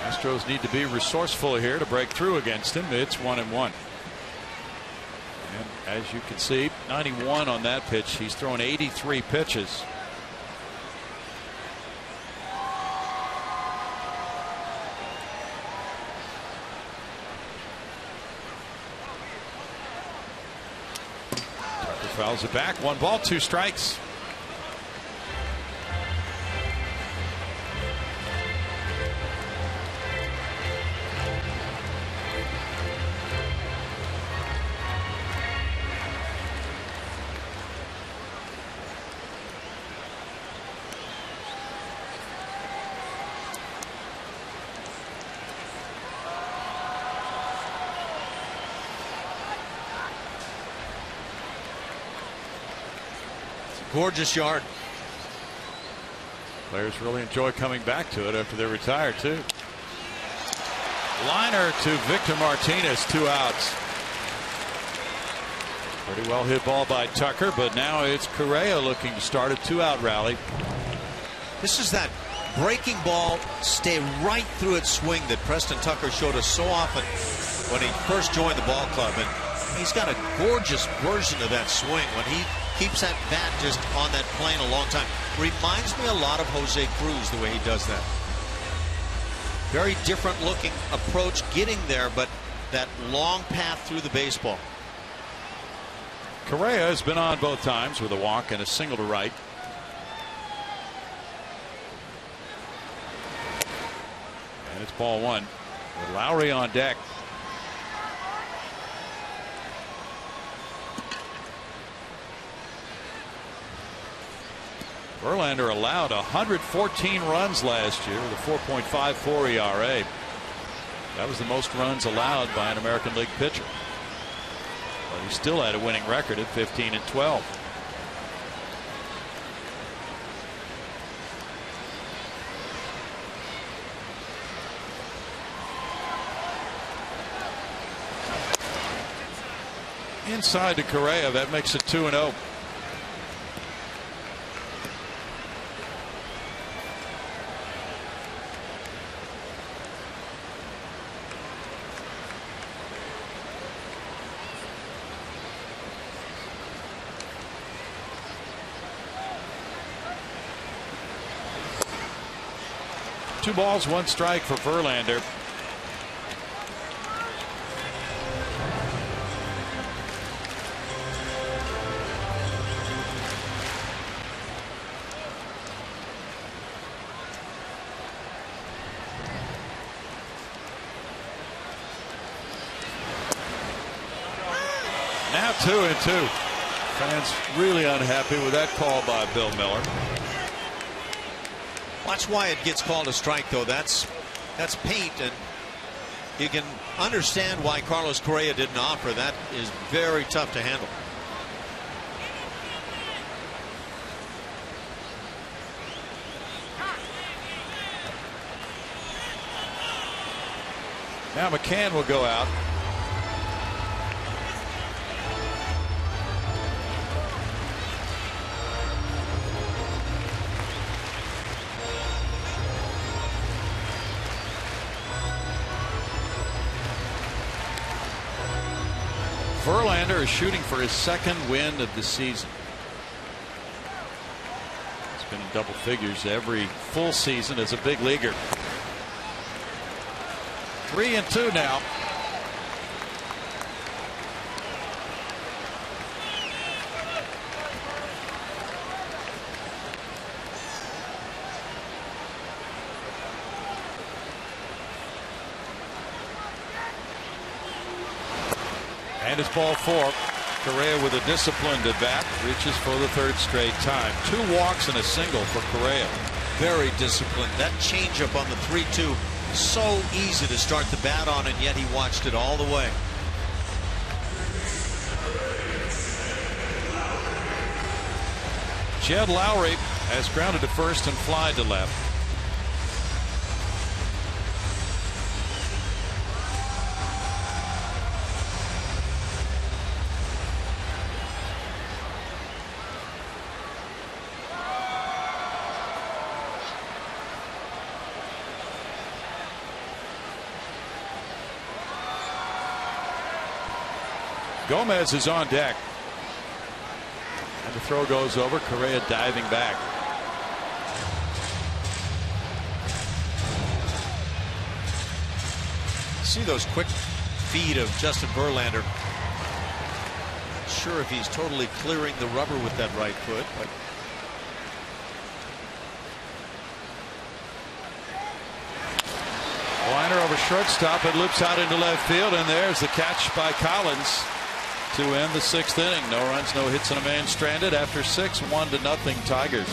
Speaker 4: Astros need to be resourceful here to break through against him. It's 1-1. And as you can see, 91 on that pitch. He's thrown 83 pitches. Tucker fouls it back. 1 ball, 2 strikes.
Speaker 3: Gorgeous yard.
Speaker 4: Players really enjoy coming back to it after they're retired, too. Liner to Victor Martinez, 2 outs. Pretty well hit ball by Tucker, but now it's Correa looking to start a 2-out rally.
Speaker 3: This is that breaking ball, stay right through its swing that Preston Tucker showed us so often when he first joined the ball club. And he's got a gorgeous version of that swing when he keeps that bat just on that plane a long time. Reminds me a lot of Jose Cruz, the way he does that. Very different looking approach getting there, but that long path through the baseball.
Speaker 4: Correa has been on both times with a walk and a single to right. And it's ball 1 with Lowry on deck. Verlander allowed 114 runs last year with a 4.54 ERA. That was the most runs allowed by an American League pitcher. But he still had a winning record at 15-12. Inside to Correa, that makes it 2-0. Two balls, 1 strike for Verlander. Now 2-2. Fans really unhappy with that call by Bill Miller.
Speaker 3: Watch why it gets called a strike, though. That's paint, and you can understand why Carlos Correa didn't offer. That is very tough to handle.
Speaker 4: Now McCann will go out. Verlander is shooting for his 2nd win of the season. It's been in double figures every full season as a big leaguer. 3-2 now. And it's ball 4. Correa with a disciplined at bat reaches for the 3rd straight time. 2 walks and a single for Correa.
Speaker 3: Very disciplined. That changeup on the 3-2, so easy to start the bat on, and yet he watched it all the way.
Speaker 4: Jed Lowry has grounded to first and fly to left. Gomez is on deck. And the throw goes over. Correa diving back.
Speaker 3: See those quick feet of Justin Verlander. Not sure if he's totally clearing the rubber with that right foot, but
Speaker 4: Liner over shortstop. It loops out into left field, and there's the catch by Collins to end the 6th inning. No runs, no hits, and a man stranded after 6. 1-0 Tigers.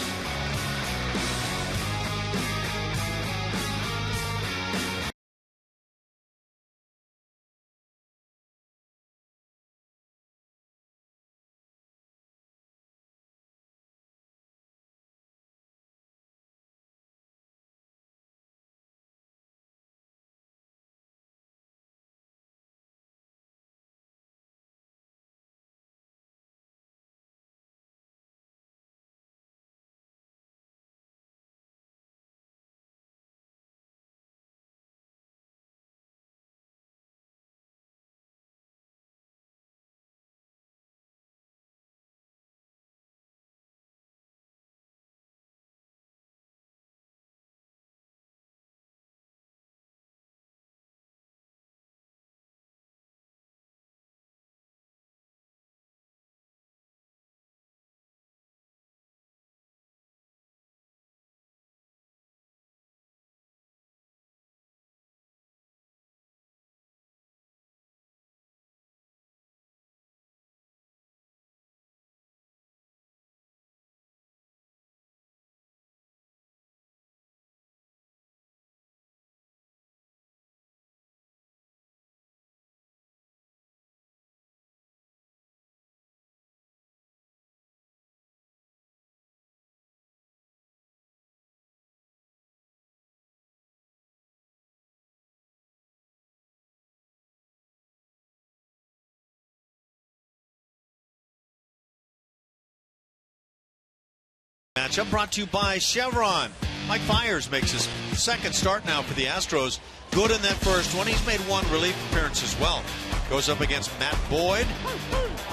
Speaker 3: matchup brought to you by Chevron. Mike Fiers makes his second start now for the Astros. Good in that first one. He's made one relief appearance as well. Goes up against Matt Boyd.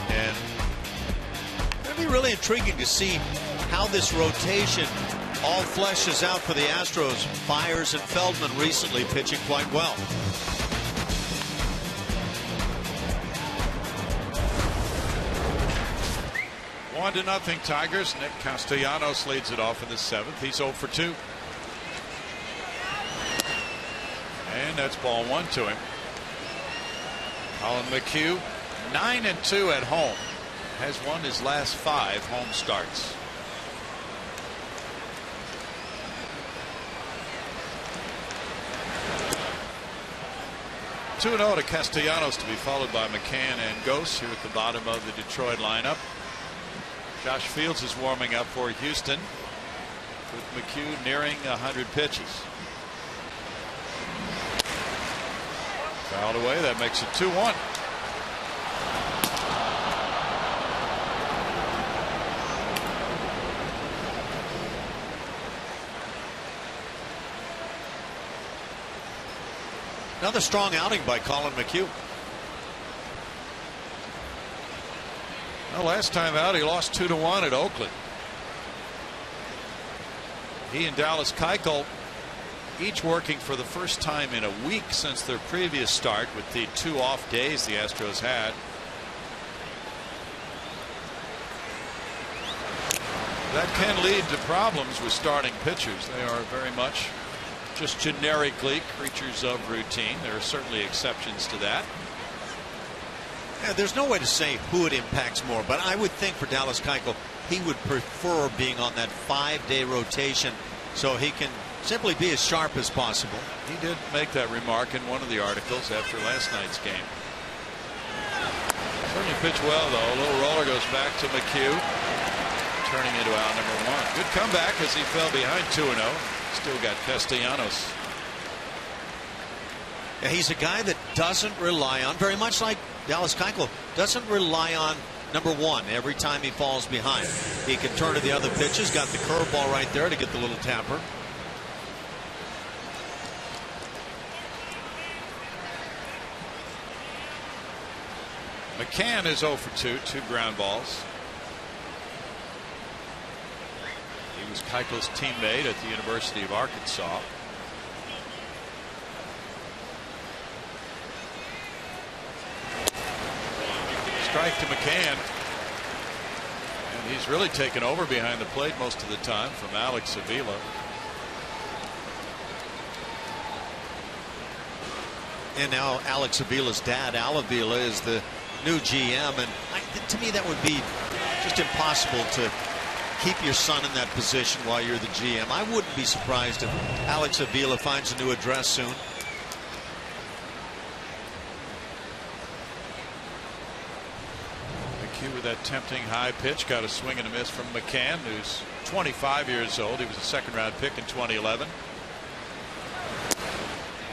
Speaker 3: And it'll be really intriguing to see how this rotation all fleshes out for the Astros. Fiers and Feldman recently pitching quite well.
Speaker 4: 1-0 Tigers. Nick Castellanos leads it off in the 7th. He's 0 for 2. And that's ball 1 to him. Colin McHugh, 9-2 at home. Has won his last 5 home starts. Two 2-0 to Castellanos, to be followed by McCann and Gose here at the bottom of the Detroit lineup. Josh Fields is warming up for Houston, with McHugh nearing 100 pitches. Fouled away. That makes it 2-1.
Speaker 3: Another strong outing by Colin McHugh.
Speaker 4: Well, last time out he lost 2-1 at Oakland. He and Dallas Keuchel each working for the first time in a week since their previous start, with the 2 off days the Astros had. That can lead to problems with starting pitchers. They are very much just generically creatures of routine. There are certainly exceptions to that.
Speaker 3: Yeah, there's no way to say who it impacts more, but I would think for Dallas Keuchel, he would prefer being on that 5-day rotation so he can simply be as sharp as possible.
Speaker 4: He did make that remark in one of the articles after last night's game. Certainly pitched well, though. A little roller goes back to McHugh, turning into out number 1. Good comeback as he fell behind 2-0. Still got Castellanos.
Speaker 3: Yeah, he's a guy that doesn't rely on, very much like Dallas Keuchel, doesn't rely on number 1 every time he falls behind. He can turn to the other pitches. Got the curveball right there to get the little tapper.
Speaker 4: McCann is 0 for 2, 2 ground balls. He was Keuchel's teammate at the University of Arkansas. Strike to McCann. And he's really taken over behind the plate most of the time from Alex Avila.
Speaker 3: And now Alex Avila's dad, Al Avila, is the new GM. And to me, that would be just impossible to keep your son in that position while you're the GM. I wouldn't be surprised if Alex Avila finds a new address soon.
Speaker 4: With that tempting high pitch, got a swing and a miss from McCann, who's 25 years old. He was a second-round pick in 2011.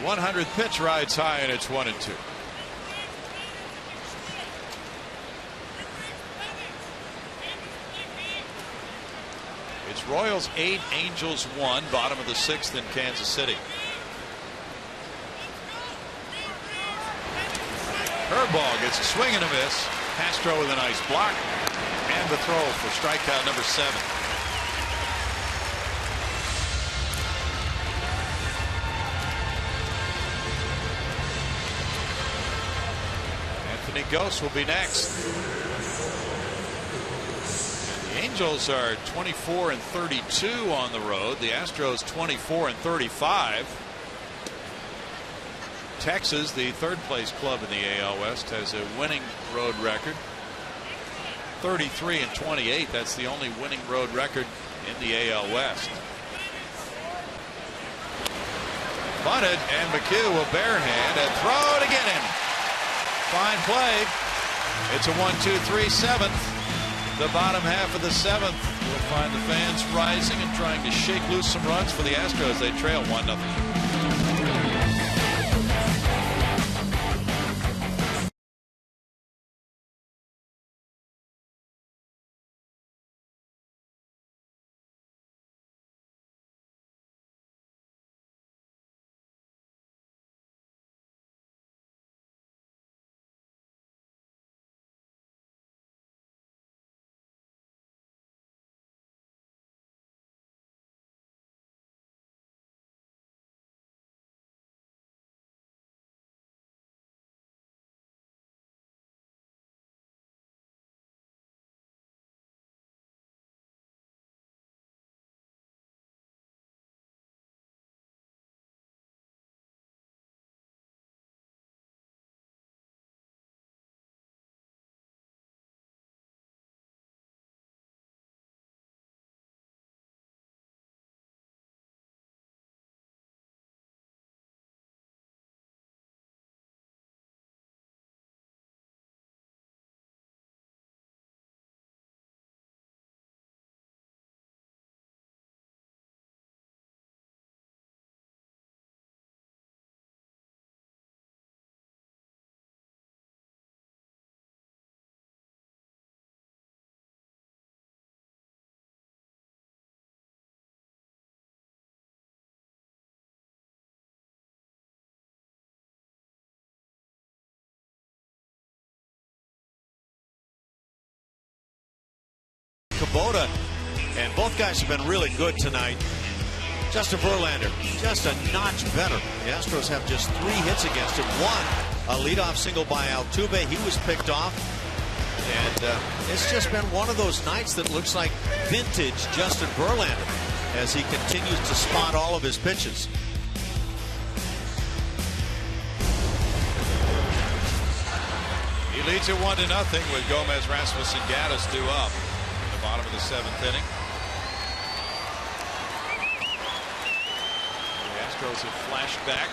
Speaker 4: 100th pitch, rides high, and it's 1-2. It's Royals 8, Angels 1, bottom of the 6th in Kansas City. Curveball gets a swing and a miss. Castro with a nice block, and the throw for strikeout number 7. Anthony Gose will be next. The Angels are 24-32 on the road. The Astros 24-35. Texas, the third-place club in the AL West, has a winning road record. 33-28. That's the only winning road record in the AL West. Bunted, and McHugh will barehand and throw to get him. Fine play. It's a 1-2-3 7th. The bottom half of the 7th will find the fans rising and trying to shake loose some runs for the Astros. They trail 1-0.
Speaker 3: Kubota. And both guys have been really good tonight. Justin Verlander, just a notch better. The Astros have just 3 hits against him. One, a leadoff single by Altuve. He was picked off. And it's just been one of those nights that looks like vintage Justin Verlander as he continues to spot all of his pitches.
Speaker 4: He leads it 1-0 with Gomez, Rasmus, and Gaddis due up in the bottom of the 7th inning. The Astros have flashed back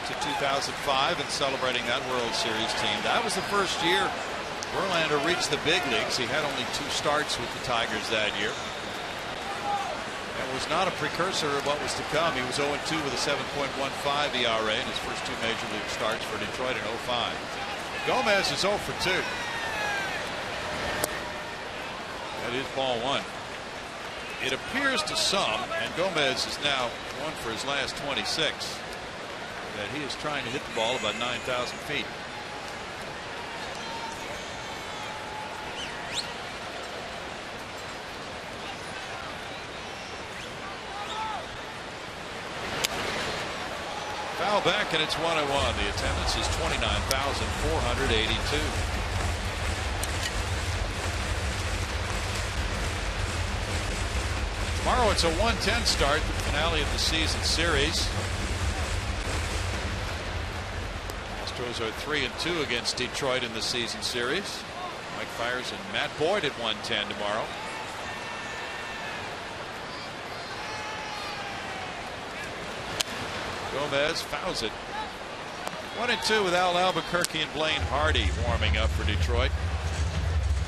Speaker 4: to 2005 and celebrating that World Series team. That was the first year Verlander reached the big leagues. He had only 2 starts with the Tigers that year. That was not a precursor of what was to come. He was 0-2 with a 7.15 ERA in his first 2 major league starts for Detroit in 2005. Gomez is 0 for 2. That is ball 1. It appears to some, and Gomez is now 1 for his last 26, that he is trying to hit the ball about 9,000 feet. Foul back, and it's 1-1. The attendance is 29,482. Tomorrow it's a 1:10 start, the finale of the season series. Astros are 3-2 against Detroit in the season series. Mike Fiers and Matt Boyd at 1:10 tomorrow. Gomez fouls it. 1-2 with Al Albuquerque and Blaine Hardy warming up for Detroit.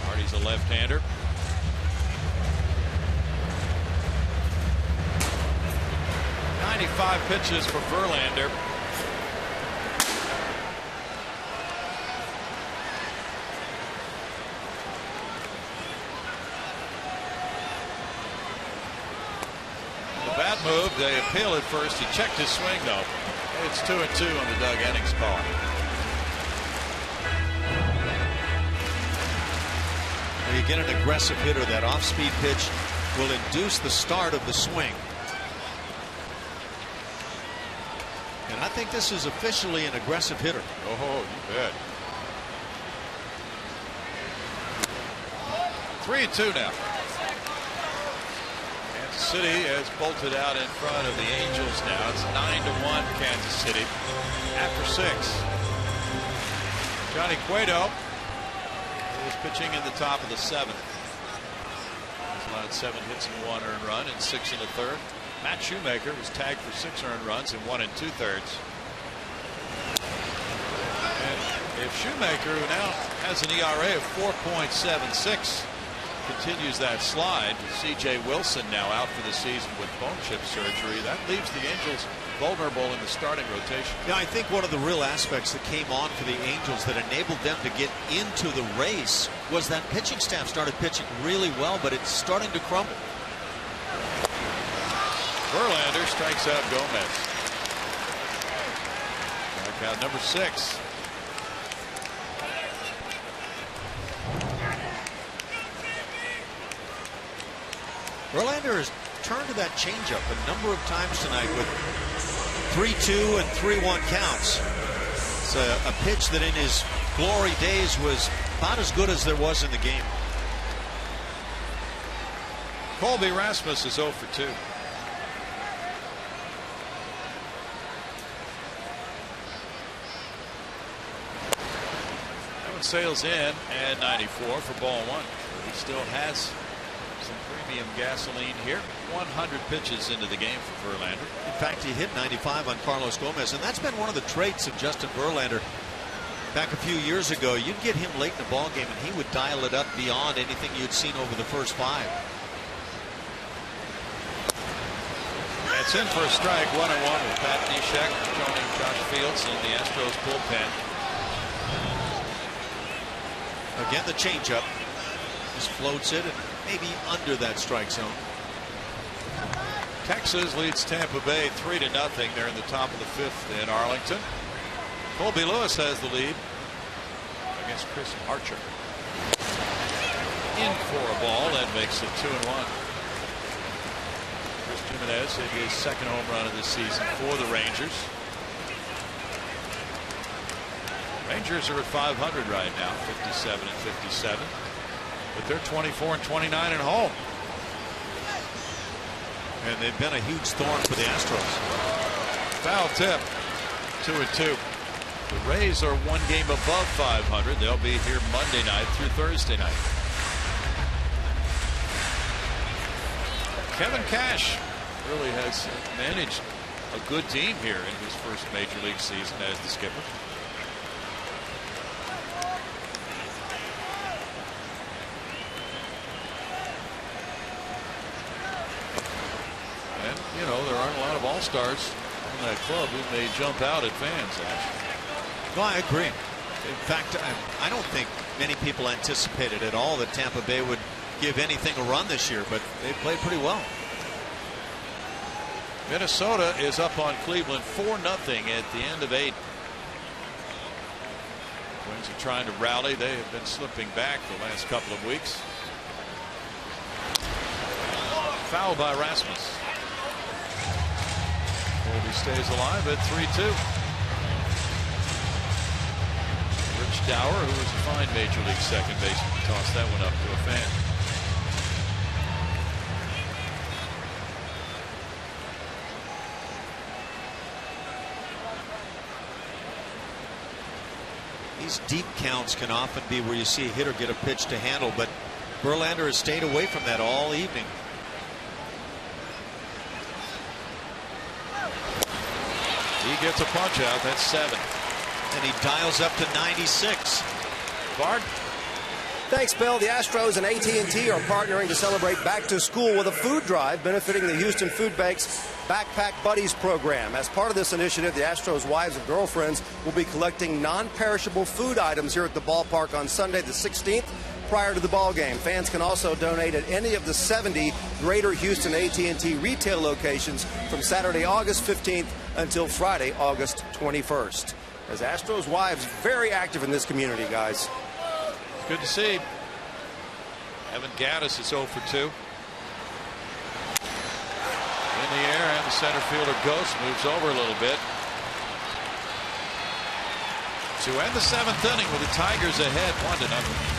Speaker 4: Hardy's a left-hander. .95 pitches for Verlander. Bat move. They appeal at first. He checked his swing though. It's 2-2 on the Doug Eddings call.
Speaker 3: When you get an aggressive hitter, that off-speed pitch will induce the start of the swing. And I think this is officially an aggressive hitter.
Speaker 4: Oh, you bet. 3-2 now. City has bolted out in front of the Angels now. It's 9-1 Kansas City after 6. Johnny Cueto is pitching in the top of the 7th. He's allowed 7 hits and 1 earned run and 6 in the 3rd. Matt Shoemaker was tagged for 6 earned runs and 1 2/3. And if Shoemaker, who now has an ERA of 4.76, continues that slide, C.J. Wilson now out for the season with bone chip surgery, that leaves the Angels vulnerable in the starting rotation.
Speaker 3: Yeah, I think one of the real aspects that came on for the Angels that enabled them to get into the race was that pitching staff started pitching really well, but it's starting to crumble.
Speaker 4: Verlander strikes out Gomez. Strikeout number 6.
Speaker 3: Verlander has turned to that changeup a number of times tonight with 3-2 and 3-1 counts. It's a pitch that in his glory days was about as good as there was in the game.
Speaker 4: Colby Rasmus is 0 for 2. That one sails in at 94 for ball 1. He still has some premium gasoline here. 100 pitches into the game for Verlander.
Speaker 3: In fact, he hit 95 on Carlos Gomez, and that's been one of the traits of Justin Verlander. Back a few years ago, you'd get him late in the ball game, and he would dial it up beyond anything you'd seen over the first 5.
Speaker 4: That's in for a strike. 1-1 with Pat Neshek joining Josh Fields in the Astros bullpen.
Speaker 3: Again, the changeup just floats it and maybe under that strike zone.
Speaker 4: Texas leads Tampa Bay 3-0. They're in the top of the 5th in Arlington. Colby Lewis has the lead against Chris Archer. in for a ball. That makes it 2-1. Chris Jimenez hit his second home run of the season for the Rangers. Rangers are at 500 right now, 57-57. But they're 24-29 at home.
Speaker 3: And they've been a huge thorn for the Astros.
Speaker 4: Foul tip. 2-2. The Rays are one game above 500. They'll be here Monday night through Thursday night. Kevin Cash really has managed a good team here in his first major league season as the skipper. And, you know, there aren't a lot of all-stars in that club who may jump out at fans, actually.
Speaker 3: No, I agree. In fact, I don't think many people anticipated at all that Tampa Bay would give anything a run this year, but they played pretty well.
Speaker 4: Minnesota is up on Cleveland 4-0 at the end of 8. Twins are trying to rally. They have been slipping back the last couple of weeks. Foul by Rasmus. Colby stays alive at 3-2. Rich Dower, who was a fine major league second baseman, tossed that one up to a fan.
Speaker 3: These deep counts can often be where you see a hitter get a pitch to handle, but Verlander has stayed away from that all evening.
Speaker 4: He gets a punch out. That's 7.
Speaker 3: And he dials up to 96.
Speaker 4: Bart.
Speaker 1: Thanks, Bill. The Astros and AT&T are partnering to celebrate back to school with a food drive benefiting the Houston Food Bank's Backpack Buddies program. As part of this initiative, the Astros' wives and girlfriends will be collecting non-perishable food items here at the ballpark on Sunday the 16th prior to the ball game. Fans can also donate at any of the 70 Greater Houston AT&T retail locations from Saturday, August 15th until Friday, August 21st. As Astros' wives very active in this community, guys.
Speaker 4: Good to see. Evan Gattis is 0 for 2. In the air, and the center fielder Ghost moves over a little bit. To end the 7th inning with the Tigers ahead 1-0.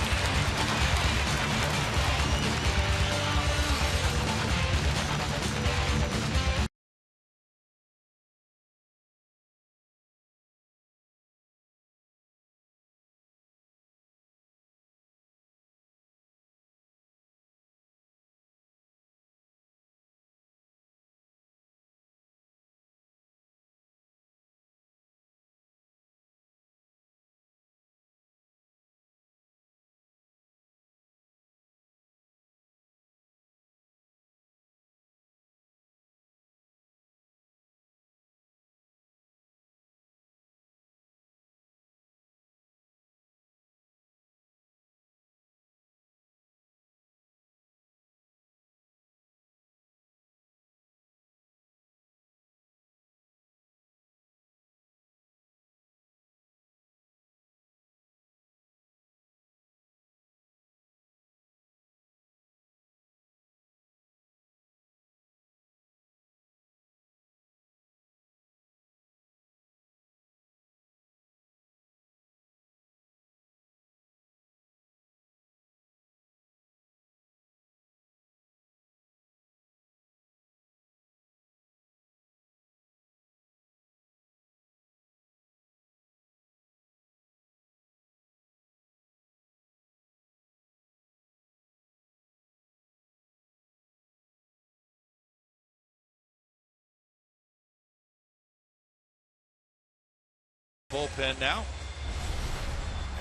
Speaker 4: Bullpen now.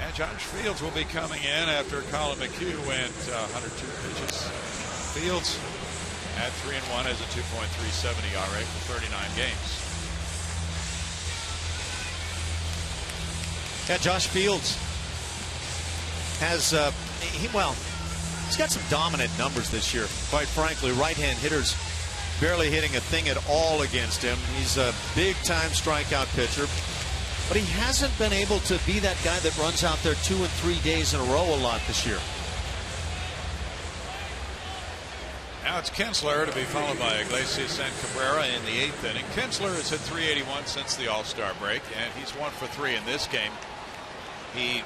Speaker 4: And Josh Fields will be coming in after Colin McHugh went 102 pitches. Fields at 3-1 has a 2.37 ERA for 39 games.
Speaker 3: Yeah, Josh Fields has he's got some dominant numbers this year. Quite frankly, right-hand hitters barely hitting a thing at all against him. He's a big-time strikeout pitcher. But he hasn't been able to be that guy that runs out there 2 and 3 days in a row a lot this year.
Speaker 2: Now it's Kinsler to be followed by Iglesias and Cabrera in the 8th inning. Kinsler has hit .381 since the All-Star break, and he's 1 for 3 in this game. He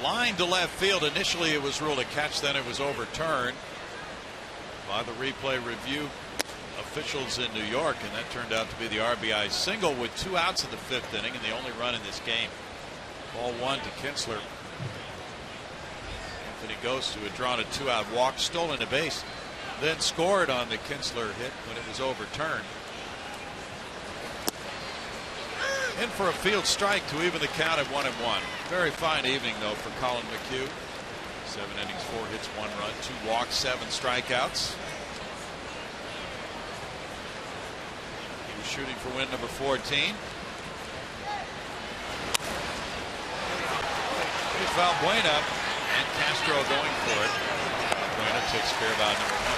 Speaker 2: lined to left field. Initially it was ruled a catch, then it was overturned by the replay review officials in New York, and that turned out to be the RBI single with 2 outs in the 5th inning and the only run in this game. Ball 1 to Kinsler. Anthony Ghost, who had drawn a 2-out walk, stolen a base, then scored on the Kinsler hit when it was overturned. In for a field strike to even the count at 1-1. Very fine evening though for Colin McHugh. 7 innings, 4 hits, 1 run, 2 walks, 7 strikeouts. He was shooting for win number 14. Here's Valbuena and Castro going for it. Valbuena takes care of out number 1.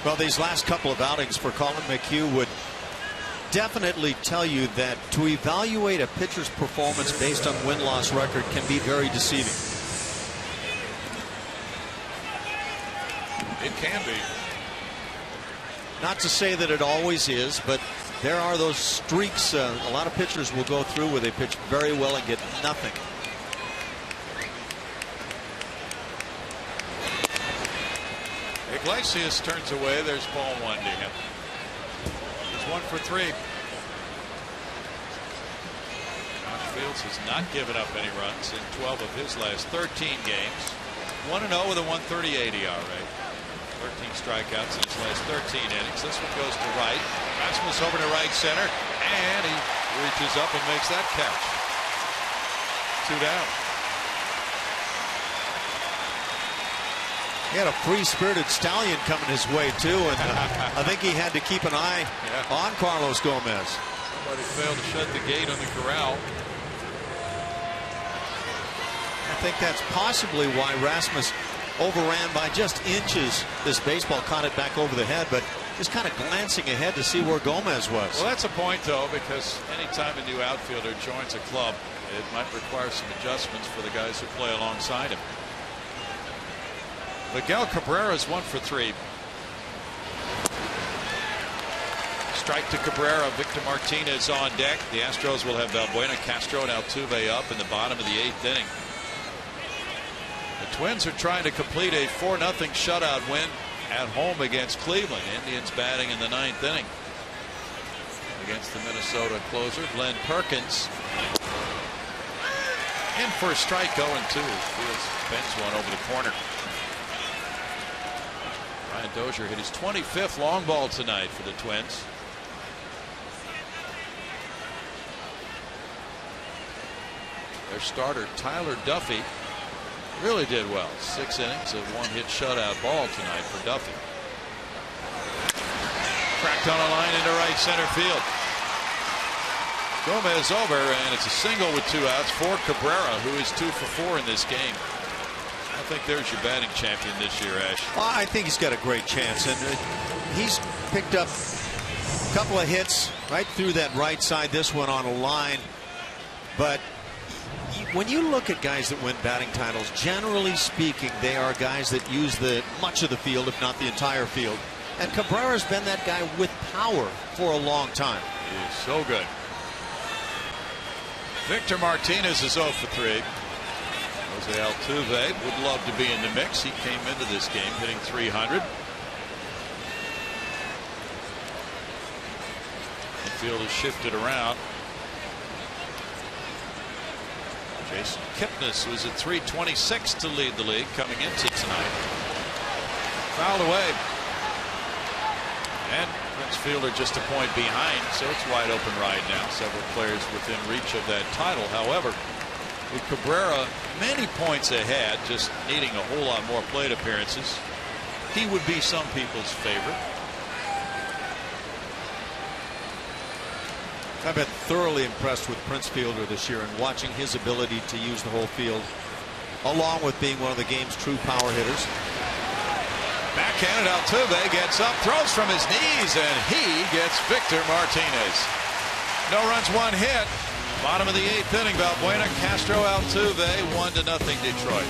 Speaker 3: Well, these last couple of outings for Colin McHugh would definitely tell you that to evaluate a pitcher's performance based on win-loss record can be very deceiving.
Speaker 2: It can be.
Speaker 3: Not to say that it always is, but there are those streaks a lot of pitchers will go through where they pitch very well and get nothing.
Speaker 2: Iglesias turns away. There's ball 1 to him. He's 1 for 3. Josh Fields has not given up any runs in 12 of his last 13 games. 1-0 with a 138 ERA. 13 strikeouts in his last 13 innings. This one goes to right. Rasmus over to right center, and he reaches up and makes that catch. 2 down.
Speaker 3: He had a free-spirited stallion coming his way too, and I think he had to keep an eye on Carlos Gomez.
Speaker 2: Somebody failed to shut the gate on the corral.
Speaker 3: I think that's possibly why Rasmus overran by just inches. This baseball caught it back over the head, but just kind of glancing ahead to see where Gomez was.
Speaker 2: Well, that's a point though, because anytime a new outfielder joins a club, it might require some adjustments for the guys who play alongside him. Miguel Cabrera is 1 for 3. Strike to Cabrera. Victor Martinez on deck. The Astros will have Valbuena, Castro, and Altuve up in the bottom of the 8th inning. The Twins are trying to complete a 4-0 shutout win at home against Cleveland. Indians batting in the 9th inning against the Minnesota closer Glenn Perkins. In for a strike, 0-2. Fields bends one over the corner. Ryan Dozier hit his 25th long ball tonight for the Twins. Their starter Tyler Duffy really did well. 6 innings of 1-hit shutout ball tonight for Duffy. Cracked on a line into right center field. Gomez over, and it's a single with 2 outs for Cabrera, who is 2 for 4 in this game. I think there's your batting champion this year, Ash.
Speaker 3: Well, I think he's got a great chance, and he's picked up a couple of hits right through that right side. This one on a line, but when you look at guys that win batting titles, generally speaking, they are guys that use much of the field, if not the entire field. And Cabrera's been that guy with power for a long time.
Speaker 2: He is so good. Victor Martinez is 0 for 3. Jose Altuve would love to be in the mix. He came into this game hitting .300. The field has shifted around. Jason Kipnis was at .326 to lead the league coming into tonight. Fouled away. And Prince Fielder just a point behind, so it's wide open right now. Several players within reach of that title. However, with Cabrera many points ahead, just needing a whole lot more plate appearances, he would be some people's favorite.
Speaker 3: I've been thoroughly impressed with Prince Fielder this year and watching his ability to use the whole field, along with being one of the game's true power hitters.
Speaker 2: Backhanded, Altuve gets up, throws from his knees, and he gets Victor Martinez. No runs, 1 hit. Bottom of the 8th inning, Valbuena, Castro, Altuve, 1-0 Detroit.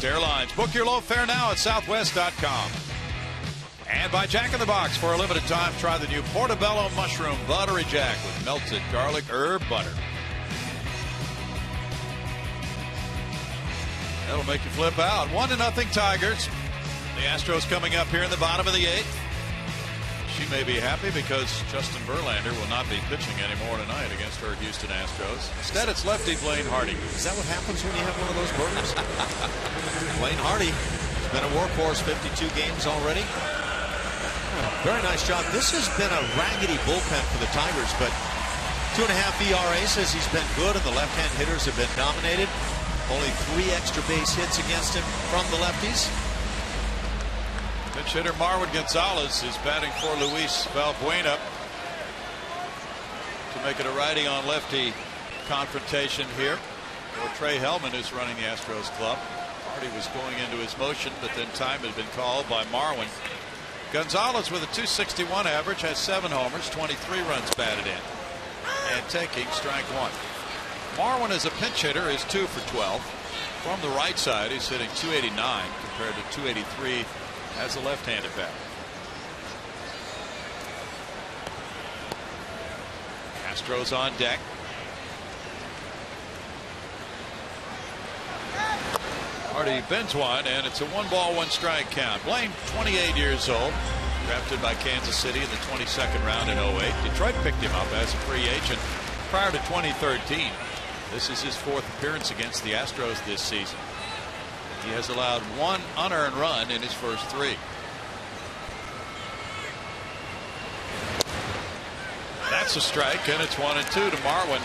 Speaker 2: Airlines. Book your low fare now at southwest.com. And by Jack in the Box. For a limited time, try the new Portobello Mushroom Buttery Jack with melted garlic herb butter. That'll make you flip out. 1-0 Tigers. The Astros coming up here in the bottom of the 8th. She may be happy because Justin Verlander will not be pitching anymore tonight against her Houston Astros. Instead, it's lefty Blaine Hardy.
Speaker 3: Is that what happens when you have one of those burgers? Blaine Hardy has been a workhorse, 52 games already. Very nice job. This has been a raggedy bullpen for the Tigers, but 2.5 ERA says he's been good, and the left-hand hitters have been dominated. Only 3 extra base hits against him from the lefties.
Speaker 2: Pitch hitter Marwin Gonzalez is batting for Luis Valbuena to make it a righty on lefty confrontation here. Or Trey Hellman is running the Astros club. Hardy was going into his motion, but then time had been called by Marwin. Gonzalez with a .261 average has 7 homers, 23 runs batted in, and taking strike 1. Marwin as a pinch hitter is 2 for 12. From the right side, he's hitting .289 compared to .283 as a left-handed batter. Astros on deck. Hardy bends one, and it's a 1-ball, 1-strike count. Blaine, 28 years old, drafted by Kansas City in the 22nd round in 08. Detroit picked him up as a free agent prior to 2013. This is his 4th appearance against the Astros this season. He has allowed 1 unearned run in his first 3. That's a strike, and it's 1-2 to Marwin.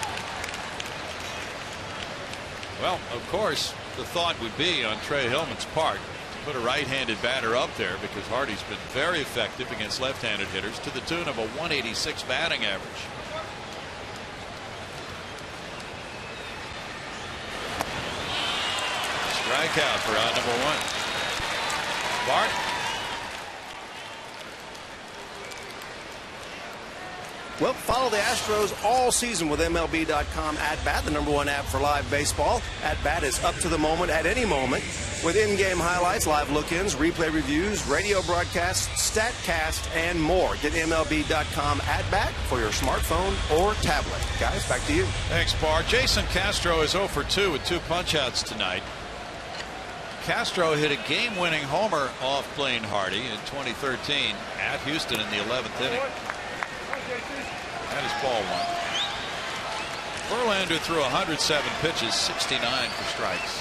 Speaker 2: Well, of course, the thought would be on Trey Hellman's part to put a right-handed batter up there, because Hardy's been very effective against left-handed hitters to the tune of a 186 batting average. Strikeout for out number 1. Bart.
Speaker 1: Well, follow the Astros all season with MLB.com At Bat, the #1 app for live baseball. At Bat is up to the moment at any moment with in-game highlights, live look-ins, replay reviews, radio broadcasts, StatCast, and more. Get MLB.com At Bat for your smartphone or tablet. Guys, back to you.
Speaker 2: Thanks, Bart. Jason Castro is 0 for 2 with 2 punch-outs tonight. Castro hit a game-winning homer off Blaine Hardy in 2013 at Houston in the 11th inning. That is ball 1. Verlander threw 107 pitches, 69 for strikes.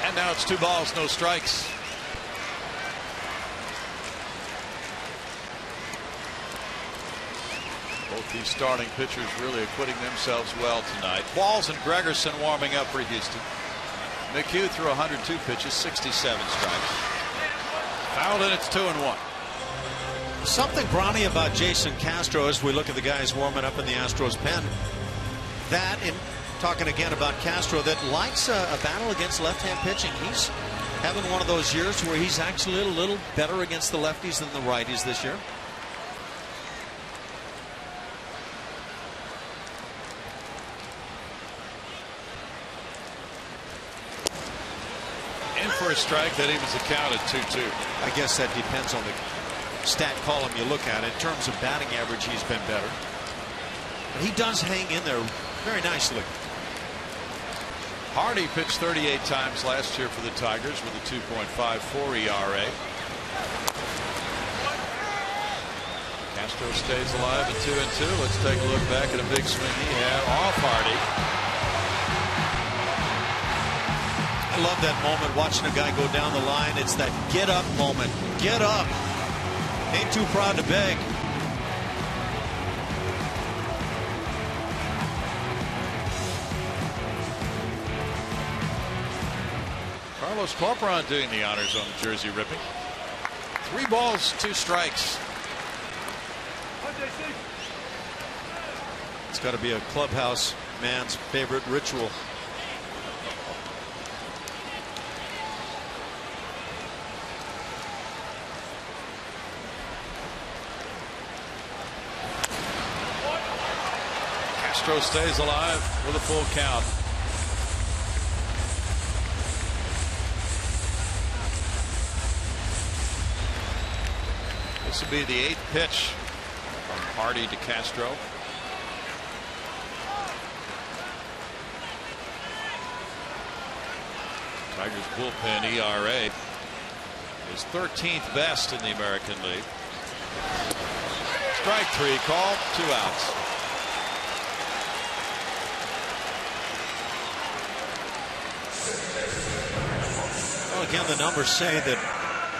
Speaker 4: And now it's 2 balls, no strikes. Both these starting pitchers really acquitting themselves well tonight. Walls and Gregerson warming up for Houston. McHugh threw 102 pitches, 67 strikes. Fouled and it's 2-1.
Speaker 3: Something brawny about Jason Castro as we look at the guys warming up in the Astros pen. That, in talking again about Castro, that likes a battle against left-hand pitching. He's having one of those years where he's actually a little better against the lefties than the righties this year.
Speaker 4: In for a strike. That evens the count at 2-2.
Speaker 3: I guess that depends on the stat column you look at. In terms of batting average, he's been better. But he does hang in there very nicely.
Speaker 4: Hardy pitched 38 times last year for the Tigers with a 2.54 ERA. Castro stays alive at 2-2. Let's take a look back at a big swing he had off Hardy.
Speaker 3: I love that moment watching a guy go down the line. It's that get up moment. Get up. Ain't too proud to beg.
Speaker 4: Carlos Corporon doing the honors on the jersey ripping. 3 balls, 2 strikes.
Speaker 3: It's got to be a clubhouse man's favorite ritual.
Speaker 4: Castro stays alive with a full count. This will be the 8th pitch from Hardy to Castro. Tigers bullpen ERA is 13th best in the American League. Strike 3 called, 2 outs.
Speaker 3: Well, again, the numbers say that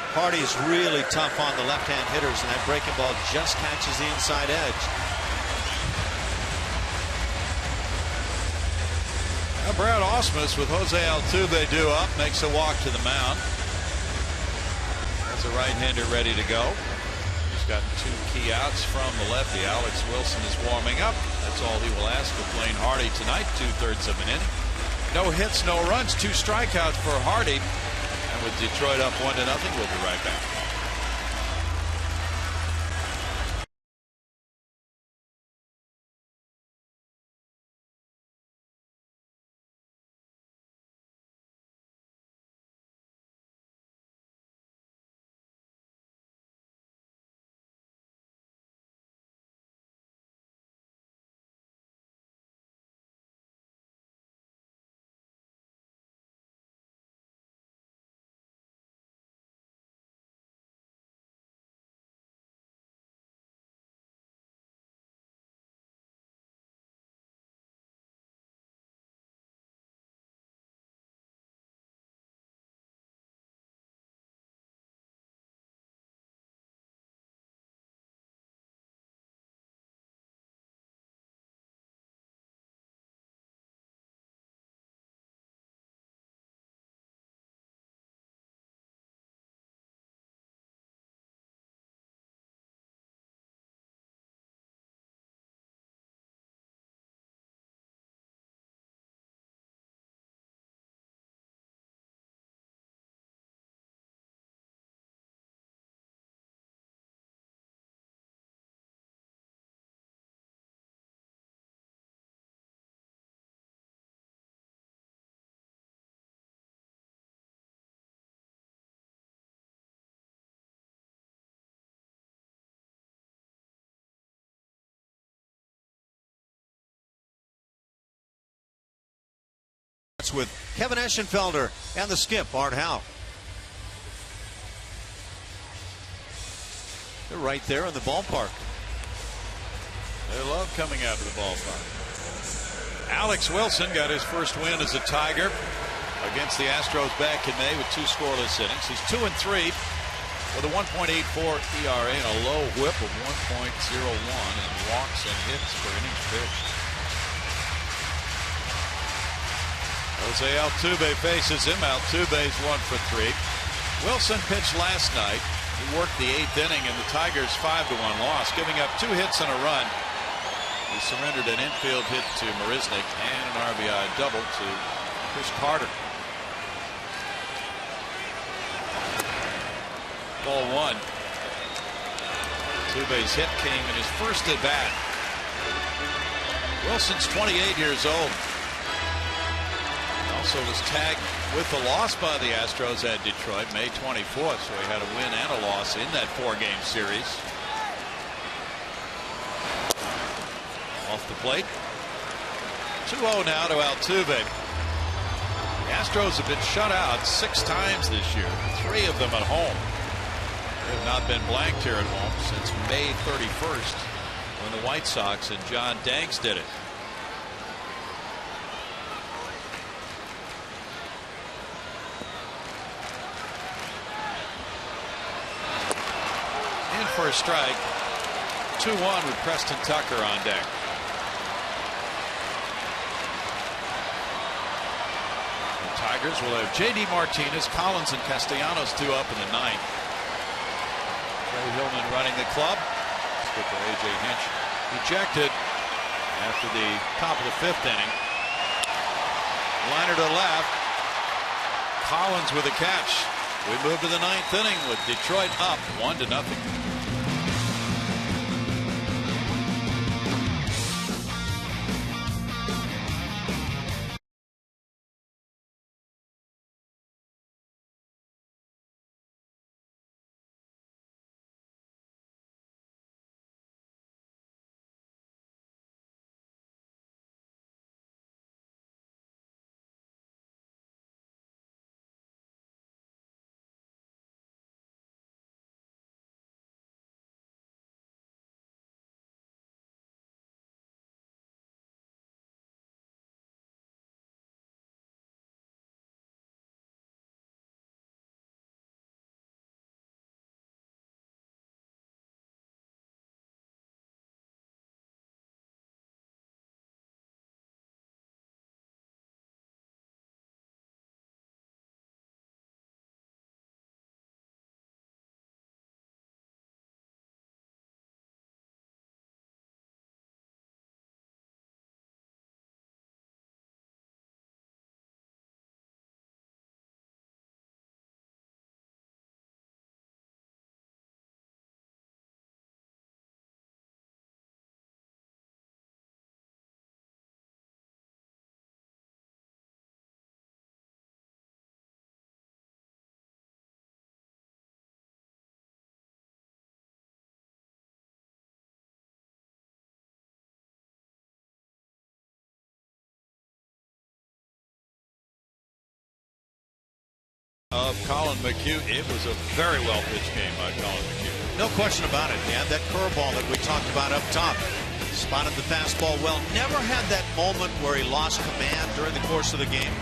Speaker 3: Hardy's really tough on the left-hand hitters, and that breaking ball just catches the inside edge.
Speaker 4: Now Brad Ausmus with Jose Altuve due up makes a walk to the mound. That's a right-hander ready to go. He's got 2 key outs from the lefty. Alex Wilson is warming up. That's all he will ask of Blaine Hardy tonight. 2/3 of an inning. No hits, no runs, 2 strikeouts for Hardy. And with Detroit up 1-0, we'll be right back.
Speaker 3: With Kevin Eschenfelder and the skip, Art Howe. They're right there in the ballpark.
Speaker 4: They love coming out to the ballpark. Alex Wilson got his first win as a Tiger. against the Astros back in May with 2 scoreless innings. He's 2-3 with a 1.84 ERA and a low whip of 1.01 in walks and hits per innings pitched. Jose Altuve faces him. Altuve's 1 for 3. Wilson pitched last night. He worked the 8th inning in the Tigers' 5-1 loss, giving up 2 hits and a run. He surrendered an infield hit to Marisnik and an RBI double to Chris Carter. Ball 1. Altuve's hit came in his first at bat. Wilson's 28 years old. Also was tagged with the loss by the Astros at Detroit May 24th, so he had a win and a loss in that 4-game series. Off the plate. 2-0 now to Altuve. The Astros have been shut out 6 times this year, 3 of them at home. They have not been blanked here at home since May 31st when the White Sox and John Danks did it. In for a strike. 2-1 with Preston Tucker on deck. The Tigers will have J.D. Martinez, Collins, and Castellanos 2 up in the 9th. Ray Hillman running the club. Skipper A.J. Hinch ejected after the top of the 5th inning. Liner to left. Collins with a catch. We move to the 9th inning with Detroit up 1-0. Of Colin McHugh. It was a very well pitched game by Colin McHugh.
Speaker 3: No question about it. He had that curveball that we talked about up top. Spotted the fastball well. Never had that moment where he lost command during the course of the game.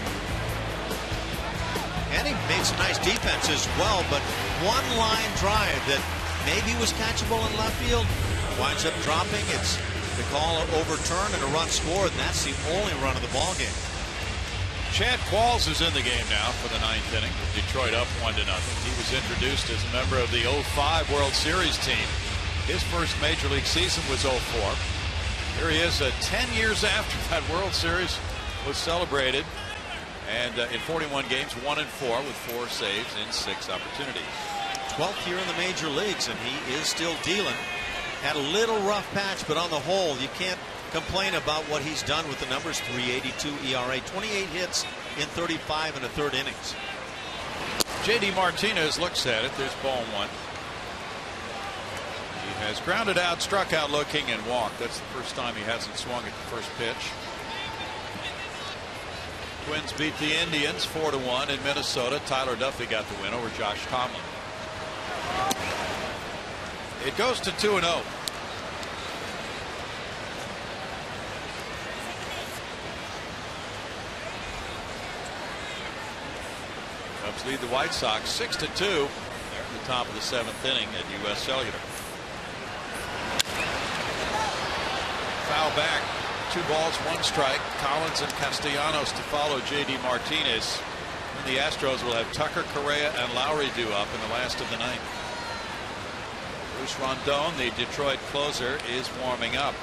Speaker 3: And he made some nice defense as well, but one line drive that maybe was catchable in left field winds up dropping. It's the call overturned and a run scored, and that's the only run of the ball game.
Speaker 4: Chad Qualls is in the game now for the 9th inning with Detroit up 1-0. He was introduced as a member of the 05 World Series team. His first major league season was 04. Here he is 10 years after that World Series was celebrated. And in 41 games, 1-4 with 4 saves in 6 opportunities.
Speaker 3: 12th year in the major leagues, and he is still dealing. Had a little rough patch, but on the whole, you can't complain about what he's done with the numbers. 3.82 ERA, 28 hits in 35 1/3 innings.
Speaker 4: J.D. Martinez looks at it. There's ball 1. He has grounded out, struck out looking, and walked. That's the first time he hasn't swung at the first pitch. Twins beat the Indians 4-1 in Minnesota. Tyler Duffy got the win over Josh Tomlin. It goes to 2-0. Cubs lead the White Sox 6-2. They're at the top of the 7th inning at U.S. Cellular. Foul back. 2 balls, 1 strike. Collins and Castellanos to follow J.D. Martinez. And the Astros will have Tucker, Correa, and Lowry due up in the last of the ninth. Bruce Rondon, the Detroit closer, is warming up.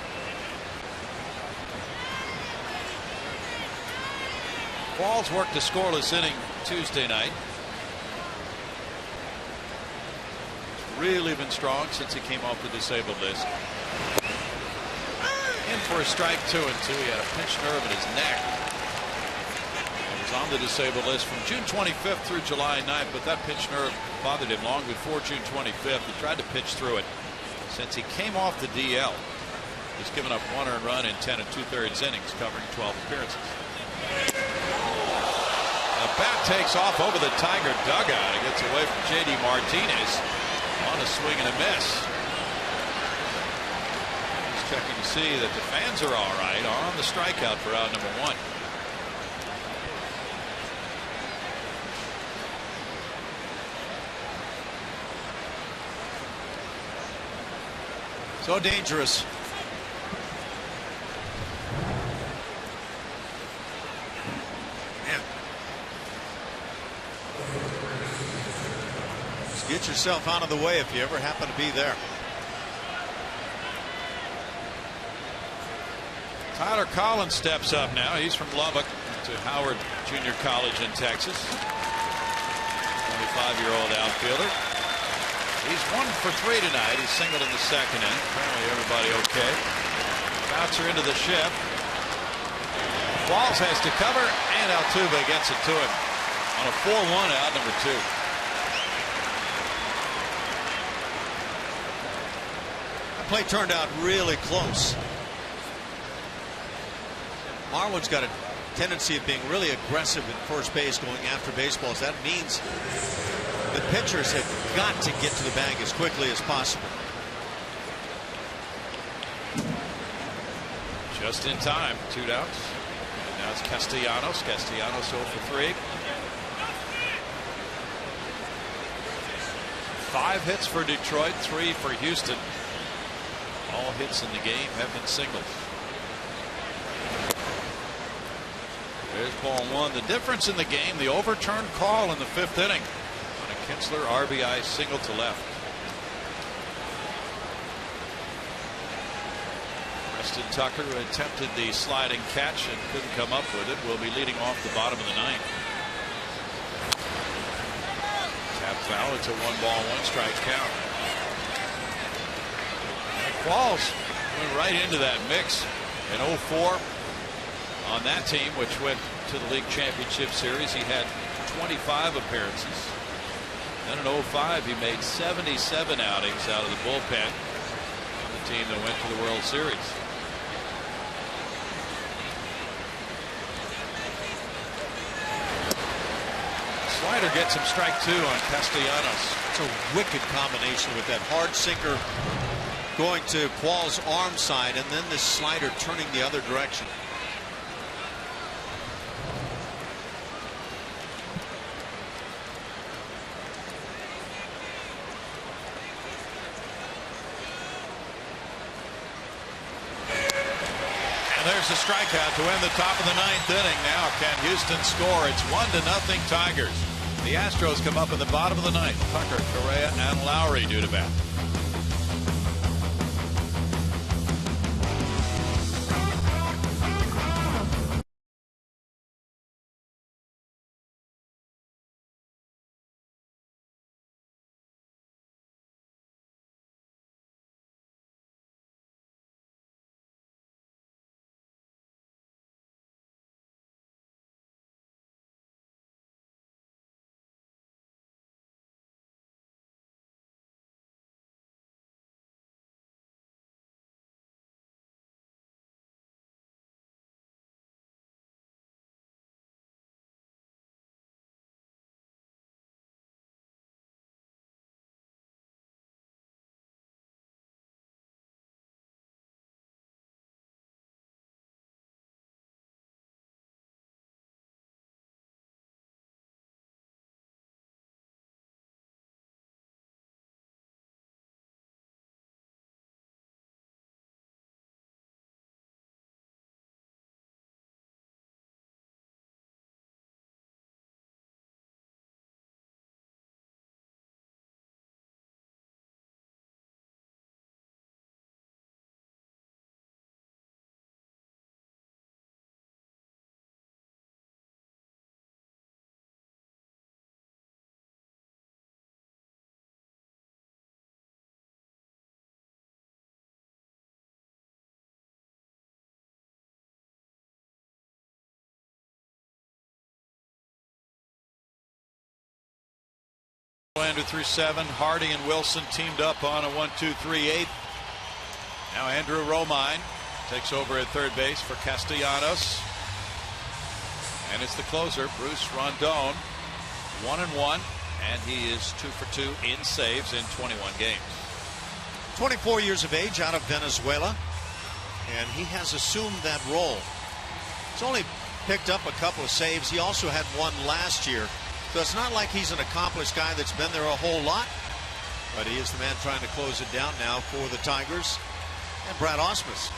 Speaker 4: Qualls worked a scoreless inning Tuesday night. He's really been strong since he came off the disabled list. In for a strike, 2-2. He had a pinched nerve in his neck. He was on the disabled list from June 25th through July 9th, but that pinched nerve bothered him long before June 25th. He tried to pitch through it. Since he came off the DL, he's given up 1 earned run in 10 2/3 innings, covering 12 appearances. The bat takes off over the Tiger dugout. It gets away from J.D. Martinez on a swing and a miss. He's checking to see that the fans are all right on the strikeout for out number 1.
Speaker 3: So dangerous. Man. Just get yourself out of the way if you ever happen to be there.
Speaker 4: Tyler Collins steps up now. He's from Lubbock to Howard Junior College in Texas. 25-year-old outfielder. He's 1 for 3 tonight. He's singled in the 2nd inning. Apparently everybody okay. Bouncer into the shift. Qualls has to cover, and Altuve gets it to him on a 4-1 out number 2.
Speaker 3: That play turned out really close. Marlins got a tendency of being really aggressive at first base going after baseballs. That means the pitchers have got to get to the bag as quickly as possible.
Speaker 4: Just in time. 2 outs. And now it's Castellanos. Castellanos 0 for 3. 5 hits for Detroit, 3 for Houston. All hits in the game have been singles. There's ball 1. The difference in the game, the overturned call in the 5th inning. Kinsler RBI single to left. Preston Tucker, who attempted the sliding catch and couldn't come up with it, will be leading off the bottom of the 9th. Tap foul. It's a 1 ball, 1 strike count. Qualls went right into that mix in 04 on that team, which went to the league championship series. He had 25 appearances. Then in 05, he made 77 outings out of the bullpen on the team that went to the World Series. Slider gets him strike 2 on Castellanos.
Speaker 3: It's a wicked combination with that hard sinker going to Qualls' arm side and then this slider turning the other direction.
Speaker 4: There's a strikeout to end the top of the 9th inning. Now can Houston score? It's 1-0 Tigers. The Astros come up in the bottom of the 9th. Tucker, Correa, and Lowry due to bat. Andrew through 7. Hardy and Wilson teamed up on a 1-2-3-8. Now Andrew Romine takes over at third base for Castellanos. And it's the closer, Bruce Rondon, 1-1, and he is 2 for 2 in saves in 21 games.
Speaker 3: 24 years of age, out of Venezuela, and he has assumed that role. He's only picked up a couple of saves. He also had one last year. So it's not like he's an accomplished guy that's been there a whole lot, but he is the man trying to close it down now for the Tigers. And Brad Ausmus.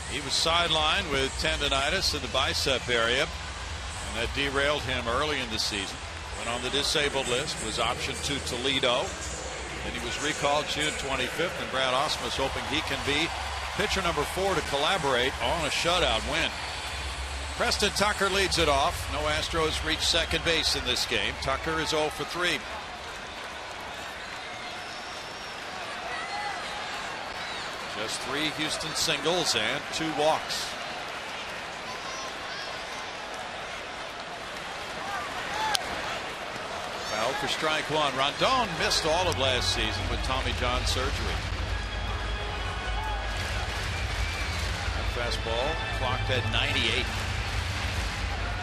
Speaker 4: He was sidelined with tendonitis in the bicep area, and that derailed him early in the season. Went on the disabled list, was optioned to Toledo. Then he was recalled June 25th, and Brad Ausmus hoping he can be pitcher number 4 to collaborate on a shutout win. Preston Tucker leads it off. No Astros reach second base in this game. Tucker is 0 for 3. Just 3 Houston singles and 2 walks. Foul for strike 1. Rondon missed all of last season with Tommy John surgery. That fastball clocked at 98.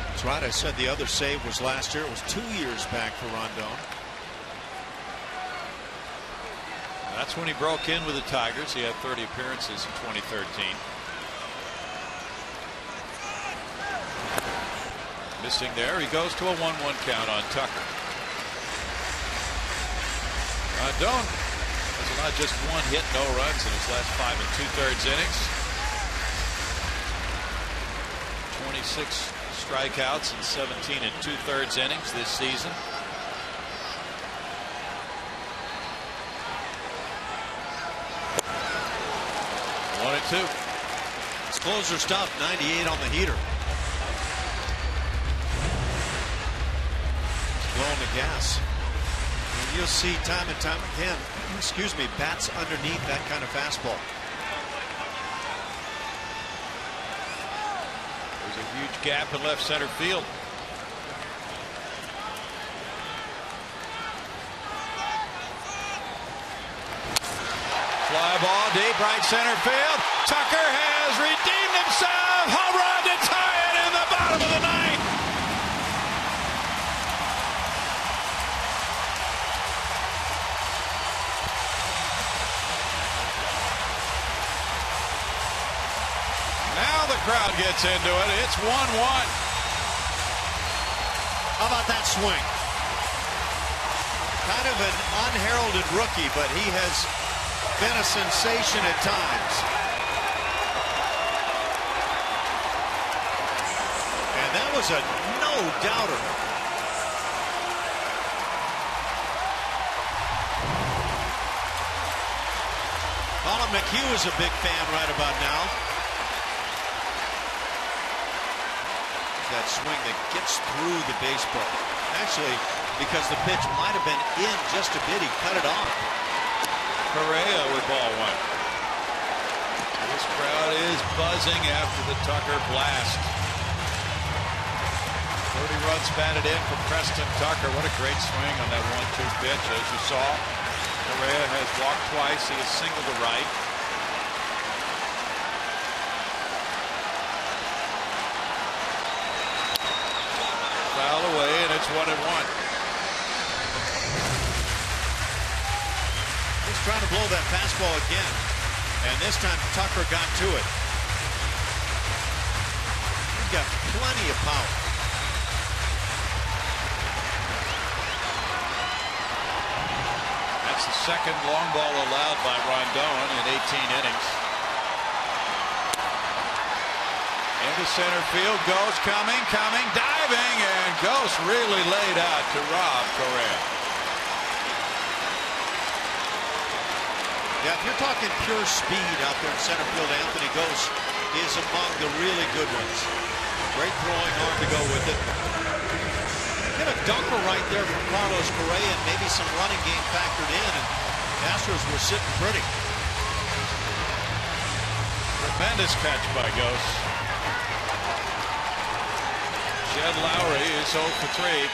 Speaker 3: That's right. I said the other save was last year. It was 2 years back for Rondon.
Speaker 4: That's when he broke in with the Tigers. He had 30 appearances in 2013. Missing there. He goes to a 1-1 count on Tucker. Rondon has allowed just 1 hit, no runs in his last 5 2/3 innings. 26 strikeouts in 17 2/3 innings this season. One and 2.
Speaker 3: It's closer stuff. 98 on the heater. Blowing the gas. And you'll see time and time again, excuse me, bats underneath that kind of fastball.
Speaker 4: There's a huge gap in left center field. Fly ball deep right center field. Tucker has redeemed himself. Home run to tie it in the bottom of the 9th. Now the crowd gets into it. It's 1-1.
Speaker 3: How about that swing? Kind of an unheralded rookie, but he has been a sensation at times. And that was a no-doubter. Colin McHugh is a big fan right about now. That swing that gets through the baseball. Actually, because the pitch might have been in just a bit, he cut it off.
Speaker 4: Correa with ball 1. This crowd is buzzing after the Tucker blast. 30 runs batted in from Preston Tucker. What a great swing on that 1-2 pitch. As you saw, Correa has walked twice. He has singled to right. Foul away, and it's 1-1.
Speaker 3: Trying to blow that fastball again, and this time Tucker got to it. He's got plenty of power.
Speaker 4: That's the second long ball allowed by Rondon in 18 innings. Into center field, Ghost coming, diving, and Ghost really laid out to Rob Correa.
Speaker 3: Yeah, if you're talking pure speed out there in center field, Anthony Ghost is among the really good ones. Great throwing arm to go with it. Get a dunker right there from Carlos Correa, and maybe some running game factored in, and the Astros were sitting pretty.
Speaker 4: Tremendous catch by Ghost. Jed Lowry is 0 for 3.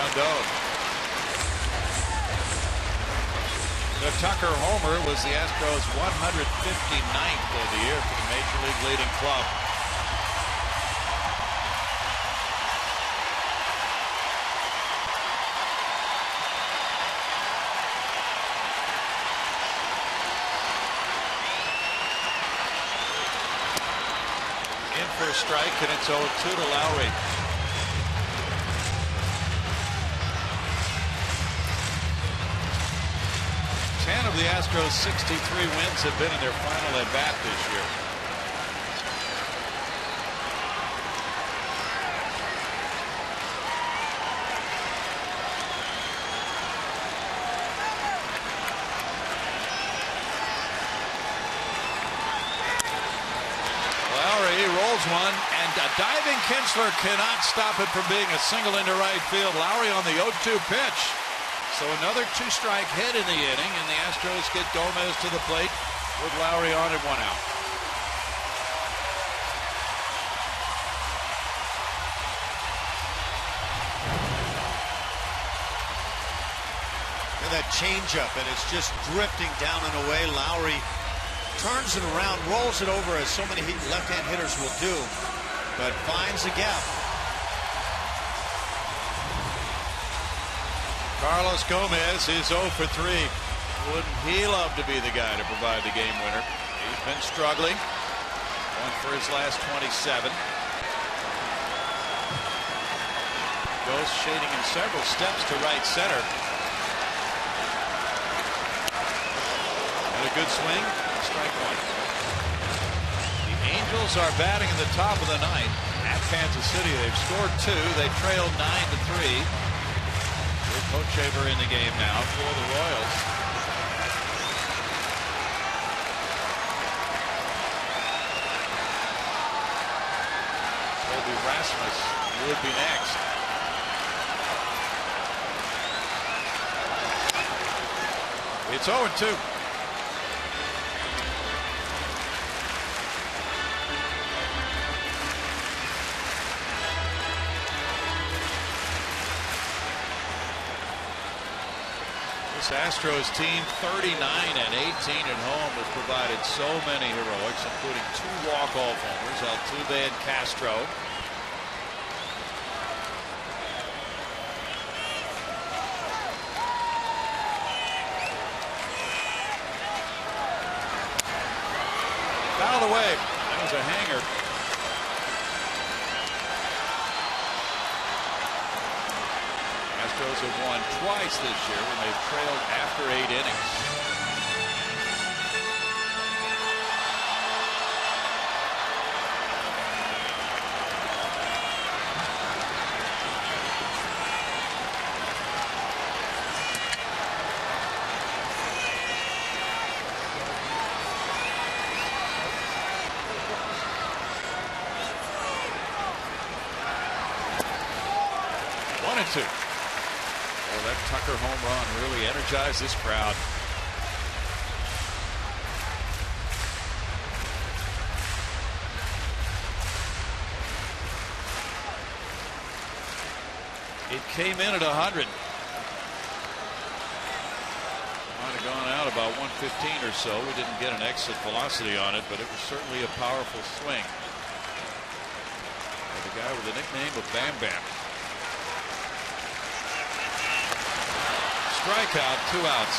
Speaker 2: Rendon. The Tucker homer was the Astros' 159th of the year for the Major League leading club. In for a strike, and it's 0-2 to Lowry. 10 of the Astros' 63 wins have been in their final at bat this year. Lowry rolls one, and a diving Kinsler cannot stop it from being a single into right field. Lowry on the 0-2 pitch. So another two-strike hit in the inning, and the Astros get Gomez to the plate with Lowry on at 1 out.
Speaker 3: And that changeup, and it's just drifting down and away. Lowry turns it around, rolls it over, as so many left-hand hitters will do, but finds a gap.
Speaker 2: Carlos Gomez is 0 for 3. Wouldn't he love to be the guy to provide the game winner? He's been struggling. One for his last 27. Goes shading in several steps to right center. And a good swing. Strike one. The Angels are batting in the top of the ninth at Kansas City. They've scored 2. They trailed 9-3. Hochevar in the game now for the Royals. Colby Rasmus would be next. It's 0-2. Astros team 39-18 at home has provided so many heroics, including 2 walk-off homers, Altuve and Castro. Fouled away. That was a hanger. Astros have won twice this year when they've trailed after 8 innings. One and 2. That Tucker home run really energized this crowd. It came in at 100. Might have gone out about 115 or so. We didn't get an exit velocity on it, but it was certainly a powerful swing. And the guy with the nickname of Bam Bam. Strikeout, 2 outs.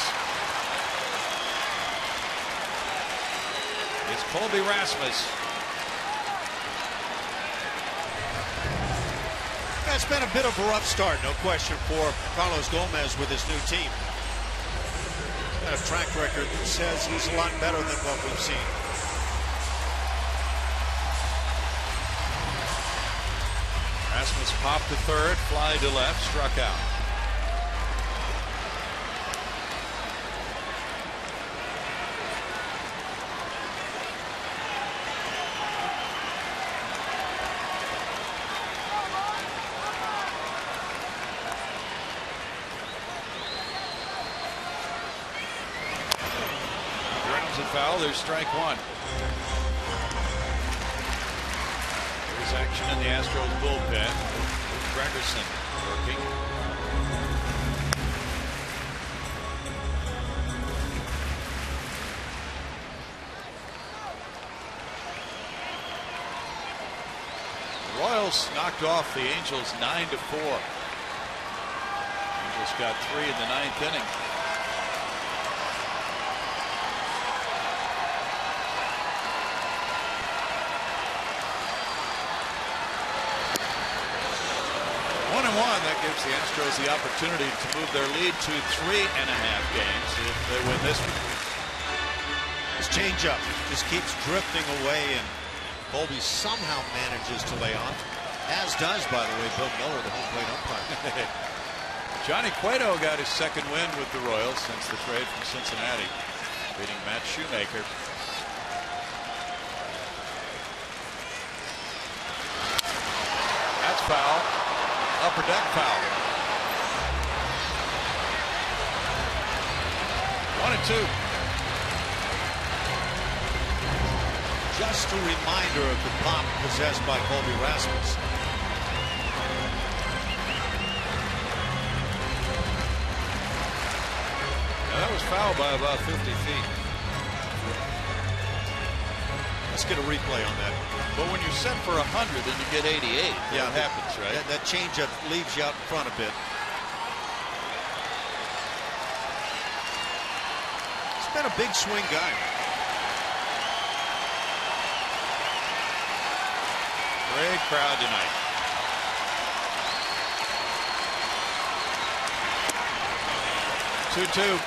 Speaker 2: It's Colby Rasmus.
Speaker 3: It's been a bit of a rough start, no question, for Carlos Gomez with his new team. He's got a track record that says he's a lot better than what we've seen.
Speaker 2: Rasmus popped to third, fly to left, struck out. Foul, there's strike one. There's action in the Astros bullpen. Gregerson working.
Speaker 4: Royals knocked off the Angels 9-4. Angels got 3 in the 9th inning. That gives the Astros the opportunity to move their lead to 3.5 games if they win this one.
Speaker 3: His changeup just keeps drifting away, and Colby somehow manages to lay off. As does, by the way, Bill Miller, the home plate umpire.
Speaker 4: Johnny Cueto got his second win with the Royals since the trade from Cincinnati, beating Matt Shoemaker. That's foul. Upper deck foul. 1-2.
Speaker 3: Just a reminder of the pop possessed by Colby Rasmus.
Speaker 4: Now that was fouled by about 50 feet.
Speaker 3: Let's get a replay on that.
Speaker 4: But when you're set for 100, then you get 88.
Speaker 3: Yeah,
Speaker 4: that happens, right?
Speaker 3: That changeup leaves you out in front a bit. He's been a big swing guy.
Speaker 4: Great crowd tonight. Two.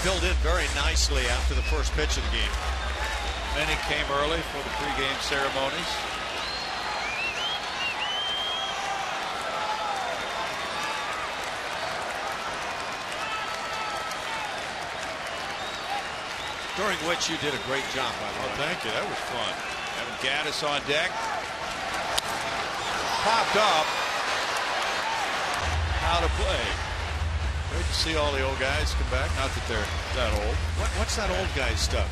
Speaker 3: Filled in very nicely after the first pitch of the game.
Speaker 4: Many came early for the pregame ceremonies.
Speaker 3: During which you did a great job, by the way.
Speaker 4: Thank you. That was fun. Having Gaddis on deck. Popped up. How to play. Great to see all the old guys come back. Not that they're that old.
Speaker 3: What's that old guy stuff?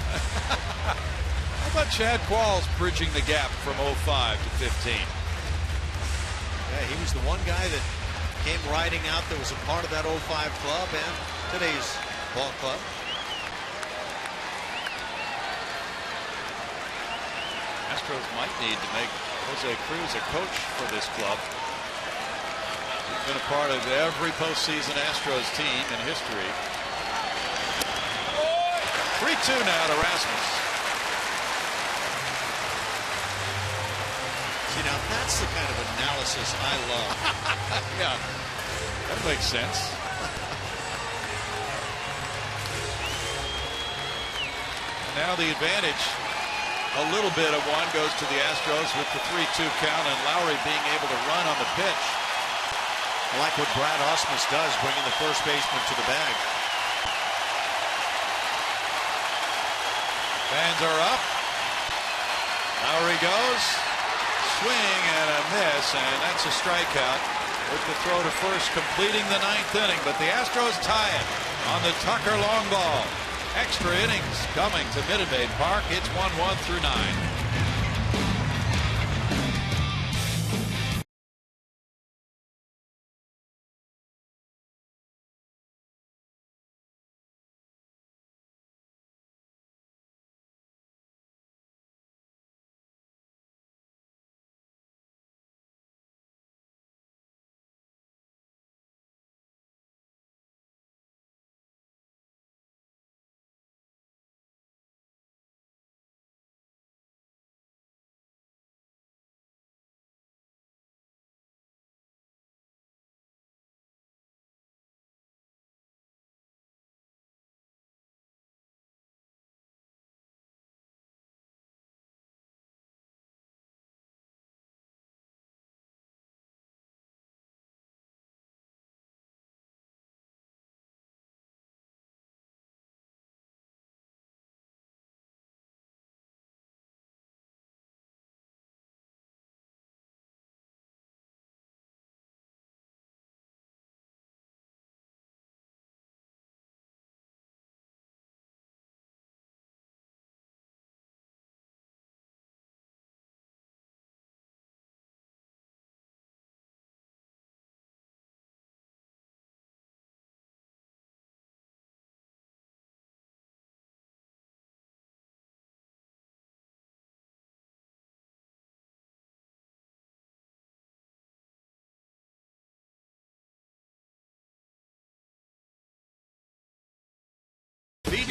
Speaker 4: How about Chad Qualls bridging the gap from 05 to 15?
Speaker 3: Yeah, he was the one guy that came riding out that was a part of that 05 club and today's ball club.
Speaker 4: Astros might need to make Jose Cruz a coach for this club. He's been a part of every postseason Astros team in history. 3-2 now to Rasmus.
Speaker 3: See, now that's the kind of analysis I love.
Speaker 4: Yeah, that makes sense. Now the advantage, a little bit of one, goes to the Astros with the 3-2 count and Lowry being able to run on the pitch.
Speaker 3: I like what Brad Ausmus does, bringing the first baseman to the bag.
Speaker 4: Fans are up. Lowry goes. Swing and a miss, and that's a strikeout with the throw to first completing the 9th inning. But the Astros tie it on the Tucker long ball. Extra innings coming to Minute Maid Park. It's 1-1 through 9.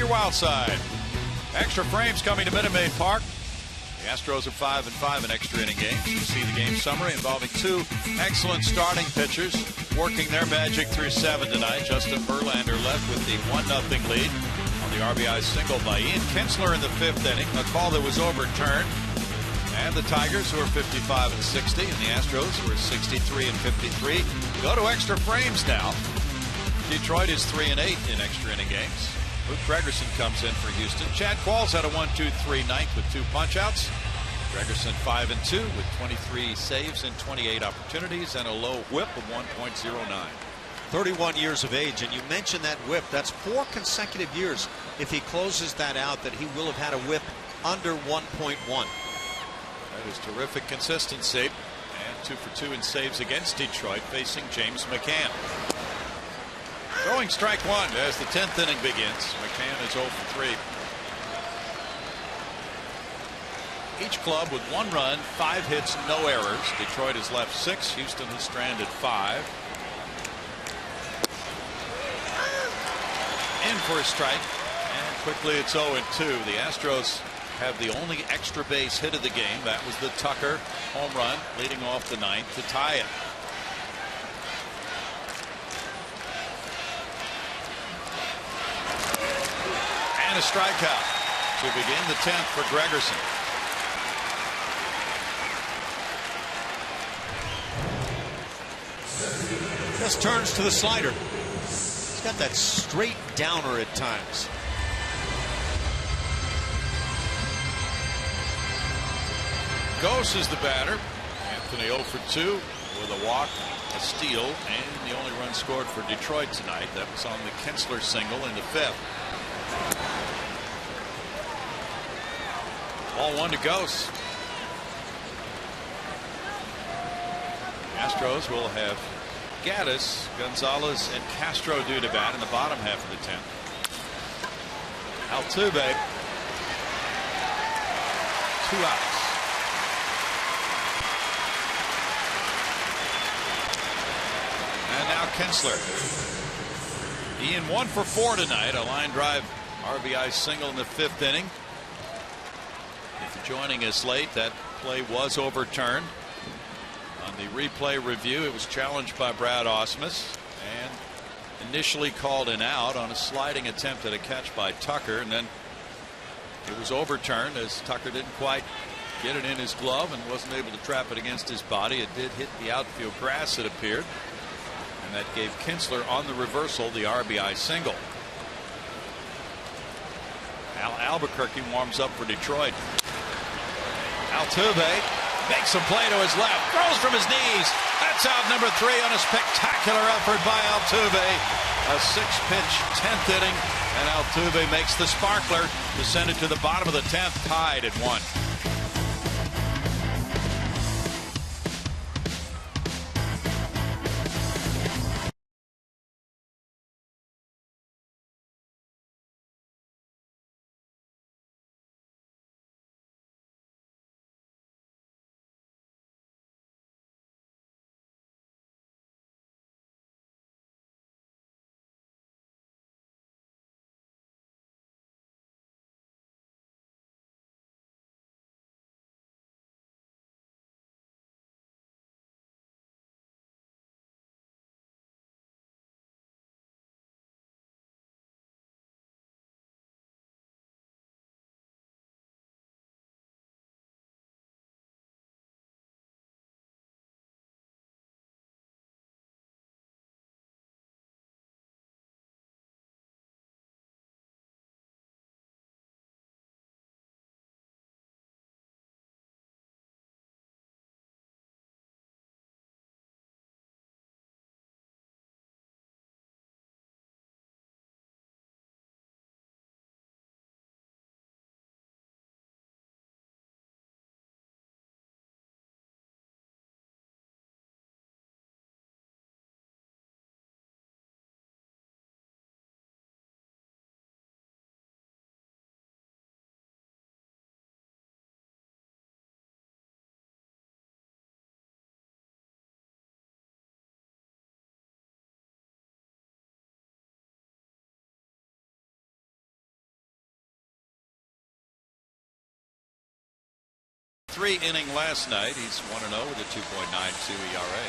Speaker 2: your wild side. Extra frames coming to Minute Maid Park. The Astros are 5-5 in extra inning games. You see the game summary involving two excellent starting pitchers working their magic through 7 tonight. Justin Verlander left with the 1-0 lead on the RBI single by Ian Kinsler in the 5th inning. A call that was overturned. And the Tigers, who are 55-60, and the Astros, who are 63-53, go to extra frames now. Detroit is 3-8 in extra inning games. Luke Gregerson comes in for Houston. Chad Qualls had a 1-2-3 ninth with 2 punch-outs. Gregerson 5-2 with 23 saves and 28 opportunities and a low whip of 1.09.
Speaker 3: 31 years of age, and you mentioned that whip. That's 4 consecutive years. If he closes that out, that he will have had a whip under 1.1.
Speaker 2: That is terrific consistency. And 2 for 2 in saves against Detroit, facing James McCann. Throwing strike 1 as the 10th inning begins. McCann is 0 for 3. Each club with 1 run, 5 hits, no errors. Detroit has left 6. Houston has stranded 5. In for a strike. And quickly it's 0-2. The Astros have the only extra base hit of the game. That was the Tucker home run leading off the 9th to tie it. And a strikeout to begin the 10th for Gregerson.
Speaker 3: Just turns to the slider. He's got that straight downer at times.
Speaker 2: Gose is the batter. Anthony 0 for 2 with a walk, a steal, and the only run scored for Detroit tonight. That was on the Kinsler single in the 5th. Ball 1 to Gose. Astros will have Gaddis, Gonzalez, and Castro due to bat in the bottom half of the 10th. Altuve, 2 outs. And now Kinsler. Ian 1 for 4 tonight. A line drive RBI single in the 5th inning. If you're joining us late, that play was overturned. On the replay review, it was challenged by Brad Ausmus and initially called an out on a sliding attempt at a catch by Tucker, and then it was overturned as Tucker didn't quite get it in his glove and wasn't able to trap it against his body. It did hit the outfield grass, it appeared, and that gave Kinsler on the reversal the RBI single. Al Albuquerque warms up for Detroit. Altuve makes a play to his left, throws from his knees. That's out number 3 on a spectacular effort by Altuve. A 6-pitch 10th inning, and Altuve makes the sparkler to send it to the bottom of the 10th, tied at 1.
Speaker 4: 3 inning last night. He's 1-0 with a 2.92 ERA.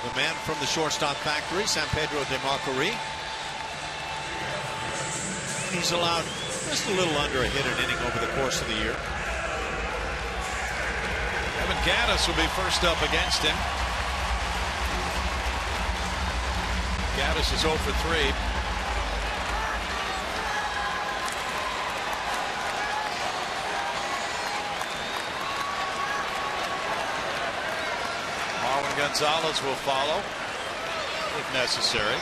Speaker 3: The man from the shortstop factory, San Pedro de Macorís. He's allowed just a little under a hit an inning over the course of the year.
Speaker 4: Evan Gattis will be first up against him. Gattis is 0 for 3. Marwin Gonzalez will follow if necessary.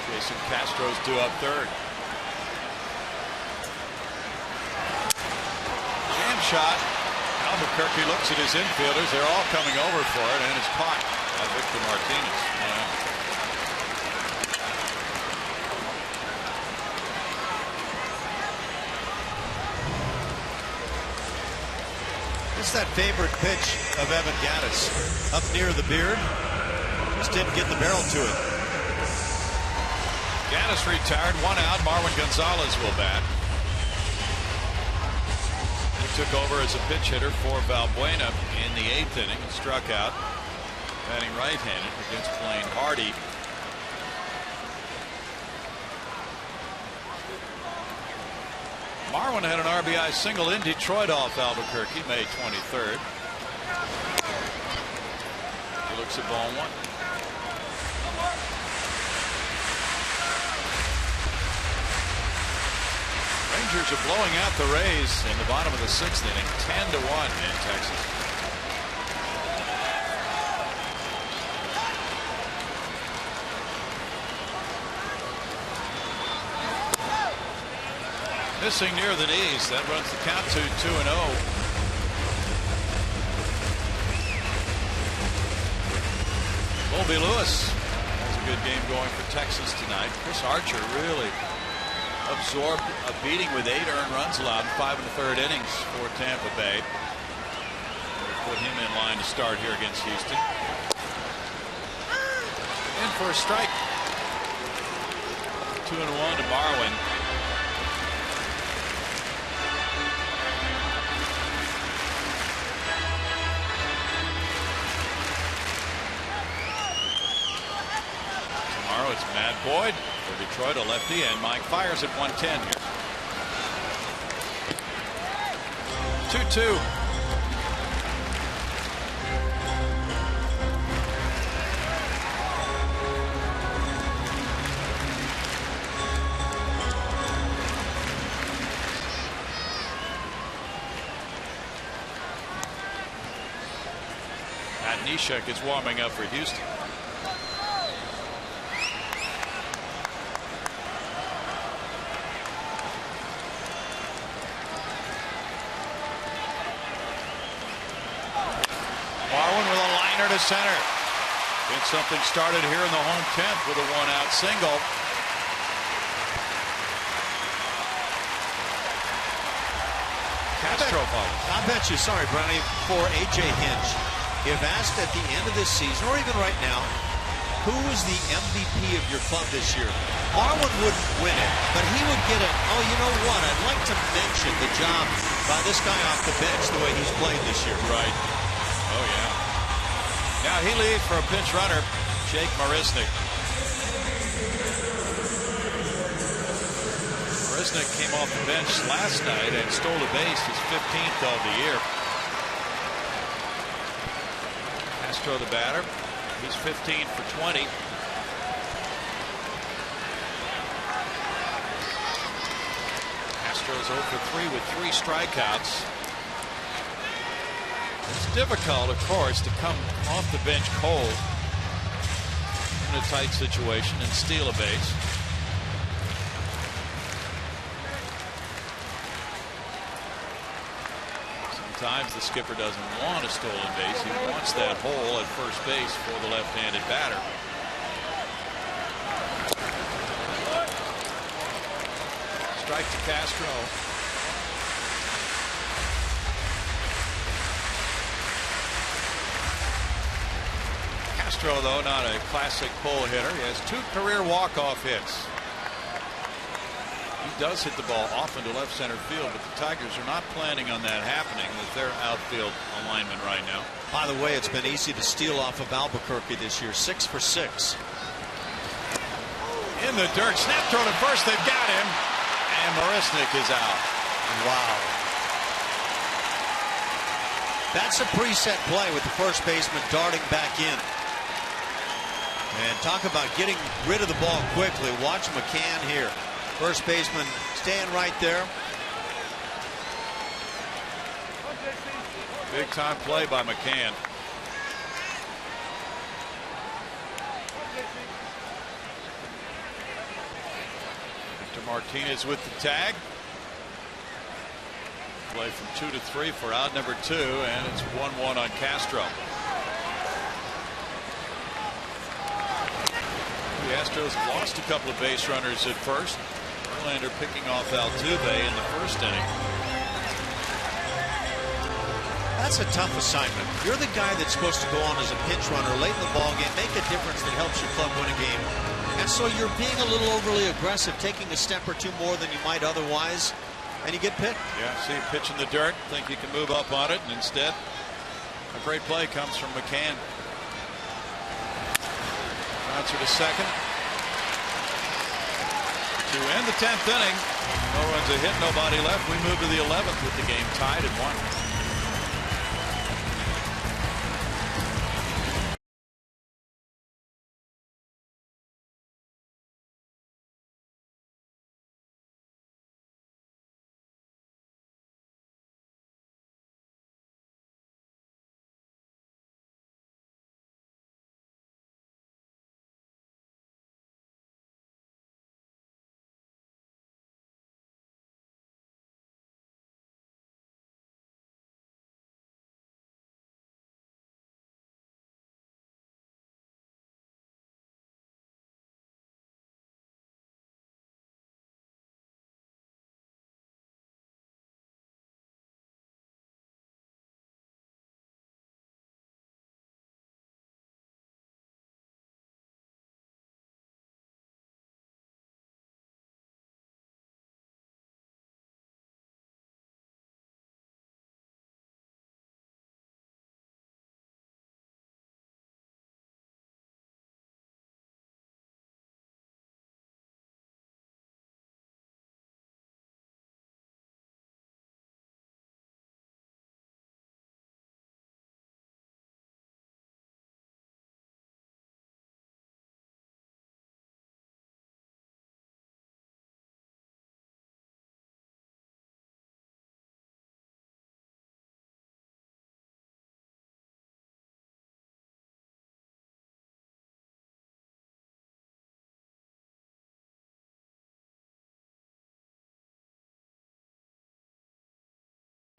Speaker 4: Jason Castro's due up third. Jam shot. Albuquerque looks at his infielders. They're all coming over for it, and it's caught by Victor Martinez.
Speaker 3: It's that favorite pitch of Evan Gattis. Up near the beard. Just didn't get the barrel to it.
Speaker 4: Gattis retired, 1 out. Marwin Gonzalez will bat. He took over as a pinch hitter for Valbuena in the 8th inning and struck out, batting right-handed against Blaine Hardy. Marwin had an RBI single in Detroit off Albuquerque May 23rd. He looks at ball 1. Rangers are blowing out the Rays in the bottom of the 6th inning, 10-1 in Texas. Missing near the knees. That runs the count to 2-0. Colby Lewis has a good game going for Texas tonight. Chris Archer really absorbed a beating with 8 earned runs allowed in 5 1/3 innings for Tampa Bay. Put him in line to start here against Houston. In for a strike. 2-1 to Marwin. Tomorrow it's Matt Boyd for Detroit, a lefty, and Mike fires at 110 here. 2-2. Matt Neshek is warming up for Houston. To center. Get something started here in the home 10th with a 1-out single. Castro follows.
Speaker 3: I bet you, sorry, Brownie, for A.J. Hinch, if asked at the end of this season, or even right now, who was the MVP of your club this year? Marwin wouldn't win it, but he would get it. Oh, you know what? I'd like to mention the job by this guy off the bench, the way he's played this year.
Speaker 4: Right. Oh, yeah. Now he leads for a pinch runner, Jake Marisnick. Marisnick came off the bench last night and stole a base, his 15th of the year. Castro the batter. He's 15 for 20. Castro's 0 for 3 with 3 strikeouts. It's difficult, of course, to come off the bench cold in a tight situation and steal a base. Sometimes the skipper doesn't want a stolen base. He wants that hole at first base for the left-handed batter. Strike to Castro. Castro, though, not a classic pull hitter. He has 2 career walk-off hits. He does hit the ball often to left center field, but the Tigers are not planning on that happening with their outfield alignment right now.
Speaker 3: By the way, it's been easy to steal off of Albuquerque this year. 6 for 6.
Speaker 4: In the dirt, snap throw to first. They've got him, and Marisnik is out.
Speaker 3: Wow. That's a preset play with the first baseman darting back in. And talk about getting rid of the ball quickly. Watch McCann here. First baseman staying right there.
Speaker 4: Big time play by McCann. Victor Martinez with the tag. Play from 2 to 3 for out number 2, and it's 1-1 on Castro. The Astros lost a couple of base runners at first. Verlander picking off Altuve in the first inning.
Speaker 3: That's a tough assignment. You're the guy that's supposed to go on as a pinch runner late in the ball game, make a difference that helps your club win a game. And so you're being a little overly aggressive, taking a step or two more than you might otherwise, and you get picked.
Speaker 4: Yeah, see him pitch in the dirt, think he can move up on it, and instead a great play comes from McCann. Bouncer to second. To end the 10th inning. No runs a hit, nobody left. We move to the 11th with the game tied at 1.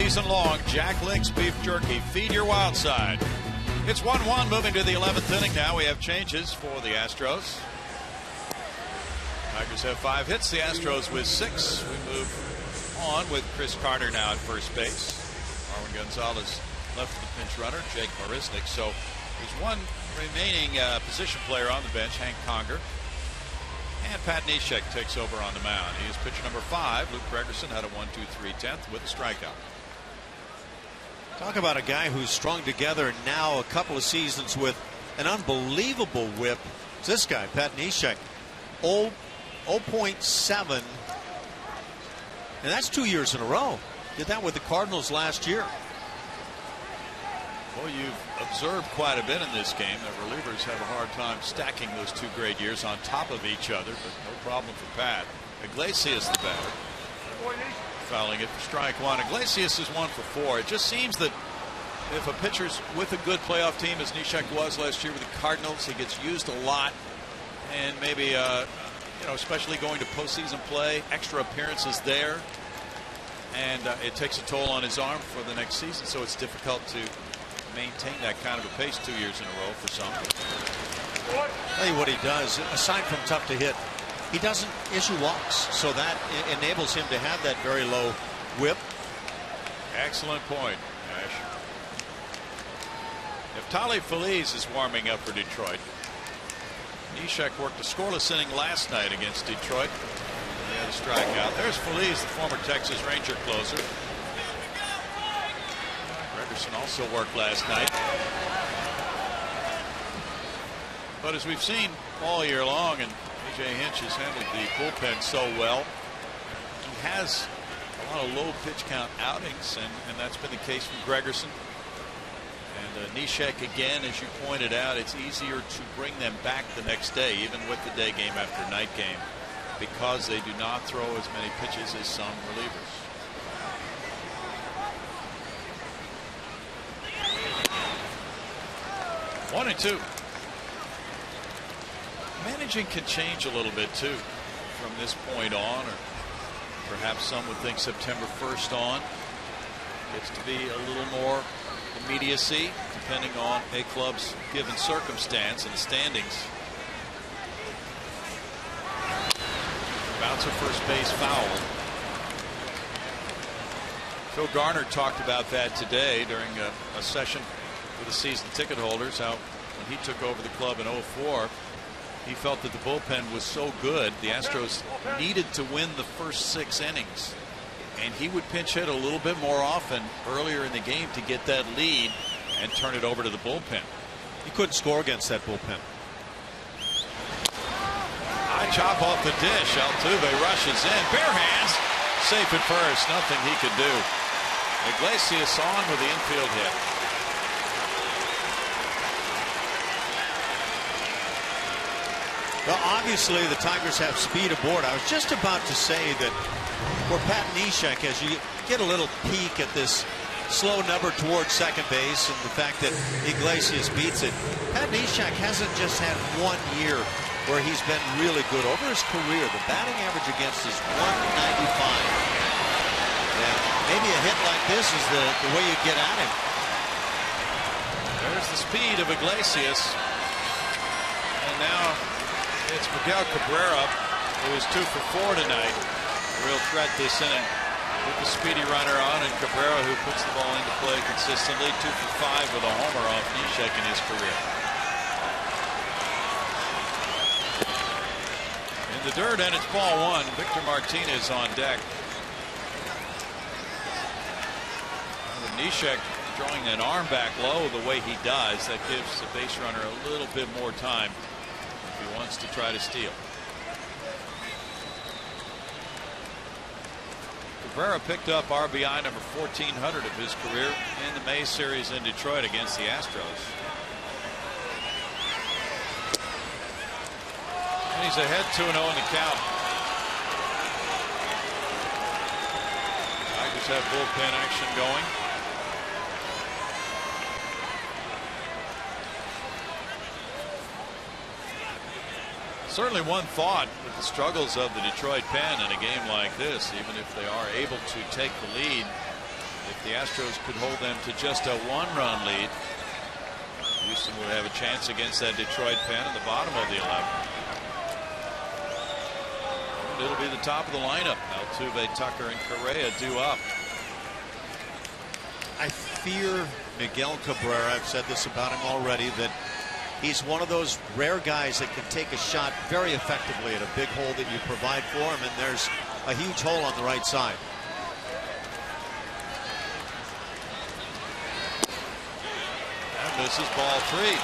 Speaker 4: Season long Jack Link's beef jerky. Feed your wild side. It's 1-1 moving to the 11th inning now. We have changes for the Astros. Tigers have 5 hits. The Astros with 6. We move on with Chris Carter now at first base. Marwin Gonzalez left the pinch runner, Jake Marisnik. So there's one remaining position player on the bench, Hank Conger. And Pat Neshek takes over on the mound. He is pitcher number 5. Luke Gregerson had a 1-2-3/10 with a strikeout.
Speaker 3: Talk about a guy who's strung together now a couple of seasons with an unbelievable whip. It's this guy, Pat Neshek. 0.7. And that's 2 years in a row. Did that with the Cardinals last year.
Speaker 4: Well, you've observed quite a bit in this game that relievers have a hard time stacking those 2 great years on top of each other, but no problem for Pat. Iglesias the batter. Fouling it for strike 1. Iglesias is 1 for 4. It just seems that if a pitcher's with a good playoff team, as Neshek was last year with the Cardinals, he gets used a lot, and maybe especially going to postseason play, extra appearances there, and it takes a toll on his arm for the next season. So it's difficult to maintain that kind of a pace 2 years in a row for some.
Speaker 3: I'll tell you what he does, aside from tough to hit, he doesn't issue walks, so that enables him to have that very low whip.
Speaker 4: Excellent point, Ash. Neftali Feliz is warming up for Detroit. Neshek worked a scoreless inning last night against Detroit. He had a strikeout. There's Phillies, the former Texas Ranger closer. Gregerson also worked last night. But as we've seen all year long, and A.J. Hinch has handled the bullpen so well, he has a lot of low pitch count outings, and that's been the case from Gregerson. And Neshek, again, as you pointed out, it's easier to bring them back the next day, even with the day game after night game, because they do not throw as many pitches as some relievers. One and two. Managing can change a little bit too from this point on, or perhaps some would think September 1st on. Gets to be a little more immediacy depending on a club's given circumstance and standings. Bouncer first base foul. Phil Garner talked about that today during a session with the season ticket holders, how when he took over the club in 2004, he felt that the bullpen was so good the Astros needed to win the first 6 innings, and he would pinch hit a little bit more often earlier in the game to get that lead and turn it over to the bullpen.
Speaker 3: He couldn't score against that bullpen.
Speaker 4: High chop off the dish. Altuve rushes in, bare hands, safe at first. Nothing he could do. Iglesias on with the infield hit.
Speaker 3: Well, obviously the Tigers have speed aboard. I was just about to say that for Pat Neshek, as you get a little peek at this slow number towards second base and the fact that Iglesias beats it, Pat Neshek hasn't just had 1 year where he's been really good. Over his career, the batting average against is 195. And maybe a hit like this is the way you get at him.
Speaker 4: There's the speed of Iglesias. And now it's Miguel Cabrera, who is 2 for 4 tonight. A real threat this inning with the speedy runner on, and Cabrera, who puts the ball into play consistently. 2 for 5 with a homer off Neshek in his career. In the dirt, and it's ball 1. Victor Martinez on deck. With Neshek drawing an arm back low the way he does, that gives the base runner a little bit more time if he wants to try to steal. Cabrera picked up RBI number 1400 of his career in the May series in Detroit against the Astros. And he's ahead 2-0 in the count. Tigers have bullpen action going. Certainly one thought with the struggles of the Detroit pen in a game like this, even if they are able to take the lead, if the Astros could hold them to just a 1-run lead, Houston would have a chance against that Detroit pen in the bottom of the 11th. And it'll be the top of the lineup. Altuve, Tucker, and Correa due up.
Speaker 3: I fear Miguel Cabrera. I've said this about him already, that he's one of those rare guys that can take a shot very effectively at a big hole that you provide for him, and there's a huge hole on the right side.
Speaker 4: And this is ball 3.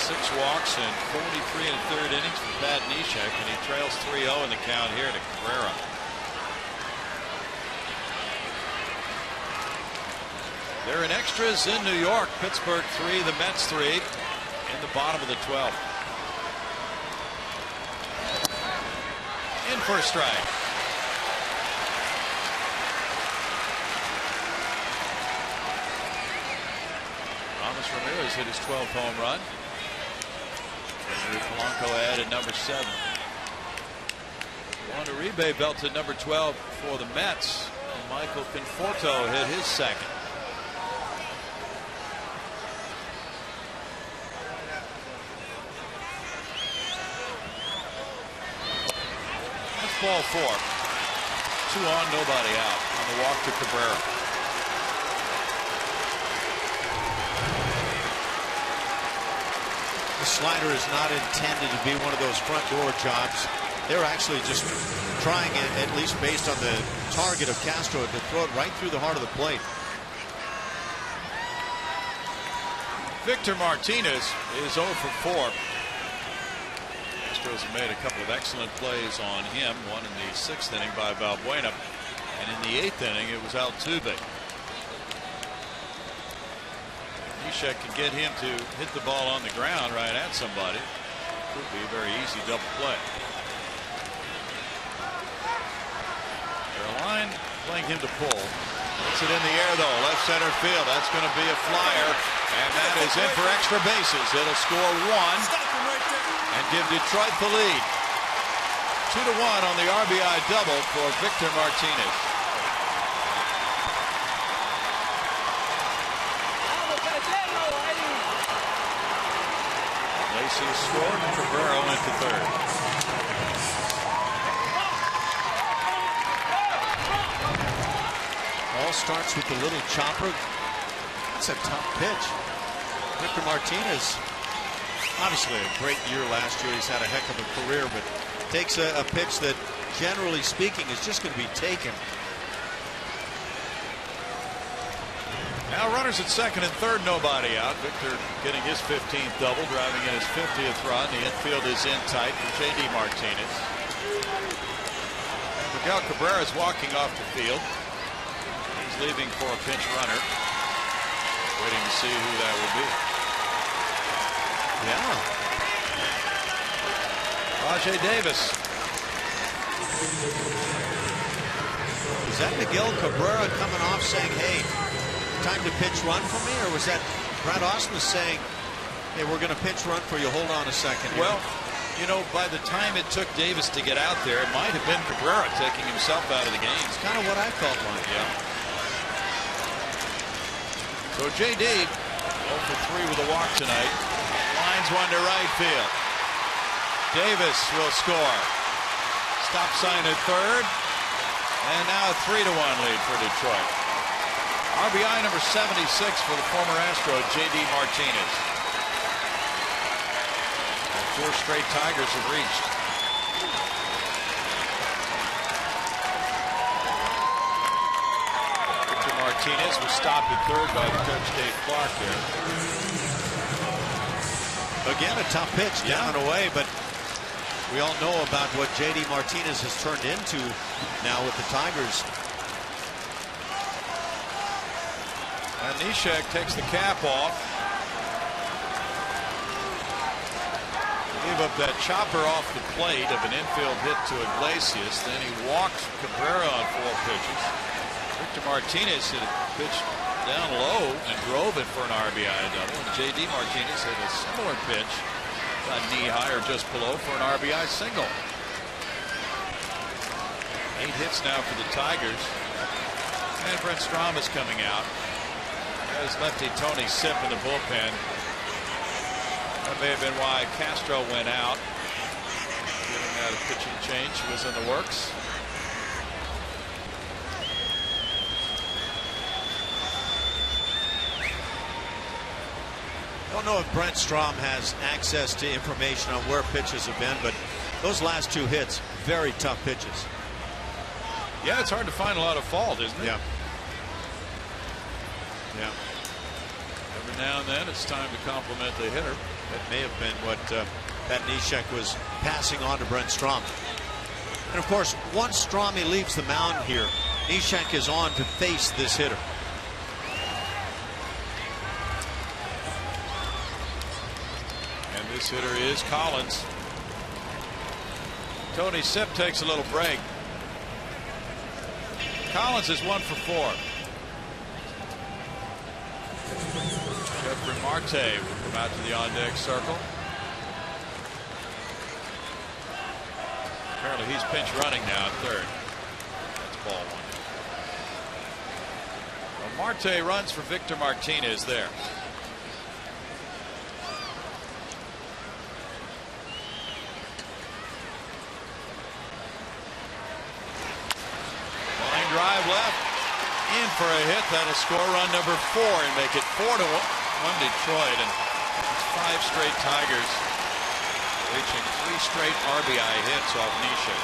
Speaker 4: Six walks and 43 1/3 innings for Pat Neshek, and he trails 3-0 in the count here to Cabrera. They're in extras in New York. Pittsburgh 3, the Mets 3 in the bottom of the 12th. In for a strike. Ramos Ramirez hit his 12th home run. Polanco added number 7. Juan Uribe belted number 12 for the Mets, and Michael Conforto hit his second. That's ball 4. 2 on, nobody out on the walk to Cabrera.
Speaker 3: slider is not intended to be one of those front door jobs. They're actually just trying, at least based on the target of Castro, to throw it right through the heart of the plate.
Speaker 4: Victor Martinez is 0 for 4. Astros have made a couple of excellent plays on him. One in the 6th inning by Valbuena, and in the 8th inning it was Altuve. Neshek can get him to hit the ball on the ground right at somebody. Could be a very easy double play. Line playing him to pull. Puts it in the air though, left center field. That's going to be a flyer, and that is in for extra bases. It'll score 1 and give Detroit the lead. 2-1 on the RBI double for Victor Martinez. Lacey scored, and Cabrera went to third.
Speaker 3: All starts with the little chopper. That's a tough pitch. Victor Martinez, obviously a great year last year. He's had a heck of a career, but takes a pitch that, generally speaking, is just going to be taken.
Speaker 4: Now runners at second and third, nobody out. Victor getting his 15th double, driving in his 50th run. The infield is in tight for J.D. Martinez. Miguel Cabrera is walking off the field. Leaving for a pinch runner. Waiting to see who that will be.
Speaker 3: Yeah.
Speaker 4: Rajai Davis.
Speaker 3: Is that Miguel Cabrera coming off saying, hey, time to pitch run for me? Or was that Brad Ausmus saying, hey, we're going to pitch run for you, hold on a second here?
Speaker 4: Well, you know, by the time it took Davis to get out there, it might have been Cabrera taking himself out of the game.
Speaker 3: It's kind of what I felt like.
Speaker 4: Yeah. So J.D. 0 for 3 with a walk tonight. Lines one to right field. Davis will score. Stop sign at third. And now a 3-1 lead for Detroit. RBI number 76 for the former Astro, J.D. Martinez. And 4 straight Tigers have reached. Martinez was stopped at third by the coach Dave Clark there.
Speaker 3: Again, a tough pitch down and away, but we all know about what J.D. Martinez has turned into now with the Tigers.
Speaker 4: And Neshek takes the cap off. Gave up that chopper off the plate of an infield hit to Iglesias. Then he walks Cabrera on 4 pitches. Victor Martinez hit a pitch down low and drove it for an RBI double. And J.D. Martinez hit a similar pitch, about knee high or just below, for an RBI single. 8 hits now for the Tigers. And Brent Strom is coming out. There's lefty Tony Sipp in the bullpen. That may have been why Castro went out. Giving out a pitching change was in the works.
Speaker 3: I don't know if Brent Strom has access to information on where pitches have been, but those last 2 hits, very tough pitches.
Speaker 4: Yeah, it's hard to find a lot of fault, isn't it?
Speaker 3: Yeah. Yeah.
Speaker 4: Every now and then it's time to compliment the hitter.
Speaker 3: That may have been what Pat Neshek was passing on to Brent Strom. And of course, once Stromy leaves the mound here, Neshek is on to face this hitter.
Speaker 4: This hitter is Collins. Tony Sipp takes a little break. Collins is 1 for 4. Jeffrey Marte will come out to the on-deck circle. Apparently he's pinch running now at third. That's ball 1. Well, Marte runs for Victor Martinez there. Drive left, in for a hit that'll score run number 4 and make it 4-1 Detroit. And 5 straight Tigers, reaching 3 straight RBI hits off Neshek.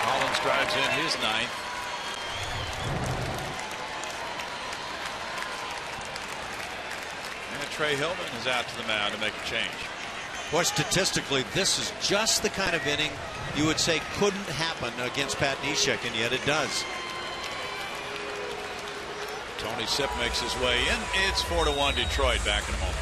Speaker 4: Collins drives in his 9th. And Trey Hillman is out to the mound to make a change.
Speaker 3: Boy, statistically, this is just the kind of inning you would say couldn't happen against Pat Neshek, and yet it does.
Speaker 4: Tony Sipp makes his way in. It's 4-1 Detroit. Back in a moment.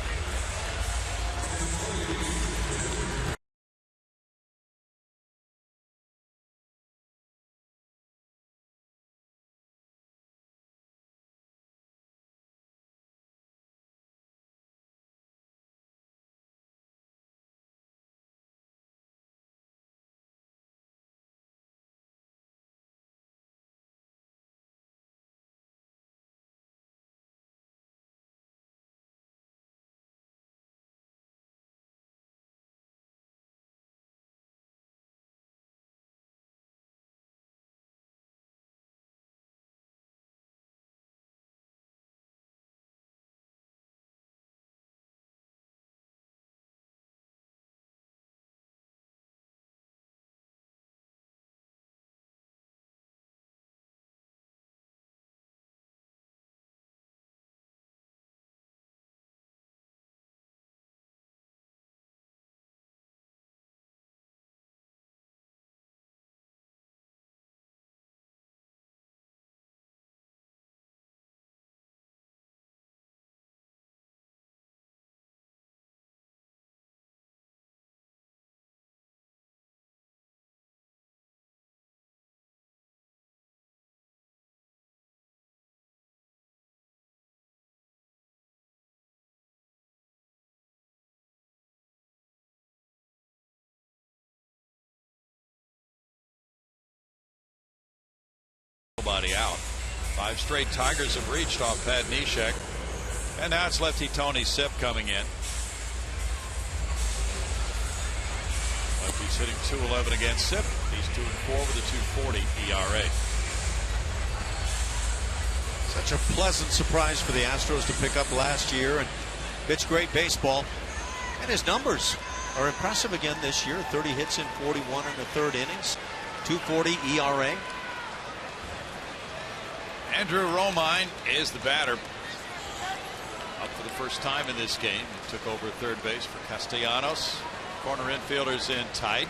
Speaker 4: Nobody out. 5 straight Tigers have reached off Pat Neshek. And now it's lefty Tony Sipp coming in. Lefty's hitting .211 against Sipp. He's 2-4 with a .240 ERA.
Speaker 3: Such a pleasant surprise for the Astros to pick up last year and pitch great baseball. And his numbers are impressive again this year. 30 hits in 41 1/3 innings. .240 ERA.
Speaker 4: Andrew Romine is the batter. Up for the first time in this game. He took over third base for Castellanos. Corner infielders in tight.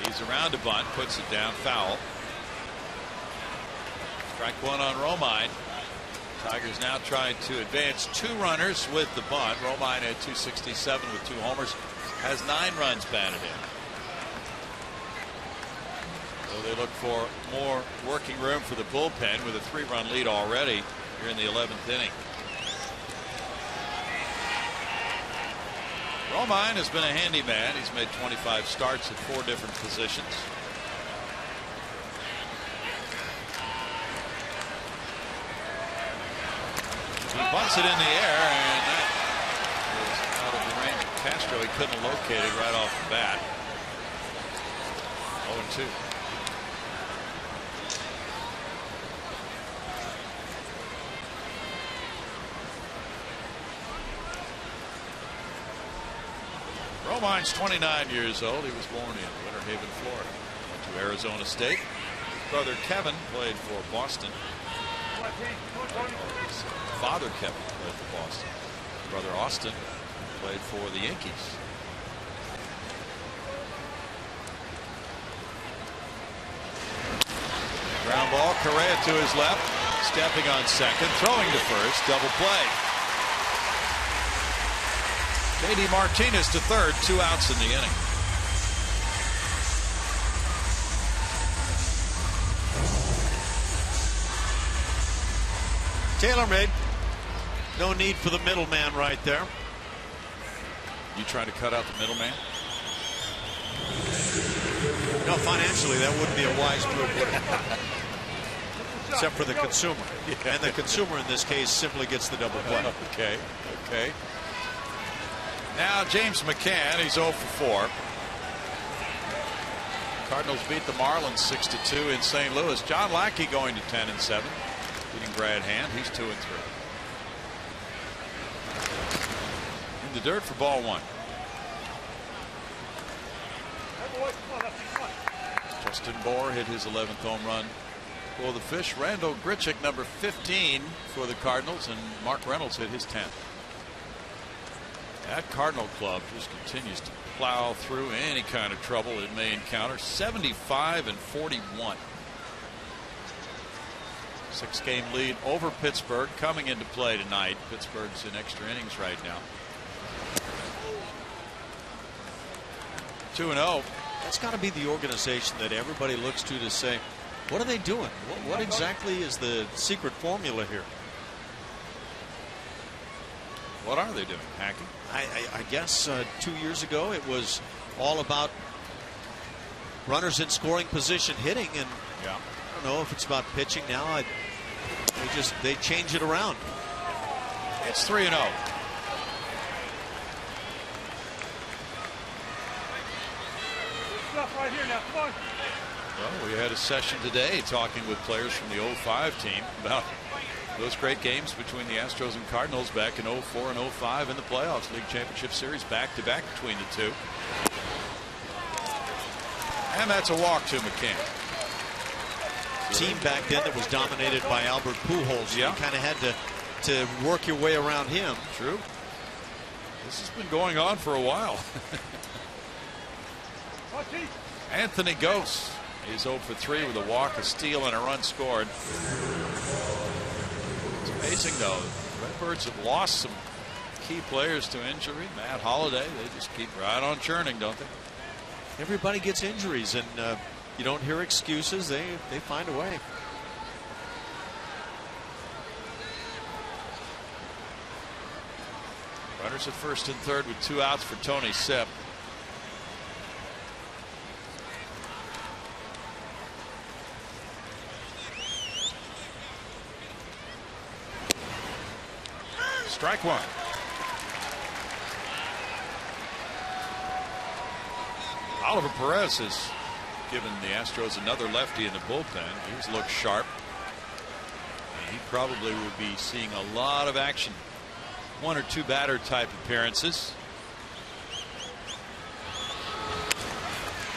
Speaker 4: He's around a bunt, puts it down, foul. Strike 1 on Romine. Tigers now trying to advance 2 runners with the bunt. Romine at .267 with 2 homers. Has 9 runs batted in. So they look for more working room for the bullpen with a 3-run lead already here in the 11th inning. Romine has been a handyman. He's made 25 starts at 4 different positions. He bunts it in the air, and that is out of the range of Castro. He couldn't locate it right off the bat. 0-2. Romine's 29 years old. He was born in Winter Haven, Florida. Went to Arizona State. His brother Kevin played for Boston. His father Kevin played for Boston. His brother Austin played for the Yankees. Ground ball. Correa to his left. Stepping on second. Throwing to first. Double play. J.D. Martinez to third, 2 outs in the inning.
Speaker 3: Tailor-made. No need for the middleman right there.
Speaker 4: You trying to cut out the middleman?
Speaker 3: No, financially that wouldn't be a wise move, would it? Except for the consumer.
Speaker 4: Yeah.
Speaker 3: And the consumer in this case simply gets the double play.
Speaker 4: Okay. Okay. Now James McCann, he's 0 for 4. Cardinals beat the Marlins 6-2 in St. Louis. John Lackey going to 10-7. Beating Brad Hand. He's 2-3. In the dirt for ball 1. Justin Bohr hit his 11th home run for the Fish. Randall Grichuk, number 15 for the Cardinals, and Mark Reynolds hit his 10th. That Cardinal club just continues to plow through any kind of trouble it may encounter. 75-41. 6-game lead over Pittsburgh coming into play tonight. Pittsburgh's in extra innings right now. 2-0.
Speaker 3: That's got to be the organization that everybody looks to say, what are they doing? What exactly is the secret formula here?
Speaker 4: What are they doing, Hackey?
Speaker 3: I guess 2 years ago it was all about runners in scoring position hitting, and
Speaker 4: yeah.
Speaker 3: I don't know if it's about pitching now. They change it around.
Speaker 4: It's 3-0.
Speaker 11: Right here now. Come on.
Speaker 4: Well, we had a session today talking with players from the 05 team about those great games between the Astros and Cardinals back in 04 and 05 in the playoffs. League Championship Series back-to-back between the two. And that's a walk to McCann.
Speaker 3: Team back then that was dominated by Albert Pujols.
Speaker 4: Yeah.
Speaker 3: You kind of had to work your way around him.
Speaker 4: True. This has been going on for a while. Anthony Gose is 0 for 3 with a walk, a steal, and a run scored. It's amazing, though. The Redbirds have lost some key players to injury. Matt Holliday, they just keep right on churning, don't they?
Speaker 3: Everybody gets injuries, and you don't hear excuses. They find a way.
Speaker 4: Runners at first and third with 2 outs for Tony Sepp. Strike 1. Oliver Perez has given the Astros another lefty in the bullpen. He's looked sharp. And he probably would be seeing a lot of action. 1 or 2 batter type appearances.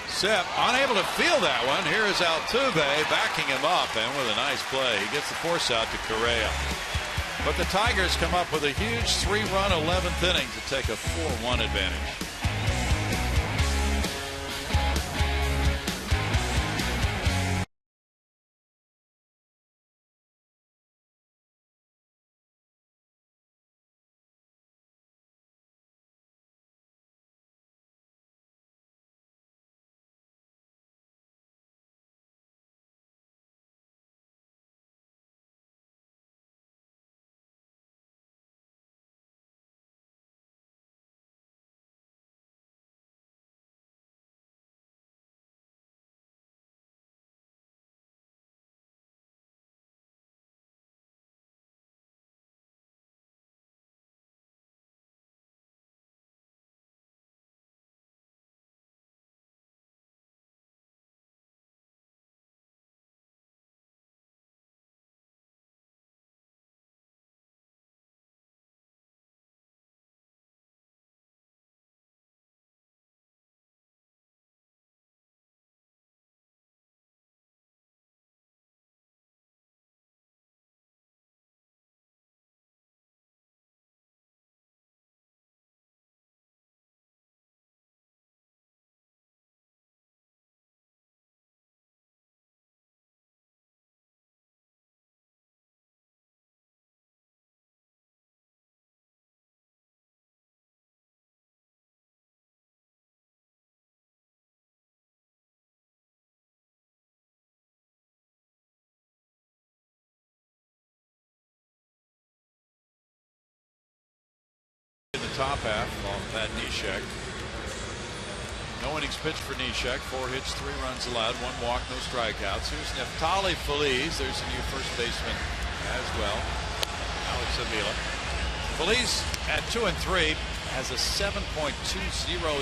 Speaker 4: Sepp unable to field that one. Here is Altuve backing him up, and with a nice play, he gets the force out to Correa. But the Tigers come up with a huge 3-run 11th inning to take a 4-1 advantage. In the top half off Pat Neshek. No innings pitched for Neshek. 4 hits, 3 runs allowed, 1 walk, no strikeouts. Here's Neftali Feliz. There's a new first baseman as well, Alex Avila. Feliz at 2-3 has a 7.20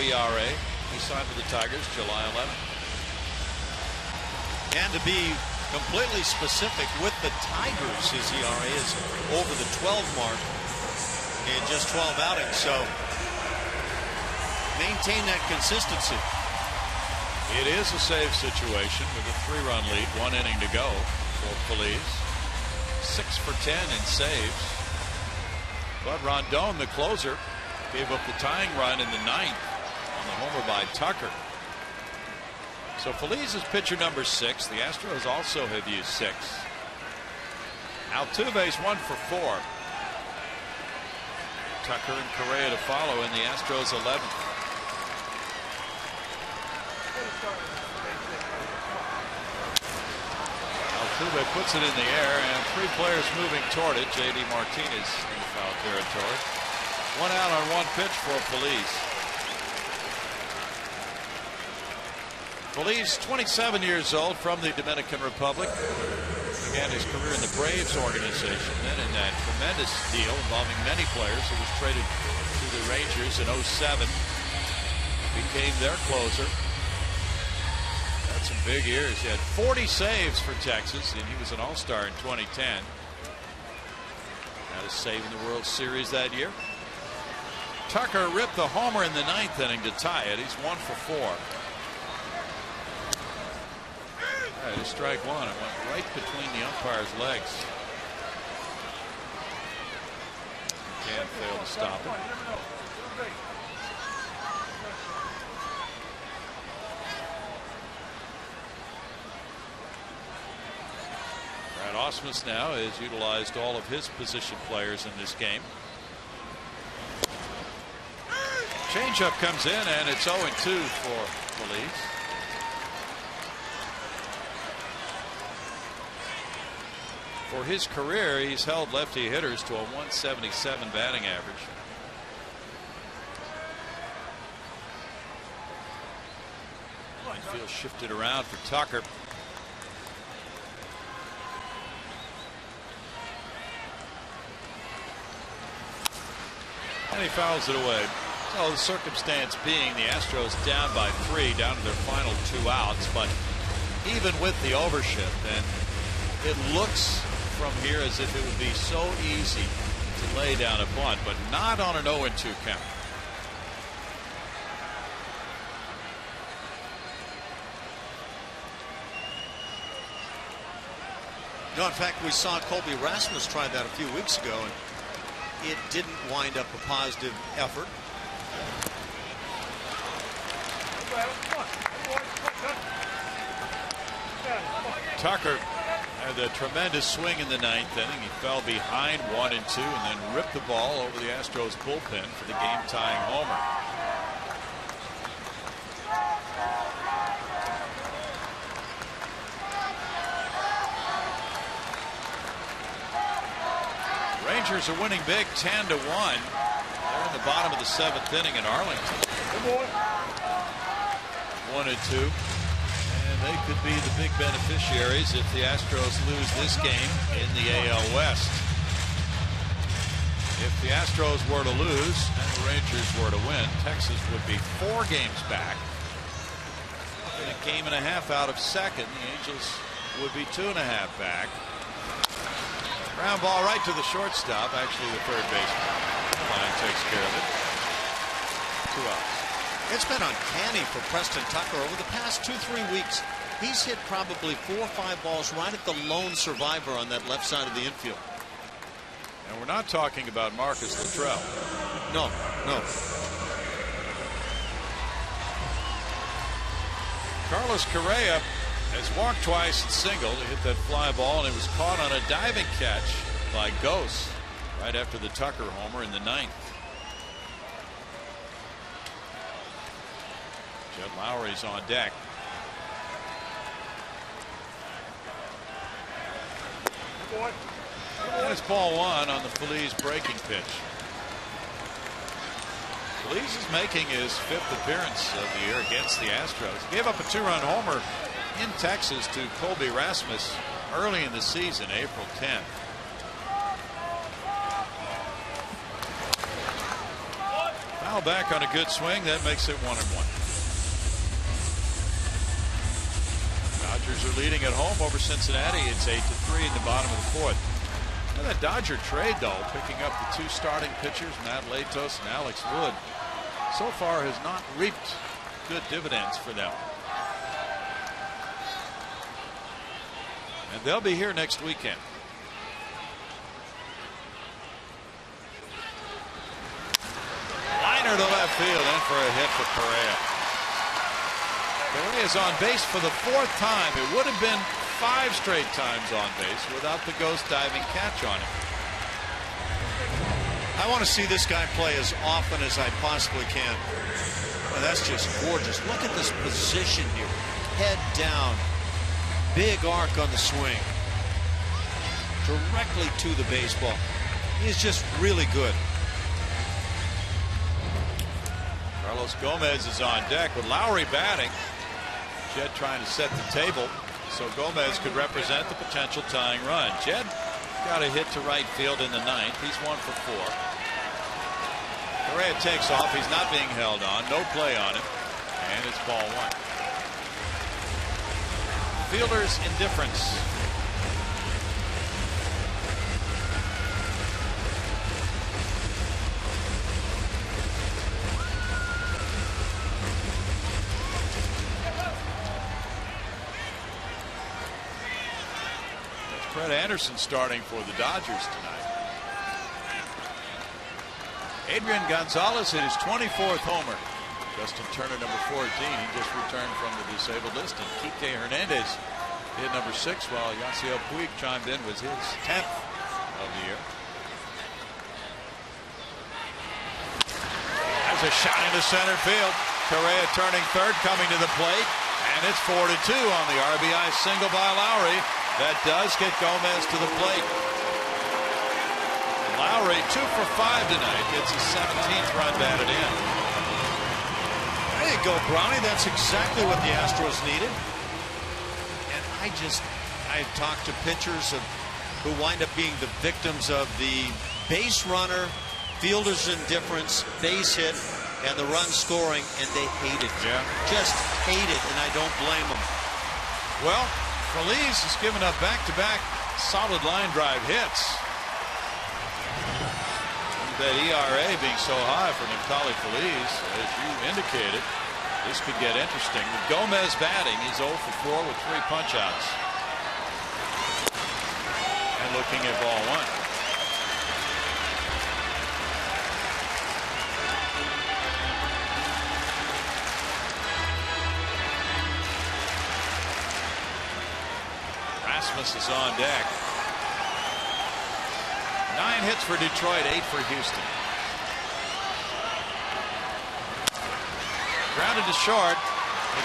Speaker 4: ERA. He signed with the Tigers July 11th.
Speaker 3: And to be completely specific. With the Tigers, his ERA is over the 12 mark in just 12 outings. So maintain that consistency.
Speaker 2: It is a save situation with a 3-run lead, 1 inning to go for Phillies. 6 for 10 in saves. But Rondon, the closer, gave up the tying run in the 9th on the homer by Tucker. So Feliz is pitcher number 6. The Astros also have used 6. Altuve's 1 for 4. Tucker and Correa to follow in the Astros 11th. Altuve puts it in the air, and 3 players moving toward it. J.D. Martinez in foul territory. 1 out on 1 pitch for Feliz. Feliz, 27 years old, from the Dominican Republic. Began his career in the Braves organization, then in that tremendous deal involving many players. He was traded to the Rangers in 07. Became their closer. Had some big years. He had 40 saves for Texas, and he was an all-star in 2010. Had a save in the World Series that year. Tucker ripped the homer in the 9th inning to tie it. He's 1 for 4. All right, strike 1. It went right between the umpire's legs. Can't fail to stop it. Brad Ausmus now has utilized all of his position players in this game. Changeup comes in, and it's 0-2 for Feliz. For his career, he's held lefty hitters to a 177 batting average. Field shifted around for Tucker. And he fouls it away. So the circumstance being the Astros down by 3, down to their final 2 outs. But even with the overshift, and it looks from here as if it would be so easy to lay down a bunt, but not on an 0-2 count.
Speaker 3: No, in fact, we saw Colby Rasmus try that a few weeks ago, and it didn't wind up a positive effort.
Speaker 2: Tucker had a tremendous swing in the 9th inning. He fell behind 1-2 and then ripped the ball over the Astros bullpen for the game-tying homer. Rangers are winning big, 10-1. They're in the bottom of the 7th inning in Arlington. 1-2. And they could be the big beneficiaries if the Astros lose this game in the AL West. If the Astros were to lose and the Rangers were to win, Texas would be 4 games back. And a game and a half out of second. The Angels would be 2.5 back. Ground ball right to the shortstop. Actually, the third baseman. Line takes care of it. 2 outs.
Speaker 3: It's been uncanny for Preston Tucker over the past 2-3 weeks. He's hit probably 4 or 5 balls right at the lone survivor on that left side of the infield.
Speaker 2: And we're not talking about Marcus Luttrell.
Speaker 3: No, no.
Speaker 2: Carlos Correa has walked twice and singled. He hit that fly ball, and it was caught on a diving catch by Gose right after the Tucker homer in the 9th. Jed Lowry's on deck. And it's ball 1 on the Feliz breaking pitch. Feliz is making his 5th appearance of the year against the Astros. He gave up a 2-run homer in Texas to Colby Rasmus early in the season, April 10th. Foul back on a good swing. That makes it 1-1.
Speaker 4: Dodgers are leading at home over Cincinnati. It's 8-3 in the bottom of the fourth. And that Dodger trade, though, picking up the 2 starting pitchers, Matt Latos and Alex Wood, so far has not reaped good dividends for them. And they'll be here next weekend. Liner to left field, in for a hit for Correa. Correa is on base for the 4th time. It would have been 5 straight times on base without the ghost diving catch on him.
Speaker 3: I want to see this guy play as often as I possibly can. Well, that's just gorgeous. Look at this position here. Head down. Big arc on the swing. Directly to the baseball. He's just really good.
Speaker 4: Carlos Gomez is on deck with Lowry batting. Jed trying to set the table so Gomez could represent the potential tying run. Jed got a hit to right field in the 9th. He's 1 for 4. Correa takes off. He's not being held on. No play on him. And it's ball 1. Fielder's indifference. Fred Anderson starting for the Dodgers tonight. Adrian Gonzalez hit his 24th homer. Justin Turner, number 14. He just returned from the disabled list. And Kike Hernandez hit number 6, while Yasiel Puig chimed in with his 10th of the year. There's a shot into center field. Correa turning third, coming to the plate. And it's 4-2 on the RBI single by Lowry. That does get Gomez to the plate. Lowry 2 for 5 tonight. Gets his 17th run batted in.
Speaker 3: There you go, Brownie. That's exactly what the Astros needed. And I've talked to pitchers who wind up being the victims of the base runner, fielder's indifference, base hit, and the run scoring, and they hate it.
Speaker 4: Yeah.
Speaker 3: Just hate it, and I don't blame them.
Speaker 4: Well, Phillies has given up back-to-back solid line drive hits. That ERA being so high for Neftali Feliz, as you indicated, this could get interesting. With Gomez batting, he's 0 for 4 with 3 punch-outs. And looking at ball 1. Rasmus is on deck. 9 hits for Detroit, 8 for Houston. Grounded to short.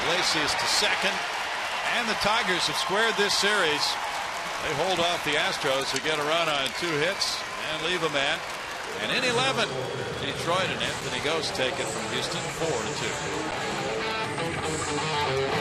Speaker 4: Iglesias to second. And the Tigers have squared this series. They hold off the Astros, who get a run on 2 hits and leave a man. And in 11, Detroit and Anthony Ghost take it from Houston 4-2.